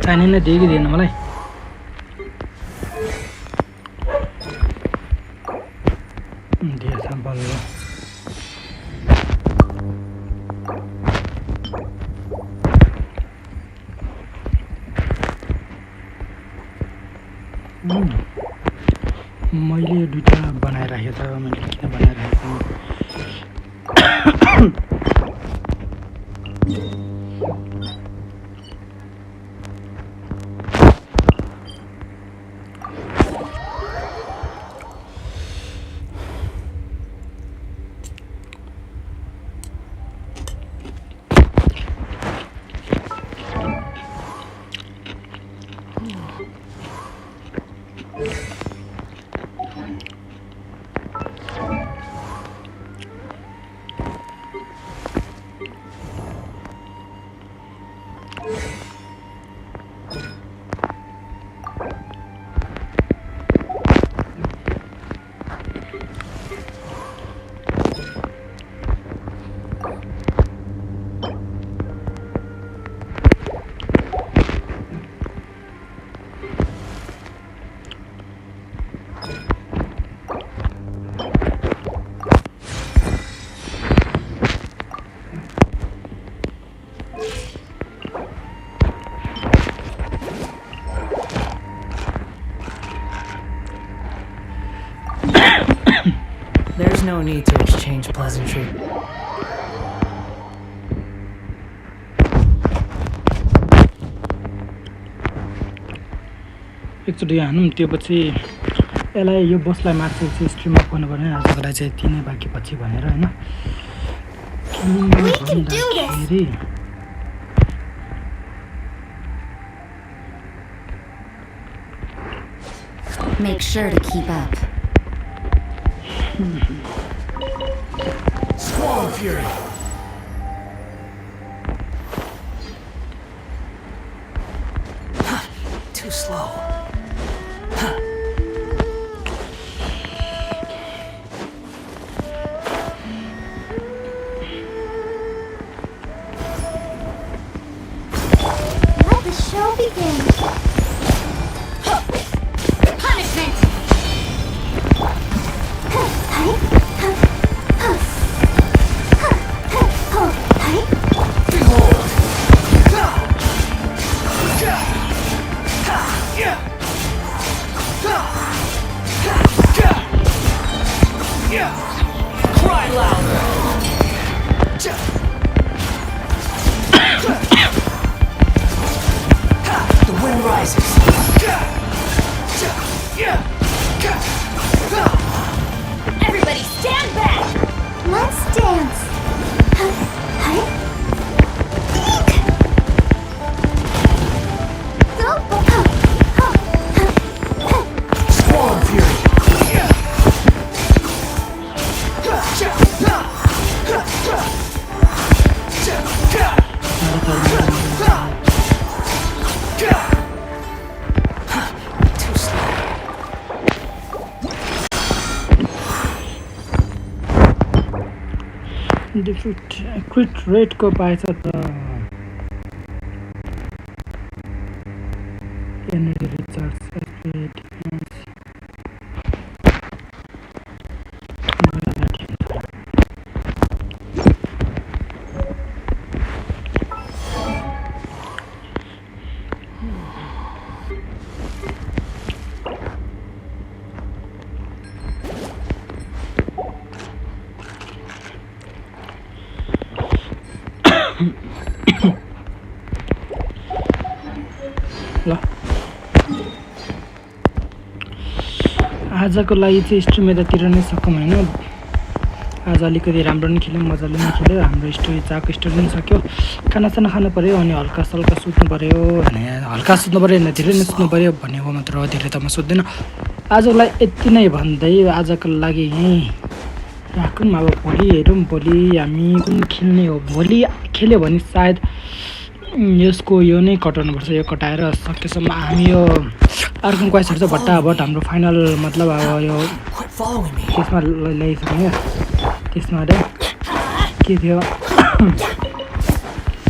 चाहिने नै दियो कि दिएन मलाई दिएछ बल्ल मैले दुईटा बनाइराखेको छ मैले किन बनाइराखेको There's no need to exchange pleasantry. एकचोटि हानौँ त्यो पछि यसलाई यो बसलाई मार्च चाहिँ स्ट्रिम अफ गर्नुपर्ने आजको लागि चाहिँ यति नै बाँकी पछि भनेर होइन भन्दाखेरि Make sure to keep up. Squall Fury. Too slow. Let the show begin. Punishment. Cry louder. The wind rises. Everybody stand back. Let's dance. Squall Fury. Too slow. Defeat quit रेटको पाएछ त एनर्जी रिचार्ज आजको लागि चाहिँ stream यतातिर नै सकौँ होइन आज अलिकति राम्रो पनि खेल्यौँ मजाले पनि खेल्यो हाम्रो स्टोरी चाको स्टोरी पनि सक्यो खानासाना खानु पऱ्यो अनि हल्का सल्का सुत्नु पऱ्यो भने हल्का सुत्नु पऱ्यो होइन धेरै नै सुत्नु पऱ्यो भनेको मात्र हो धेरै त म सुत्दिनँ आजको लागि यति नै भन्दै आजको लागि यहीँ राखौँ अब भोलि हेरौँ भोलि हामी कुन खेल्ने हो भोलि खेल्यो भने सायद यसको यो नै कटाउनुपर्छ यो कटाएर सकेसम्म हामी यो अर्को क्वेसहरू चाहिँ भट्टाभट हाम्रो फाइनल मतलब अब यो त्यसमा ल्याइसक्यौँ क्या त्यसमा अरे के थियो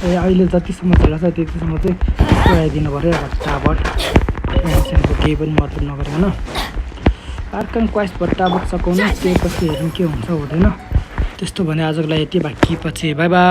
ए अहिले जतिसम्म खेल्छ त्यतिसम्म चाहिँ पुऱ्याइदिनु पऱ्यो भट्टाभट टेन्सनको केही पनि मतलब नगरिकन अर्को क्वेस्ट भट्टाभट सकाउनु त्यसपछि हेरौँ के हुन्छ हुँदैन त्यस्तो भने आजको लागि यति बाँकी पछि बाई बाई